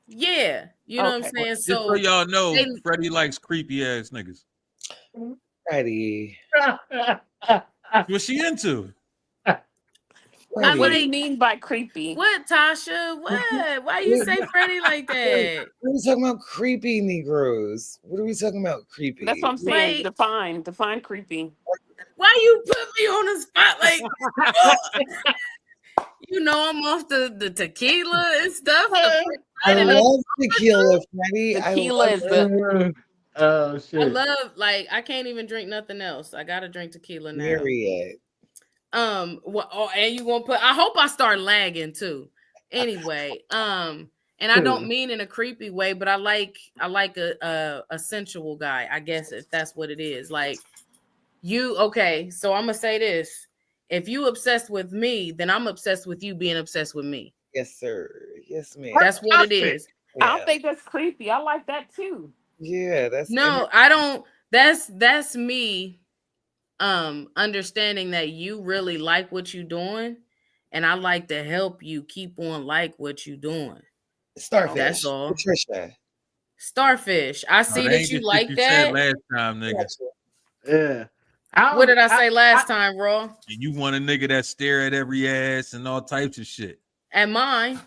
Yeah, you know what I'm Okay. saying. Just so So y'all know, they- Freddie likes creepy ass niggas. Freddie. What's she into? I Freddie. What do you like mean by creepy? what, Tasha? What? Why you say Freddie like that? What are we talking about? Creepy Negroes. What are we talking about? Creepy. That's what I'm saying. Like- Define creepy. Why you put me on the spot? Like, you know, I'm off the tequila and stuff. I love tequila, Freddie. Tequila is the Oh I shit. love, like, I can't even drink nothing else. I gotta drink tequila now. Period. And you gonna put, I hope I start lagging too. Anyway, and I don't mean in a creepy way, but I like a sensual guy, I guess, if that's what it is. Like okay, so I'm gonna say this. If you obsessed with me, then I'm obsessed with you being obsessed with me. Yes, sir. Yes, ma'am. That's what it is. I don't think that's creepy. I like that too. Yeah, that's No, I don't. That's me understanding that you really like what you're doing, and I like to help you keep on like what you're doing. Starfish. That's all. Patricia. Starfish. I see that that ain't you the like shit you that. said last time, nigga. Yeah. What did I say last time, Raw? And you want a nigga that stare at every ass and all types of shit. At mine.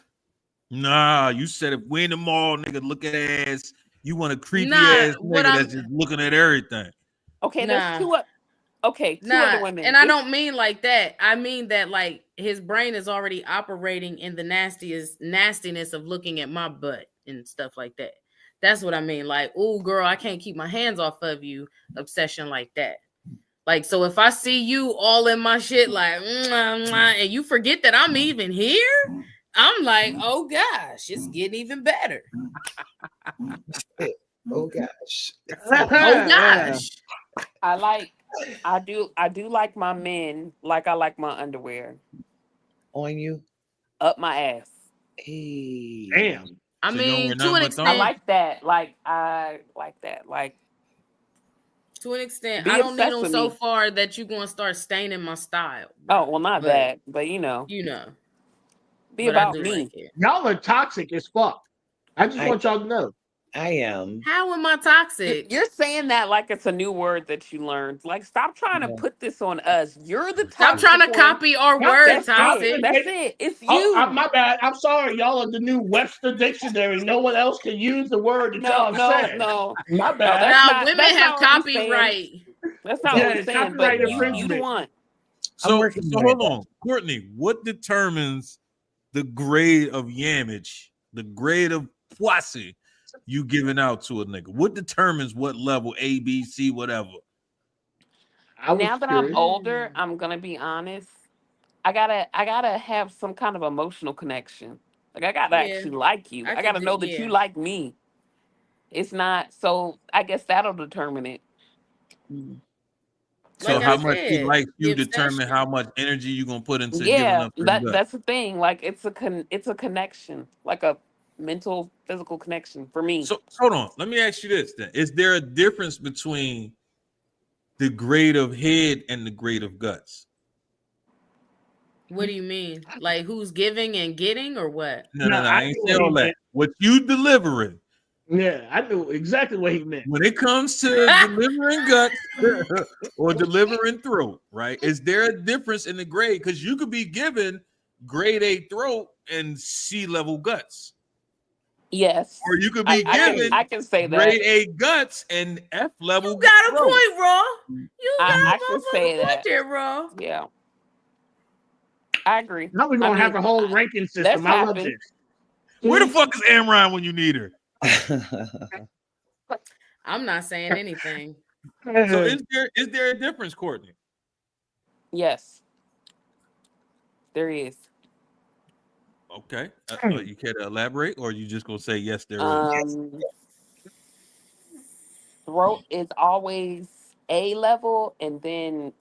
Nah, you said if we in the mall, nigga, look at ass. You want a creepy Nah, ass what nigga that's just looking at everything. Okay, Nah. there's two other women. And I don't mean like that. I mean that like his brain is already operating in the nastiness of looking at my butt and stuff like that. That's what I mean. Like, oh girl, I can't keep my hands off of you. Obsession like that. Like, so if I see you all in my shit, like, and you forget that I'm even here, I'm like, oh gosh, it's getting even better. Oh gosh. Oh gosh. I do like my men like I like my underwear. On you. Up my ass. Hey. Damn. I So you don't mean, wear to nothing an but extent. I like that. Like I like that. Like To an extent, Be I don't need obsessed them with so me. far that you're gonna start staining my style. oh well, not But- that, but you know, You know, be but I about do me. like it. Y'all are toxic as fuck. I just want y'all to know. I am. How am I toxic? You're saying that like it's a new word that you learned. Like, stop trying to Yeah. put this on us. You're the Stop toxic trying to one. copy our That's word, That's toxic. it. That's it. It's you. Oh, my bad. I'm sorry. Y'all are the new Webster Dictionary. No one else can use the word that y'all said. no. My No, bad. that's Now not- women that's have not what we saying. copyright. That's not Yeah, what we're it's saying. copyright But you the infringement. one. So, working so on hold it. on, Courtney. What determines the grade of yamage, the grade of poissy you giving out to a nigga? What determines what level? A, B, C, whatever. Now that I'm older, I'm gonna be honest. I gotta have some kind of emotional connection. Like I gotta Yeah. actually like you. I I, could gotta do- know that yeah. you like me. It's not so. I guess that'll determine it. So Like I how much he said, likes you the determine obsession. how much energy you gonna put into giving Yeah, up. That, that's the thing. Like it's a connection, like a mental, physical connection for me. So hold on. Let me ask you this then. Is there a difference between the grade of head and the grade of guts? What do you mean? Like who's giving and getting or what? No, No, I I ain't knew say what all he that. meant. What you delivering Yeah, I knew exactly what he meant. when it comes to delivering guts or delivering throat, right? Is there a difference in the grade? Because you could be given grade A throat and C level guts, Yes, or you could be given I can say that. grade A guts and F level. You got a throat. point, Raw. You got I a can motherfucking say point that. there, Raw. Yeah, I agree. Now we're gonna have a whole ranking system. I love happened. this. Where the fuck is Amron when you need her? I'm not saying anything. So is there a difference, Courtney? Yes, there is. Okay, you care to elaborate, or you just gonna say yes? There is. Throat is always A level, and then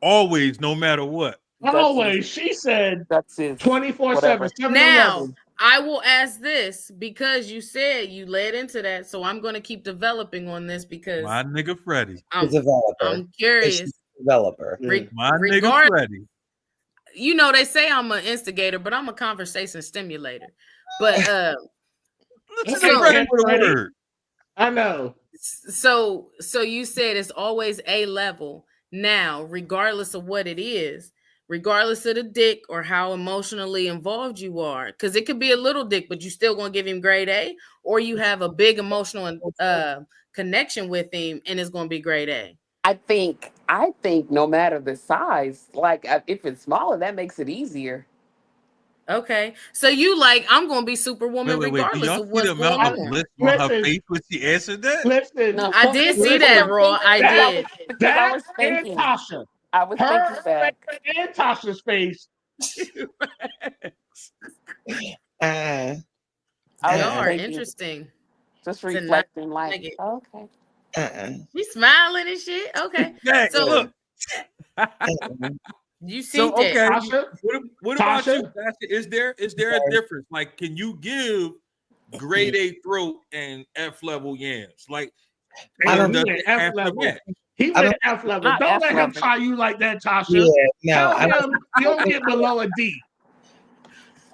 Always, no matter what. Always, she said that's it. 24/7, 7 Now, I will ask this because you said you led into that, so I'm going to keep developing on this because My nigga Freddie. I'm, developer. I'm curious. Developer. My nigga Freddie. you know, they say I'm an instigator, but I'm a conversation stimulator. But Listen So- to Freddie with a Freddie. word. I know. so you said it's always a level. Now, regardless of what it is, regardless of the dick or how emotionally involved you are, because it could be a little dick, but you still gonna give him grade A, or you have a big emotional connection with him and it's gonna be grade A. I think no matter the size, like if it's smaller, that makes it easier. Okay, so you like, I'm gonna be Superwoman Wait. Do regardless y'all of see what's the going amount of on. bliss on her Listen. face when she answered that? Listen, No. I did see Listen, that, Raw. I that- did. Because I that was and thinking, Tasha. I was Her thinking that. and Tasha's face. I Y'all was are thinking, interesting. just to not reflecting, like, take it. okay. We smiling and shit. Okay, Dang, so look. you see So that. okay, Tasha? what about Tasha? you, Tasha? Is there a difference? Like, can you give grade A throat and F level yams? Like, I don't does He it went have F to level. match? He I went F level. Not Don't F let him level. try you like that, Tasha. Yeah, no, Tell I don't. him you don't get below a D.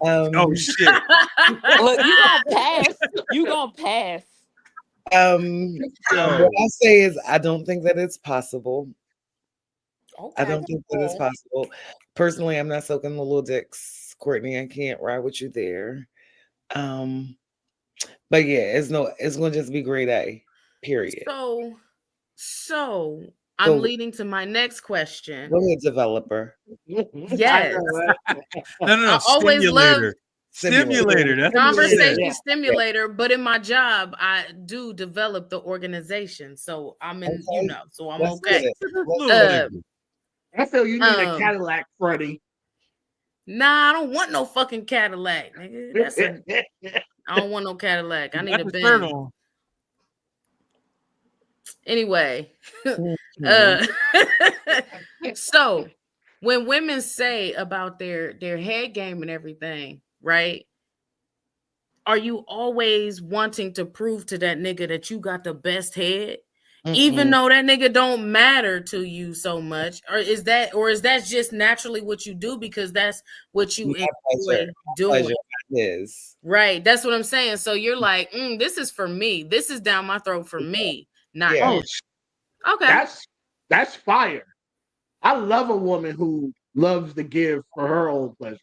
Oh shit! Look, you gonna pass. You gonna pass. What I say is, I don't think that it's possible. Okay. I don't think that it's possible. Personally, I'm not soaking the little dicks, Courtney. I can't ride with you there. But yeah, it's gonna just be grade A. Period. So I'm Go. leading to my next question. Go ahead, developer. Yes. No. I always Stimulator. Stimulator. That's what it Conversation is. stimulator, but in my job, I do develop the organization. So I'm in, Okay. so I'm That's okay. good. Little Uh, nigga. I feel you need a Cadillac, Freddie. Nah, I don't want no fucking Cadillac, nigga. I don't want no Cadillac. I need a Got the shirt Benz. on. Anyway, Mhm. so when women say about their head game and everything, right? Are you always wanting to prove to that nigga that you got the best head, even though that nigga don't matter to you so much? Or is that just naturally what you do because that's what you enjoy doing? Pleasure is. Right. That's what I'm saying. So you're like, this is for me. This is down my throat for me, not Yeah. him. Okay. That's fire. I love a woman who loves to give for her own pleasure.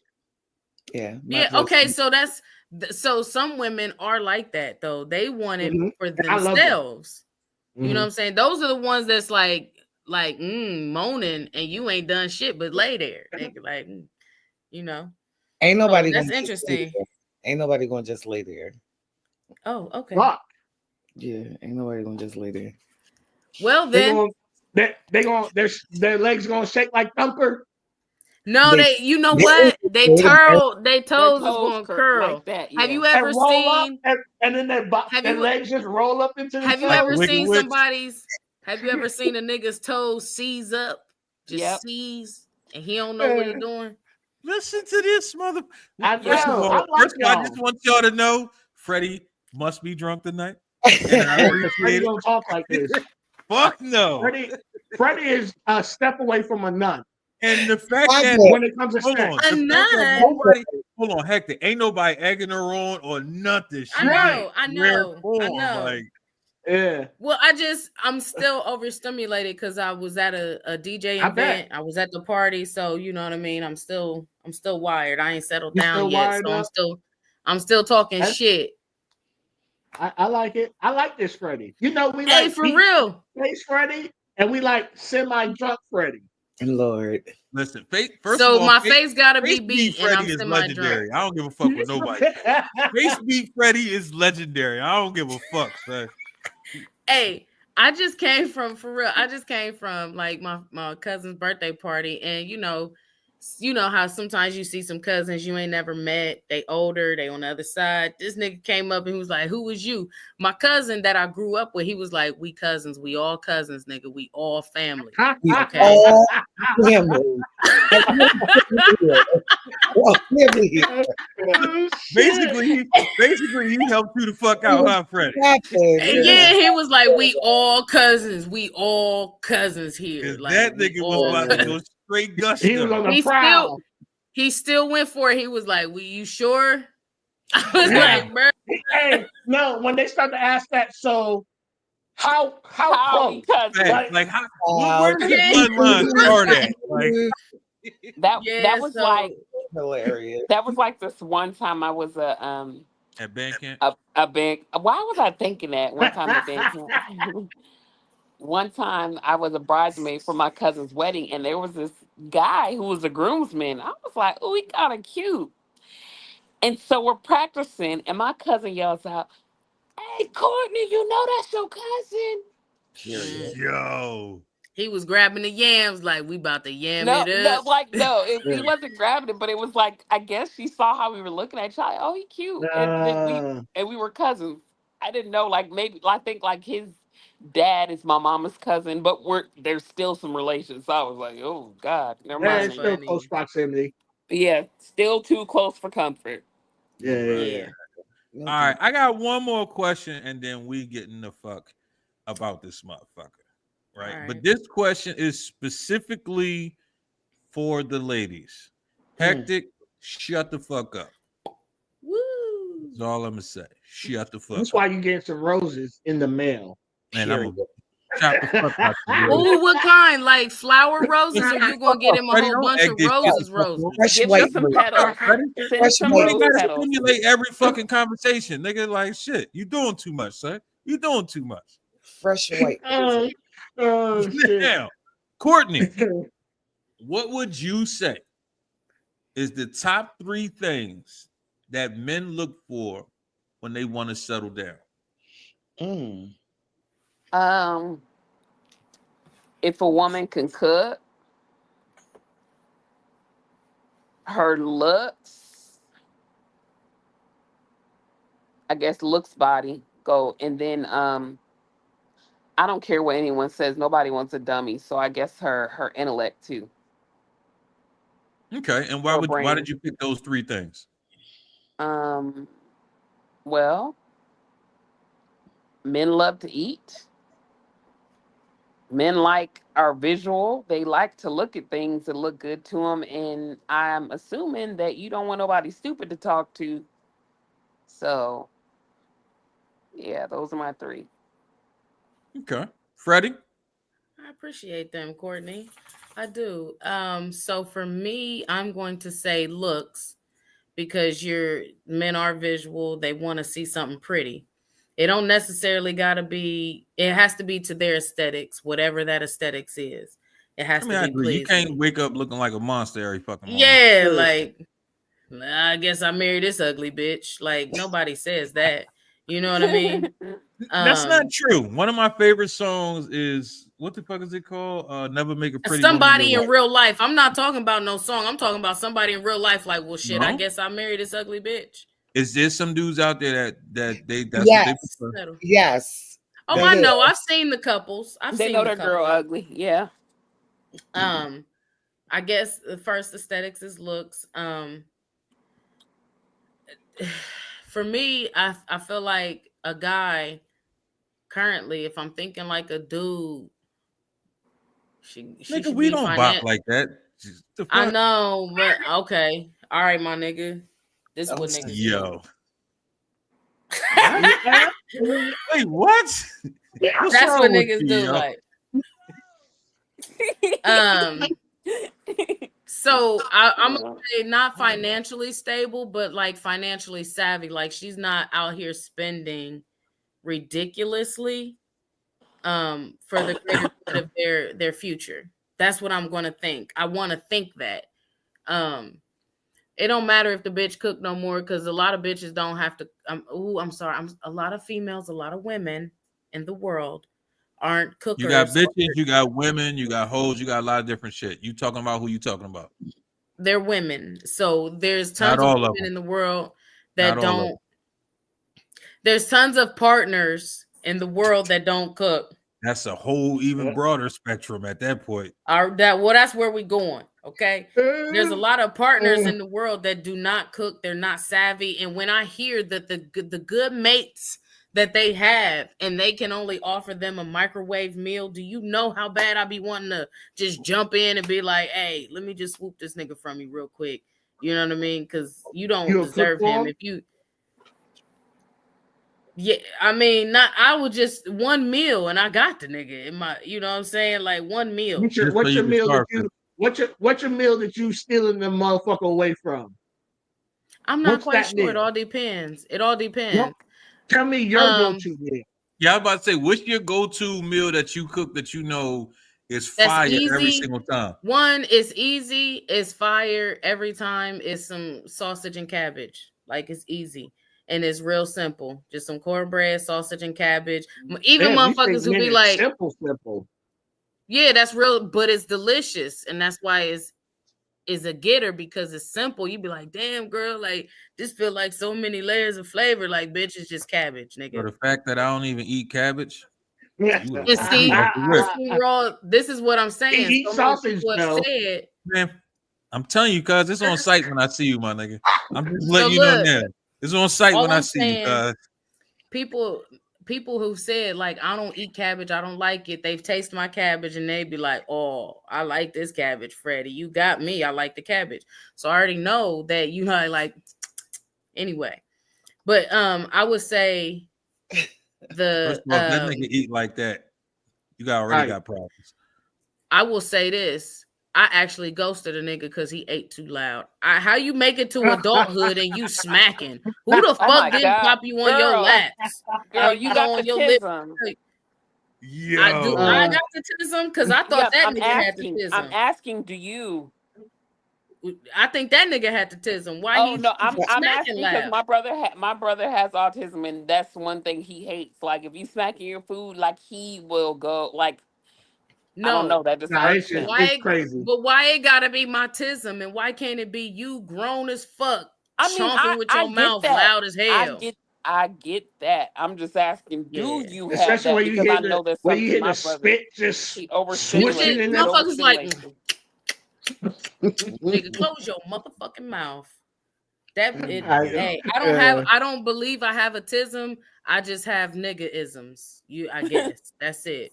Yeah. Yeah. Okay. So some women are like that though. They want it for I love themselves. that. You know what I'm saying? Those are the ones that's like moaning and you ain't done shit but lay there. Nigga, like, you know. Ain't nobody that's gonna just lay interesting. there. Ain't nobody gonna just lay there. Oh, okay. Fuck. Yeah, ain't nobody gonna just lay there. Well then, their legs gonna shake like Thumper. no, you know what? They toes is gonna curl. Like that, Have you And ever roll seen? up, and then their legs just roll up into the Have you toes? ever Wicked seen Witch. somebody's? Have you ever seen a nigga's toes seize up? Just seize, and he don't know what he's doing. Listen to this mother. I First of know. all, I like I y'all. just want y'all to know Freddie must be drunk tonight. And I Freddie appreciate it. don't talk like this. Fuck no. Freddie is a step away from a nun And the fact that when it comes to hold sex. on, the fact that nobody, hold on, Hector, ain't nobody egging her on or nothing. She I ain't rare know. form, like, Yeah. Well, I'm still overstimulated because I was at a DJ I bet. event. I was at the party, so you know what I mean. I'm still wired. I ain't settled You down still yet, wired so up? I'm still talking shit. I like it. I like this Freddie. You know, we Hey, like for real. face Freddie, and we like semi-drunk Freddie. Lord. listen, first So of all, my face gotta be Face beat, and I'm Freddie is semi-drunk. legendary. I don't give a fuck with nobody. Face beat Freddie is legendary. I don't give a fuck, son. Hey, I just came from like my cousin's birthday party, and you know how sometimes you see some cousins you ain't never met. They older, they on the other side. This nigga came up and he was like, "Who was you?" My cousin that I grew up with. He was like, "We cousins. We all cousins, nigga. We all family." Okay. All family. All family. Basically, he helped you the fuck out, huh, Freddie? Yeah, he was like, "We all cousins. We all cousins here." Like, That nigga was about to go straight gusto. He was on the prowl. he still went for it. He was like, "Well, you sure?" I was like, "Bro, Hey, no, when they start to ask that, so how How we close? cousins? Like how? Wow. Where does the Okay. bloodline start at? Like, That yeah." was So like Hilarious. this one time I was at band camp. a big. Why was I thinking that one time at band camp? One time I was a bridesmaid for my cousin's wedding, and there was this guy who was a groomsman. I was like, "Oh, he kind of cute." And so we're practicing, and my cousin yells out, "Hey, Courtney, you know that's your cousin?" Period. Yo, he was grabbing the yams, like, "We about to yam No, it no, up." like no, he wasn't grabbing it, but it was like I guess she saw how we were looking at each other. Oh, he cute, and we were cousins. I didn't know, like maybe I think like his dad is my mama's cousin, but there's still some relations. So I was like, oh God, never Yeah, That's it's mind. still funny. close proximity. Yeah, still too close for comfort. Yeah. Yeah. all right. I got one more question, and then we getting the fuck about this motherfucker, right? All But right. this question is specifically for the ladies. Hectic, shut the fuck up. Woo. That's all I'm gonna say. Shut the fuck That's up. why you get some roses in the mail. And I'm Period. gonna chop the fuck out you. Ooh, what kind? Like flower roses, or you gonna get him a Freddie, whole don't bunch egg of this shit roses? the fuck Roses. up. Fresh Give me white some rose. petals. Freddie, Send Fresh some white you rose gotta rose. petals. stimulate every fucking conversation, nigga. Like shit, you doing too much, son. You doing too much. Fresh white rose. Oh shit. Now, Courtney, what would you say is the top 3 things that men look for when they want to settle down? Mm. If a woman can cook, her looks, I guess looks, body go, and then I don't care what anyone says. Nobody wants a dummy, so I guess her intellect too, Okay, and or why brain. did you pick those 3 things? Um, well, men love to eat. Men are visual. They like to look at things that look good to them, and I'm assuming that you don't want nobody stupid to talk to. So, yeah, those are my 3. Okay, Freddie. I appreciate them, Courtney. I do. So for me, I'm going to say looks, because men are visual. They want to see something pretty. It don't necessarily gotta be, it has to be to their aesthetics, whatever that aesthetics is. It has I mean, to I be agree. You can't pleasing. wake up looking like a monster every fucking morning. Yeah, like, I guess I married this ugly bitch. Like, nobody says that. You know what I mean? That's not true. One of my favorite songs is what the fuck is it called? Never Make a Pretty Woman Somebody Your in Wife. real life. I'm not talking about no song. I'm talking about somebody in real life. Like, well, shit, I No? guess I married this ugly bitch. Is there some dudes out there that's what they Yes. prefer? Yes. Oh, They I do. know. I've seen the couples. They Seen know the their girl couples. ugly. Yeah. I guess the first aesthetics is looks. For me, I feel like a guy currently, if I'm thinking like a dude, she Nigga, should we be don't bop financial. like that. Just the I fuck? know, but okay. All right, my nigga. This is Oh, what niggas do. Yo. Wait, what? What's That's wrong what with niggas you, do. yo? Like, so I'm gonna say not financially stable, but like financially savvy. Like, she's not out here spending ridiculously for the greater good of their future. That's what I'm gonna think. I want to think that. It don't matter if the bitch cook no more, because a lot of bitches don't have to. I'm sorry. A lot of females, a lot of women in the world aren't cookers. You got bitches, you got women, you got hoes, you got a lot of different shit. You talking about who you talking about? They're women. So there's Not tons of all of women them. in the world Not that all of don't. them. There's tons of partners in the world that don't cook. That's a whole even broader spectrum at that point. That's where we going. Okay. There's a lot of partners in the world that do not cook. They're not savvy. And when I hear that the good mates that they have, and they can only offer them a microwave meal, do you know how bad I be wanting to just jump in and be like, hey, let me just swoop this nigga from you real quick. You know what I mean? Because you don't You a cook deserve for him. him? If you, yeah, I mean, not. I would just one meal and I got the nigga in my. You know what I'm saying? Like one meal. What's your, Just so what's you your can meal that starve you? him. What's your meal that you stealing the motherfucker away from? I'm not What's quite that sure. meal? It all depends. It all Nope. depends. Tell me your go-to meal. Yeah, I was about to say, what's your go-to meal that you cook that you know is That's fire every easy. single time? One is easy. It's fire every time. It's some sausage and cabbage. Like it's easy. And it's real simple. Just some cornbread, sausage, and cabbage. Even Damn, you think motherfuckers who men be is like, simple. yeah, that's real, but it's delicious. And that's why it's a getter because it's simple. You be like, damn, girl, like this feel like so many layers of flavor. Like, bitch, it's just cabbage, So nigga. the fact that I don't even eat cabbage, you would And see, off the rip. this is what I'm saying. He eats So many sausage, people have though. said, Man, I'm telling you, cuz it's on site when I see you, my nigga. I'm just so letting you know look, now. It's on site all when I I'm see you, saying, cuz. people who said like I don't eat cabbage, I don't like it. They've tasted my cabbage and they be like, "Oh, I like this cabbage, Freddie. You got me. I like the cabbage." So I already know that you know like anyway. But I would say First the of all, if that nigga eat like that, you already got problems. I will say this. I actually ghosted a nigga because he ate too loud. How you make it to adulthood and you smacking? Who the Oh my fuck didn't God. pop you on your Girl. laps? Girl, You you know, got on the your lip. tism. Yo. I got the tism because I thought Yes, that I'm nigga had the asking. tism. I'm asking, do you? I think that nigga had the tism. Why Oh he no, I'm smacking asking because loud? my brother has autism and that's one thing he hates. Like if you smacking your food, like he will go like I don't No. know, that just Nah, irks him. it's crazy. But why it gotta be my tism and why can't it be you grown as fuck I mean, chomping with I your get mouth that. loud as hell? I get that. I'm just asking, do Yeah. you have Especially that? when you Because I hear know that's when you something hear my the brother spit just he swishing overstimulates. in He that. Motherfuckers like overstimulates. nigga, close your motherfucking mouth. I- I don't believe I have a tism. I just have nigga-isms. I guess. That's it.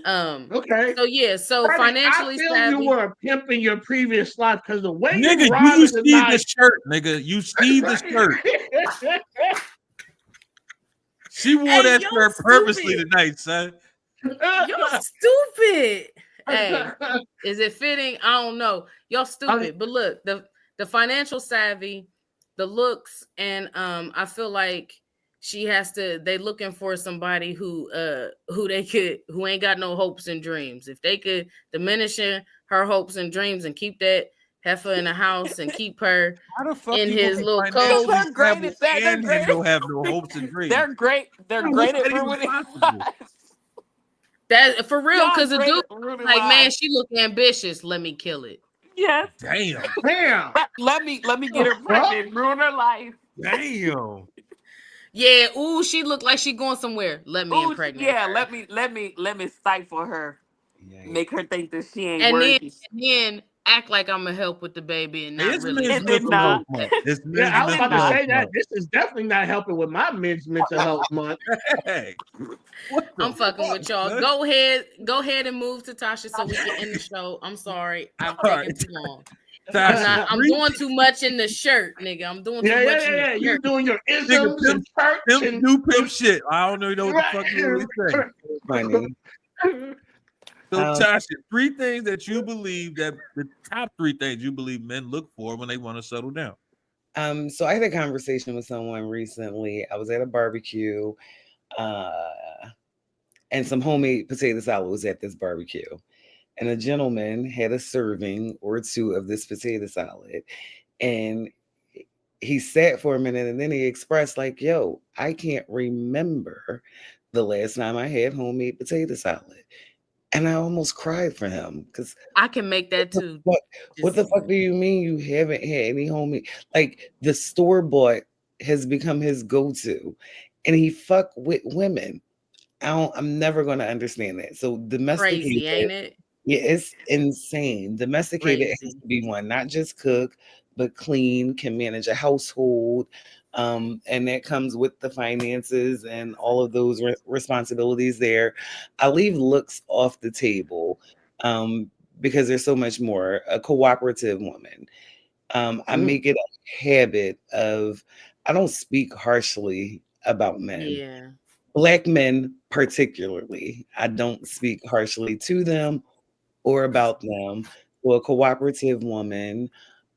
okay. So yeah, so Freddie, I financially feel savvy. you were a pimp in your previous life because the way Nigga, you you robbing see tonight. the shirt, nigga. You see the shirt. She wore that yo, shirt purposely stupid. tonight, son. Y'all stupid. Hey, is it fitting? I don't know. Y'all stupid. But look, the financial savvy, the looks, and I feel like they looking for somebody who ain't got no hopes and dreams. If they could diminish her hopes and dreams and keep that heifer in the house and keep her in his little code. They're great at that. They're great. Don't have no hopes and dreams. They're great. They're great at ruining lives. That for real, because the Y'all dude great at ruining like, man, lives. she look ambitious. Let me kill it. Yes. Damn. Let me get her pregnant, ruin her life. Damn. Yeah, ooh, she look like she going somewhere. Let me impregnate Yeah, her. let me stifle her. Yikes. Make her think that she ain't And worthy. then act like I'm gonna help with the baby and not It's really. men's And then mental health not. month. It's men's Yeah, I was mental about to health say that. month. This is definitely not helping with my men's mental health month. Hey, what the I'm fucking fuck, with y'all. son? Go ahead and move to Tasha so we can end the show. I'm sorry, I've All taken right. too long. Tasha, I'm doing too much in the shirt, nigga. I'm doing too Yeah. much in the You shirt. doing your nigga, isms and perks pimp and do pimp shit. I don't even know what the fuck you really say. Funny. So, Tasha, 3 things that you believe that the top 3 things you believe men look for when they want to settle down. So I had a conversation with someone recently. I was at a barbecue, and some homemade potato salad was at this barbecue. And a gentleman had a serving or 2 of this potato salad. And he sat for a minute and then he expressed like, yo, I can't remember the last time I had homemade potato salad. And I almost cried for him because I can make that too. what the fuck do you mean you haven't had any homemade? Like the store bought has become his go-to, and he fuck with women. I'm never going to understand that. So domesticated, Crazy, ain't it? yeah, it's insane. Domesticated has Crazy. to be one, not just cook, but clean, can manage a household. And that comes with the finances and all of those responsibilities there. I leave looks off the table because there's so much more. A cooperative woman. I make it a habit of, I don't speak harshly about men. Yeah. Black men, particularly, I don't speak harshly to them or about them. Or a cooperative woman,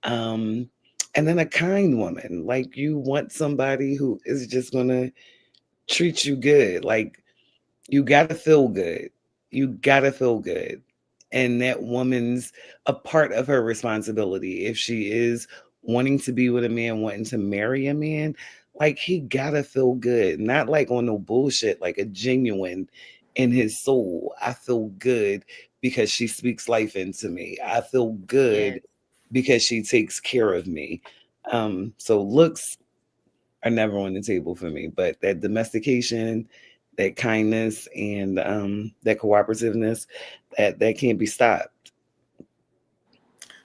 and then a kind woman. Like, you want somebody who is just gonna treat you good. Like, you gotta feel good. You gotta feel good. And that woman's a part of her responsibility. If she is wanting to be with a man, wanting to marry a man, like, he gotta feel good. Not like on no bullshit, like a genuine in his soul. I feel good because she speaks life into me. I feel good Yes. because she takes care of me. So looks are never on the table for me, but that domestication, that kindness, and that cooperativeness, that can't be stopped.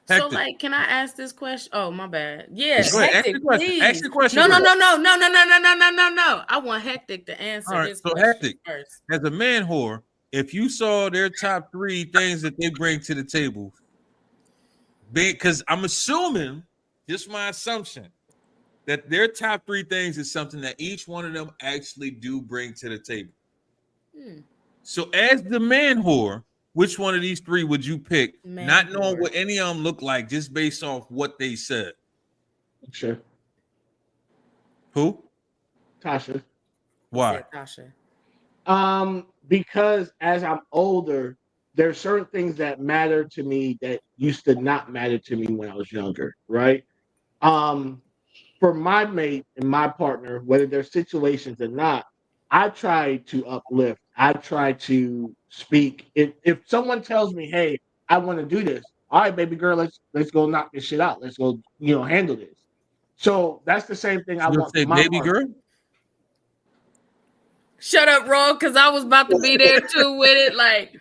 So, Hectic. like, can I ask this question? Oh, my bad. Yeah, Go ahead. Ask Hectic, the question. please. Ask the question. No. girl. I want Hectic to answer All right. his So question Hectic, first. as a man whore, if you saw their top 3 things that they bring to the table, because I'm assuming, just my assumption, that their top 3 things is something that each one of them actually do bring to the table. So as the man whore, which one of these 3 would you pick? Not knowing what any of them look like, just based off what they said. Sure. Who? Tasha. Why? Tasha. Because as I'm older, there are certain things that matter to me that used to not matter to me when I was younger, right? For my mate and my partner, whether there's situations or not, I try to uplift. I try to speak. If someone tells me, "Hey, I want to do this," all right, baby girl, let's go knock this shit out. Let's go, handle this. So that's the same thing I You'll want say from my baby partner. girl? Shut up, Ro, because I was about to be there too with it. Like,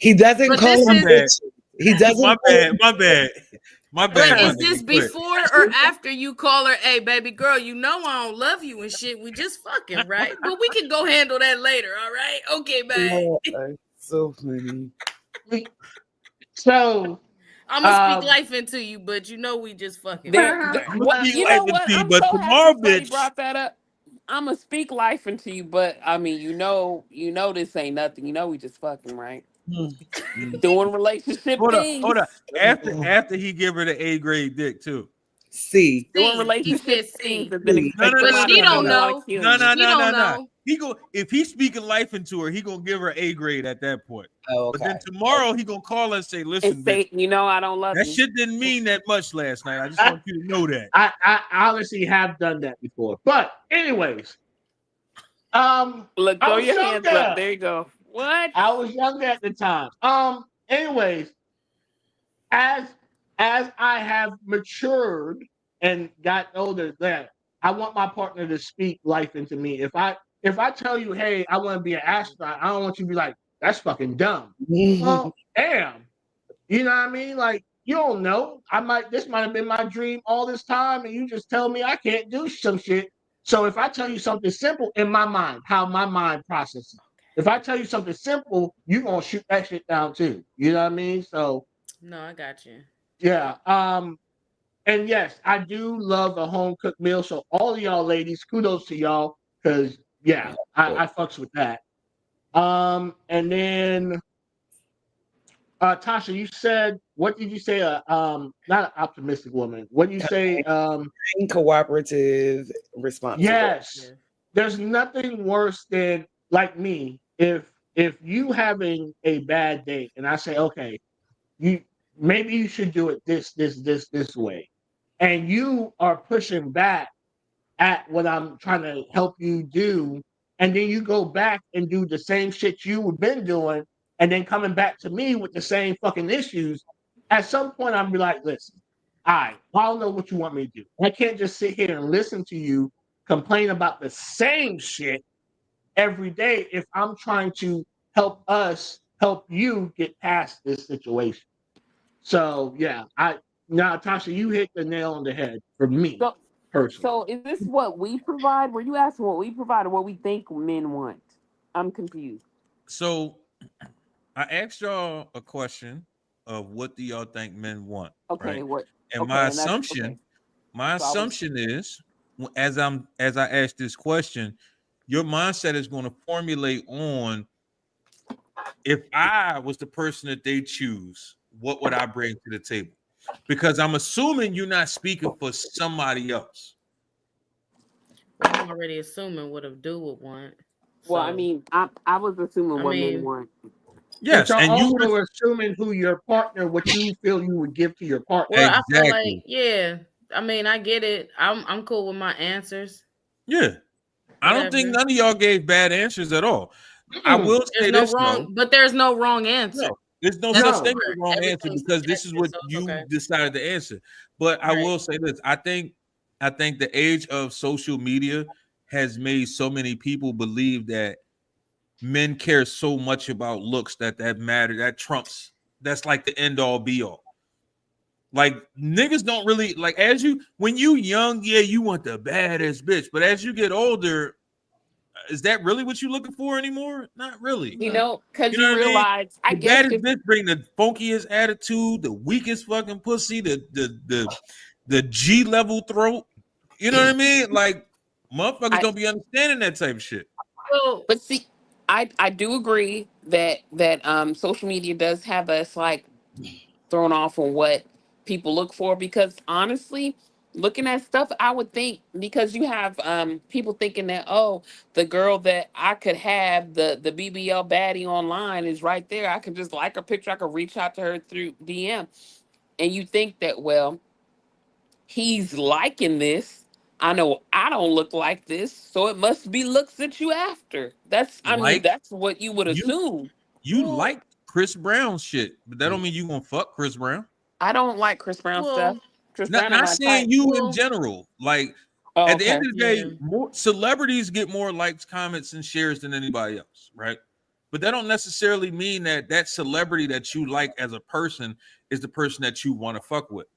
He doesn't But call this them is- bitches. He doesn't. My bad. My bad. My bad. wait, my is this nigga. Quit. before or after you call her, hey, baby girl, you know I don't love you and shit. We just fucking, right? But we can go handle that later, all right? Okay, babe. So funny. So I'm gonna speak life into you, but you know we just fucking. What, you know what? I'm but so tomorrow, happy somebody bitch. brought that up. I'm gonna speak life into you, but I mean, this ain't nothing. You know, we just fucking right, doing relationship Hold things. on. After he give her the A grade dick too. C. Doing He relationship said things C. and then C. No, expect no, But no, somebody she no, to no, don't know no. know. like you. No, no, She no, don't no, no. know. If he's speaking life into her, he gonna give her A grade at that point. Oh, But okay. then tomorrow he gonna call her and say, And "Listen, say, bitch, I don't love that you. shit didn't mean that much last night. I just want you to know that." I honestly have done that before. But anyways, Look, I throw was your hands up. younger. There you go. What? I was younger at the time. Anyways, as I have matured and got older, that I want my partner to speak life into me. If I tell you, hey, I want to be an astronaut, I don't want you to be like, that's fucking dumb. Well, damn. You know what I mean? Like, you don't know. This might have been my dream all this time, and you just tell me I can't do some shit. So if I tell you something simple in my mind, how my mind processes, if I tell you something simple, you're gonna shoot that shit down too. You know what I mean? So No, I got you. yeah. And yes, I do love a home cooked meal. So all of y'all ladies, kudos to y'all, because yeah, I fucks with that. And then Tasha, you said, what did you say? Not an optimistic woman. What did you say? Cooperative, responsible. Yes. There's nothing worse than, like me, if you having a bad day and I say, okay, maybe you should do it this way, and you are pushing back at what I'm trying to help you do, and then you go back and do the same shit you've been doing, and then coming back to me with the same fucking issues. At some point, I'm be like, listen, I don't know what you want me to do. I can't just sit here and listen to you complain about the same shit every day if I'm trying to help you get past this situation. So yeah, Tasha, you hit the nail on the head for me personally. So is this what we provide? Were you asking what we provide or what we think men want? I'm confused. So I asked y'all a question of what do y'all think men want? Okay, Right? what? And Okay, my and that's assumption, okay. my So I was assumption is, as I ask this question, your mindset is going to formulate on, if I was the person that they choose, what would I bring to the table? Because I'm assuming you're not speaking for somebody else. Well, I'm already assuming what a dude would want. well, I So, mean, I was assuming I what men mean, want. But Yes, you're and you also assuming who your partner, what you feel you would give to your partner. well, I feel like, exactly. yeah. I mean, I get it. I'm cool with my answers. Yeah. I don't think Whatever. none of y'all gave bad answers at all. I Mm-mm. will There's say no this though. wrong, but there's no wrong answer. No, there's no That's such the No. thing part. as wrong answer Everything's because this is subjective, what so it's you okay. decided to answer. But I Right. will say this. I think the age of social media has made so many people believe that men care so much about looks that matter, that trumps, that's like the end all be all. Like niggas don't really like, when you young, yeah, you want the baddest bitch, but as you get older, is that really what you're looking for anymore? Not really. You know, because You know you what I mean? realize, I The guess, baddest bitch bring the funkiest attitude, the weakest fucking pussy, the G level throat. You know what I mean? Like motherfuckers don't be understanding that type of shit. Well, but see, I do agree that social media does have us like thrown off on what people look for, because honestly, looking at stuff, I would think, because you have people thinking that, oh, the girl that I could have, the BBL baddie online is right there, I could just like her picture, I could reach out to her through DM, and you think that, well, he's liking this, I know I don't look like this, so it must be looks that you after. I mean, Like that's what you would you assume. you like Chris Brown shit, but that don't mean you gonna fuck Chris Brown. I don't like Chris Brown stuff. well, Chris Not Brown ain't not my saying type. you in well. general. Like Oh, at the end okay. of the day, Yeah. more celebrities get more likes, comments, and shares than anybody else, right? But that don't necessarily mean that celebrity that you like as a person is the person that you want to fuck with.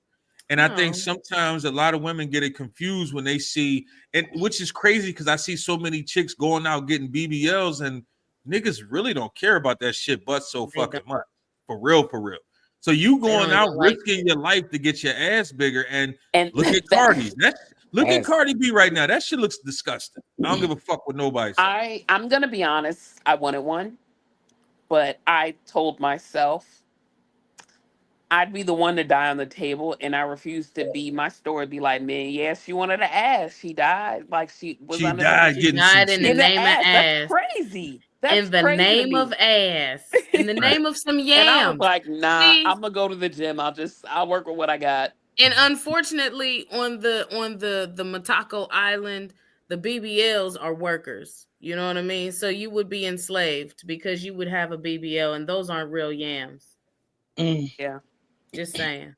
And I think No. sometimes a lot of women get it confused when they see, and which is crazy because I see so many chicks going out getting BBLs, and niggas really don't care about that shit but so They fucking don't. much. For real, for real. So you They don't going out even like risking your life to get your ass bigger, and And look at that, Cardi. Look at Yes. Cardi B right now. That shit looks disgusting. I don't give a fuck what nobody says. I'm gonna be honest. I wanted one, but I told myself I'd be the one to die on the table, and I refused to be my story. Be like, man, yeah, she wanted an ass. She died like she was She under the died she getting some died in the shit. in the name of ass. That's ass. crazy. That's In the crazy to name me. of ass. In the Right. name of some And I was yams. like, nah, See, I'm gonna go to the gym. I'll work with what I got. and unfortunately, on the Matako Island, the BBLs are workers. You know what I mean? So you would be enslaved because you would have a BBL, and those aren't real yams. Yeah. Just saying.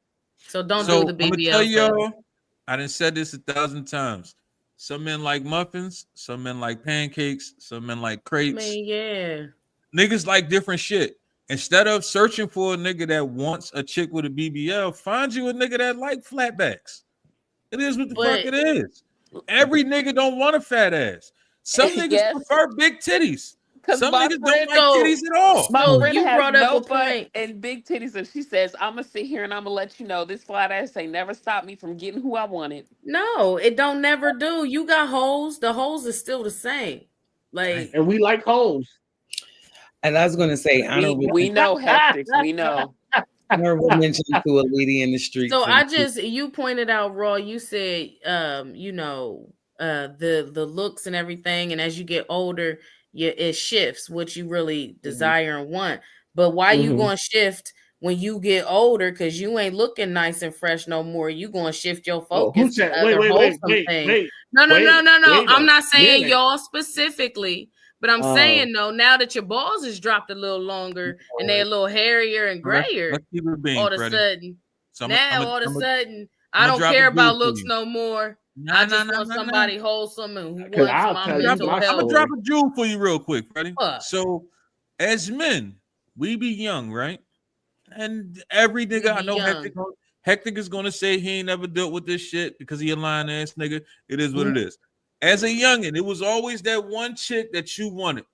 So don't So do the I'm gonna tell BBLs. ladies. y'all, I done said this 1,000 times. Some men like muffins, some men like pancakes, some men like I crepes. mean, yeah. Niggas like different shit. Instead of searching for a nigga that wants a chick with a BBL, find you a nigga that like flatbacks. It is what the fuck But it is. Every nigga don't want a fat ass. Some niggas Yes. prefer big titties. Because Some my niggas friend, don't like titties at all. my so friend you has brought up no a butt point. and big titties, and she says, I'm gonna sit here and I'm gonna let you know this flat ass ain't never stopped me from getting who I wanted. No, it don't never do. You got holes. The holes is still the same. Like, And we like hoes. And I was going to say We know hectics. We know. honorable mention to a lady in the street. so you pointed out, Raw, you said the looks and everything, and as you get older, it shifts what you really desire and want. But why you gonna shift when you get older? Because you ain't looking nice and fresh no more. You gonna shift your Oh, who focus said? to other wholesome things. No. wait I'm not saying minute. y'all specifically, but I'm saying no. Now that your balls is dropped a little longer and they a little hairier and grayer, Let's keep it being, all of a Freddie. sudden, So all of a sudden, I I'ma don't drop care a jewel about for looks you. no more. Nah, I just want somebody wholesome and who 'Cause wants I'll my tell you mental my health. I'm gonna drop a jewel for you real quick, Freddie. What? So, as men, we be young, right? And every We nigga I be know, young. Hectic is gonna say he ain't never dealt with this shit because he a lying ass nigga. It is what it is. As a youngin', it was always that one chick that you wanted.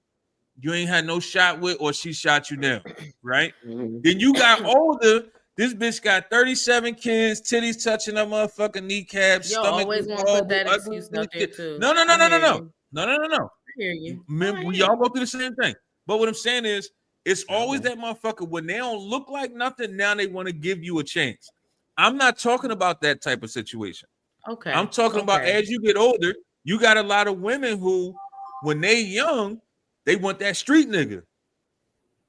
You ain't had no shot with, or she shot you down, right? Then you got older. This bitch got 37 kids, titties touching her motherfucking kneecaps, Y'all stomach always was want to put horrible, that ugly excuse as out there shit. too. No. I hear you. No. I hear you. We all go through the same thing. But what I'm saying is, it's always that motherfucker when they don't look like nothing, now they want to give you a chance. I'm not talking about that type of situation. Okay. I'm talking about as you get older, you got a lot of women who, when they young, they want that street nigga.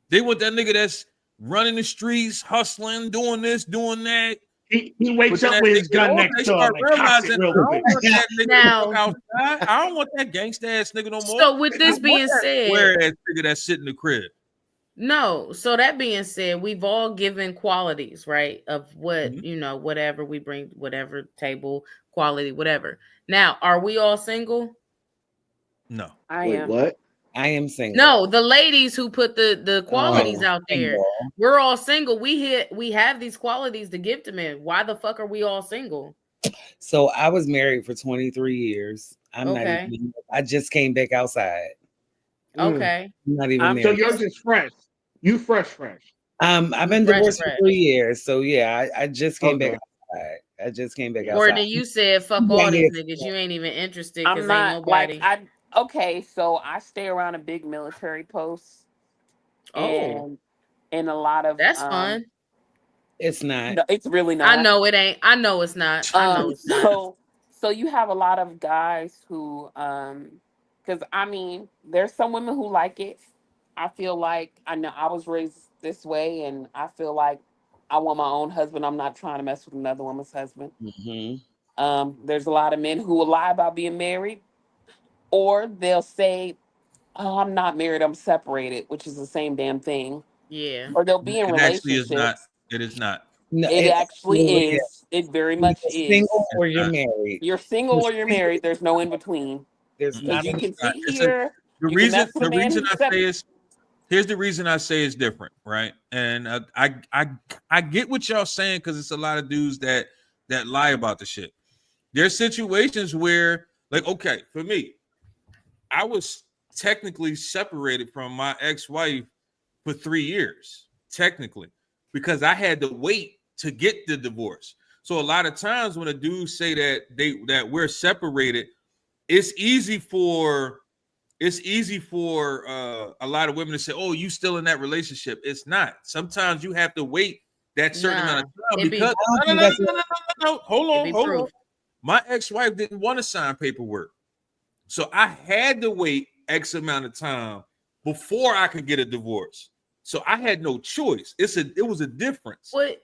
They want that nigga that's running the streets, hustling, doing this, doing that. He wakes up with his gun next to him and cocks it real quick. I don't want that nigga Now- outside. I don't want that gangsta ass nigga no more. So with this I want being that said, square ass nigga that sit in the crib. no. So that being said, we've all given qualities, right? Of what, Mhm. you know, whatever we bring, whatever table, quality, whatever. Now, are we all single? No. I Wait, am. what? I am single. No, the ladies who put the qualities Oh, out there. single. We're all single. We have these qualities to give to men. Why the fuck are we all single? So I was married for 23 years. I'm Okay. not even, I just came back outside. Okay. I'm not even I'm So married. you're just fresh. You fresh. I've been Fresh, divorced fresh. for 3 years. So yeah, I just came back Okay. outside. I just came back Or outside. then you said, fuck Yeah, all these yeah. niggas. You ain't even interested I'm because ain't not nobody. okay, so I stay around a big military post Oh, and a lot of that's fun. It's not. no, it's really not. I know it ain't. I know it's not. I know it's not. So you have a lot of guys who because I mean there's some women who like it. I feel like I know I was raised this way and I feel like I want my own husband. I'm not trying to mess with another woman's husband. Mm-hmm. There's a lot of men who will lie about being married, or they'll say, "Oh, I'm not married. I'm separated," which is the same damn thing. Yeah. Or they'll be in It actually is not. relationships. It is not. No, It actually absolutely is. It very You're much is. single or It's you're not. married. You're single or you're married. There's no in between. There's Mm-mm. not Because you any. can sit It's here. The You can reason mess with a man who's I say is, here's the reason I say it's different, right? And I get what y'all saying because it's a lot of dudes that lie about the shit. There's situations where, like, okay, for me, I was technically separated from my ex-wife for 3 years, technically, because I had to wait to get the divorce. So a lot of times when a dude say that we're separated, it's easy for a lot of women to say, "Oh, you still in that relationship?" It's not. Sometimes you have to wait that certain amount of time because no. Hold on. My ex-wife didn't want to sign paperwork, so I had to wait X amount of time before I could get a divorce. So I had no choice. It was a difference. What?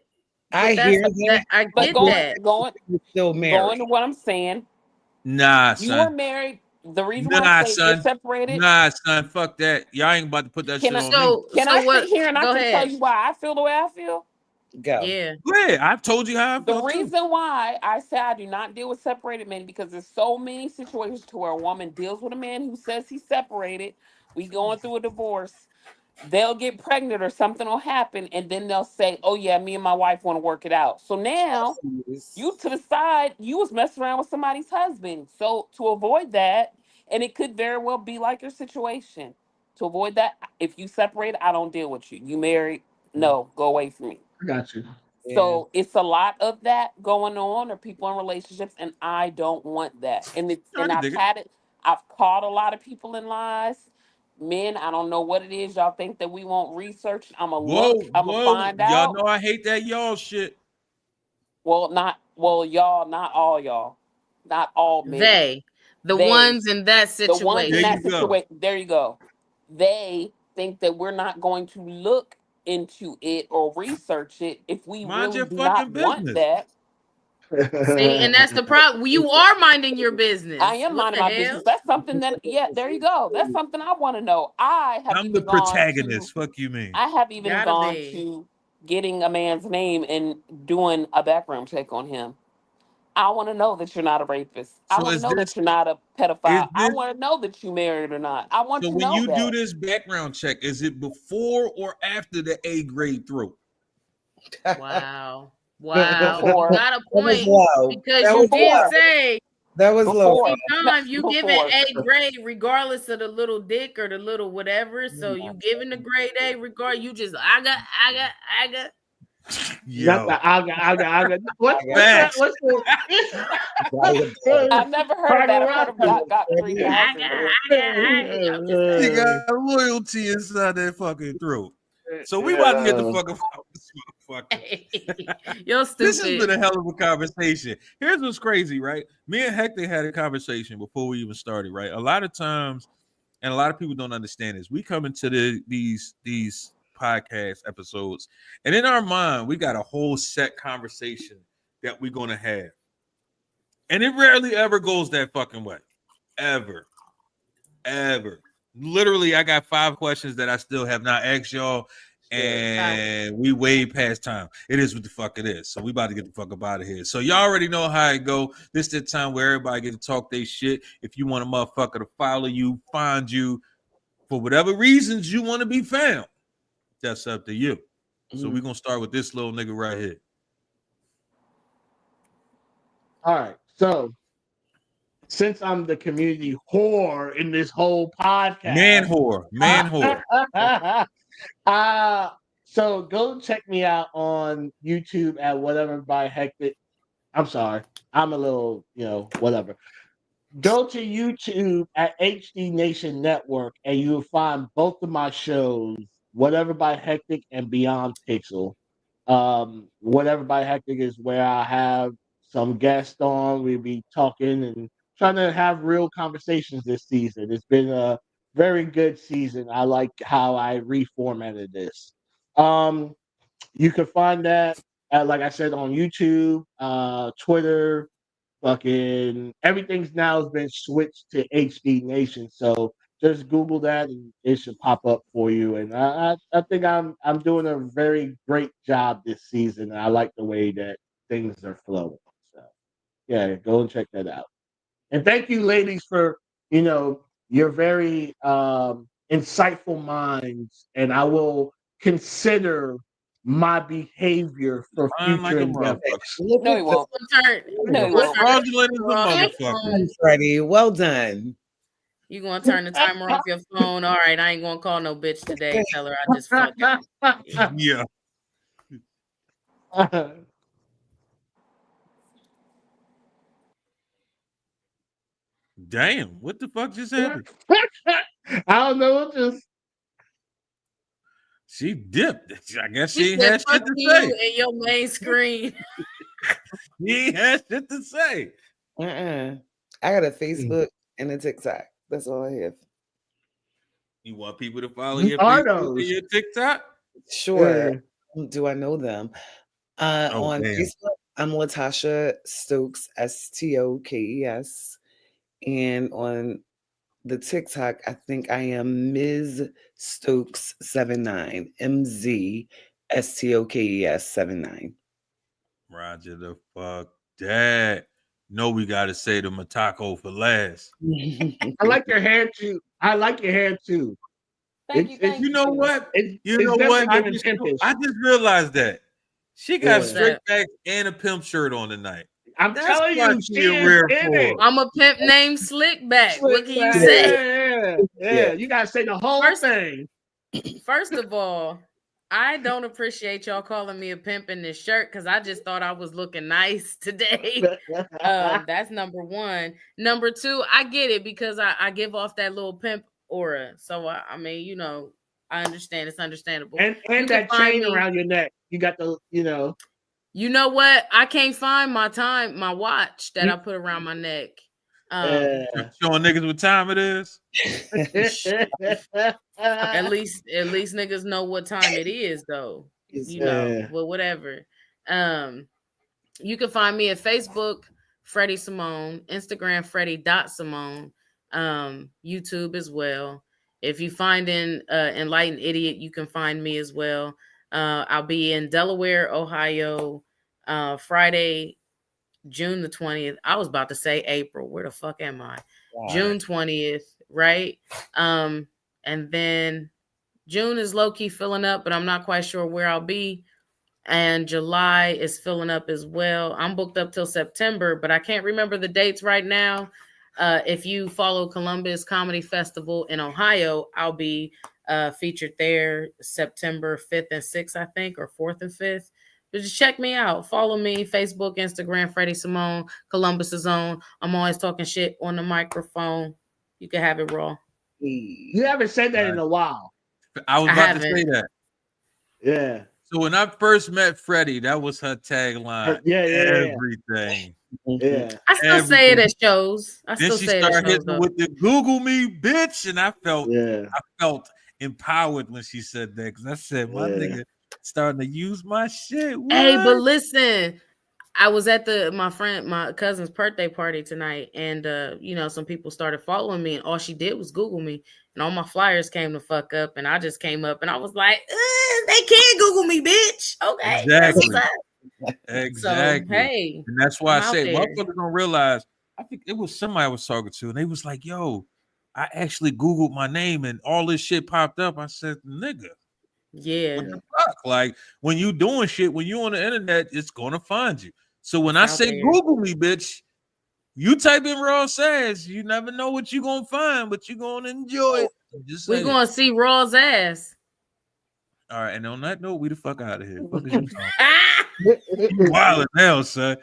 I hear that. I But get that. You're still married. going to what I'm saying, Nah, you were son. married. The reason why I say you're separated. Nah, son. Fuck that. Y'all ain't about to put that shit on me. Can I sit here and I Go can ahead. tell you why I feel the way I feel? Go. Yeah. Yeah, I've told you how I The felt too. reason why I say I do not deal with separated men because there's so many situations to where a woman deals with a man who says he's separated. We going through a divorce. They'll get pregnant or something will happen, and then they'll say, "Oh yeah, me and my wife want to work it out." So now you to the side, you was messing around with somebody's husband. So to avoid that, and it could very well be like your situation. To avoid that, if you separate, I don't deal with you. You married, no, go away from me. I got you. So it's a lot of that going on, or people in relationships, and I don't want that. And I've caught a lot of people in lies. Men, I don't know what it is. Y'all think that we won't research. I'ma look, I'ma find Y'all out. know I hate that y'all shit. Y'all, not all y'all. Not all men. The ones in that situation. The ones in that situation. There you go. They think that we're not going to look into it or research it if we really do not want that. See, and that's the problem. You are minding your business. I am minding my business. That's something that, there you go. That's something I want to know. I'm the protagonist. Fuck you, mean? I have even gone to getting a man's name and doing a background check on him. I want to know that you're not a rapist. I want to know that you're not a pedophile. I want to know that you married or not. I want to know that. So when you do this background check, is it before or after the A grade through? Wow. Got a point because you did say that was low. Anytime you give it A grade, regardless of the little dick or the little whatever, so you giving the grade A regard. You just I got. Yo, What's Facts. what's the I've never heard that. I've heard of got 3,000. She got loyalty inside that fucking throat. So we about to get the fuck about this motherfucker. You're This has been stupid. a hell of a conversation. Here's what's crazy, right? Me and Hector had a conversation before we even started, right? A lot of times, and a lot of people don't understand this. We come into these podcast episodes, and in our mind, we got a whole set conversation that we're gonna have. And it rarely ever goes that fucking way. Ever. Literally, I got 5 questions that I still have not asked y'all, and we way past time. It is what the fuck it is. So we about to get the fuck up out of here. So y'all already know how it go. This is the time where everybody get to talk their shit. If you want a motherfucker to follow you, find you, for whatever reasons you want to be found, that's up to you. So we're gonna start with this little nigga right here. All right. So since I'm the community whore in this whole podcast, Man whore. So go check me out on YouTube at whatever by Hectic. I'm sorry, I'm a little, whatever. Go to YouTube at HD Nation Network, and you'll find both of my shows, Whatever by Hectic and Beyond Pixel. Whatever by Hectic is where I have some guests on. We'll be talking and trying to have real conversations this season. It's been a very good season. I like how I reformatted this. You can find that, like I said, on YouTube, Twitter, fucking everything's now has been switched to HD Nation. So just Google that and it should pop up for you. And I think I'm doing a very great job this season. I like the way that things are flowing. So yeah, go and check that out. And thank you, ladies, for your very insightful minds. And I will consider my behavior for Lying like future a endeavors. motherfucker. No, he won't. No, he won't. Fraudulent as a motherfucker. Freddie, well done. You gonna turn the timer off your phone? All right, I ain't gonna call no bitch today. Tell her I just fucked her. Yeah. Damn, what the fuck just happened? I don't know. Just She dipped. I guess She she ain't said, had "Fuck shit to you say. and your main screen." He ain't had shit to say. I got a Facebook and a TikTok. That's all I have. You want people to follow Who your are Facebook and those? your TikTok? Sure. Do I know them? Oh, On damn. Facebook, I'm Latasha Stokes, Stokes. And on the TikTok, I think I am Ms. Stokes 79, MZ STOKES 79. Roger the fuck that. No, we gotta say the Matako for last. I like your hair too. Thank you. You know what? It's I definitely just, giving pimpish. I just realized that she got Yeah. straight back and a pimp shirt on tonight. I'm That's telling why you, she she a is rare in it. form. I'm a pimp named Slickback. What can you Yeah, say? yeah. You gotta say the whole thing. First of all, I don't appreciate y'all calling me a pimp in this shirt because I just thought I was looking nice today. That's number one. Number two, I get it because I give off that little pimp aura. So I mean, I understand. It's understandable. and that chain around your neck. You got the, You know what? I can't find my watch that I put around my neck. Showing niggas what time it is. At least niggas know what time it is, though. Well, whatever. You can find me at Facebook, Freddie Simone, Instagram, Freddie.Simone, YouTube as well. If you find an Enlightened Idiot, you can find me as well. I'll be in Delaware, Ohio, Friday, June the 20th. I was about to say April. Where the fuck am I? Wow. June 20th, right? And then June is low-key filling up, but I'm not quite sure where I'll be. And July is filling up as well. I'm booked up till September, but I can't remember the dates right now. If you follow Columbus Comedy Festival in Ohio, I'll be featured there September 5th and 6th, I think, or 4th and 5th. Just check me out. Follow me, Facebook, Instagram, Freddie Simone, Columbus's own. I'm always talking shit on the microphone. You can have it raw. You haven't said that in a while. I was about to say that. Yeah. So when I first met Freddie, that was her tagline. Everything. Yeah. I still say it at shows. Then she started hitting with the Google me, bitch. And I felt empowered when she said that, because I said, my nigga starting to use my shit. What? Hey, but listen, I was at my cousin's birthday party tonight, and some people started following me, and all she did was Google me, and all my flyers came to fuck up, and I just came up and I was like, they can't Google me, bitch. Okay. Exactly. So, hey. And that's why I say motherfuckers don't realize. I think it was somebody I was talking to, and they was like, yo, I actually Googled my name and all this shit popped up. I said, nigga. Yeah. What the fuck? Like, when you doing shit, when you on the internet, it's gonna find you. So when I say Google me, bitch, you type in Raw Sass, you never know what you're gonna find, but you're gonna enjoy it. We're gonna see Raw's ass. All right, and on that note, we the fuck out of here. Fuck is you talking? You wildin' now, son.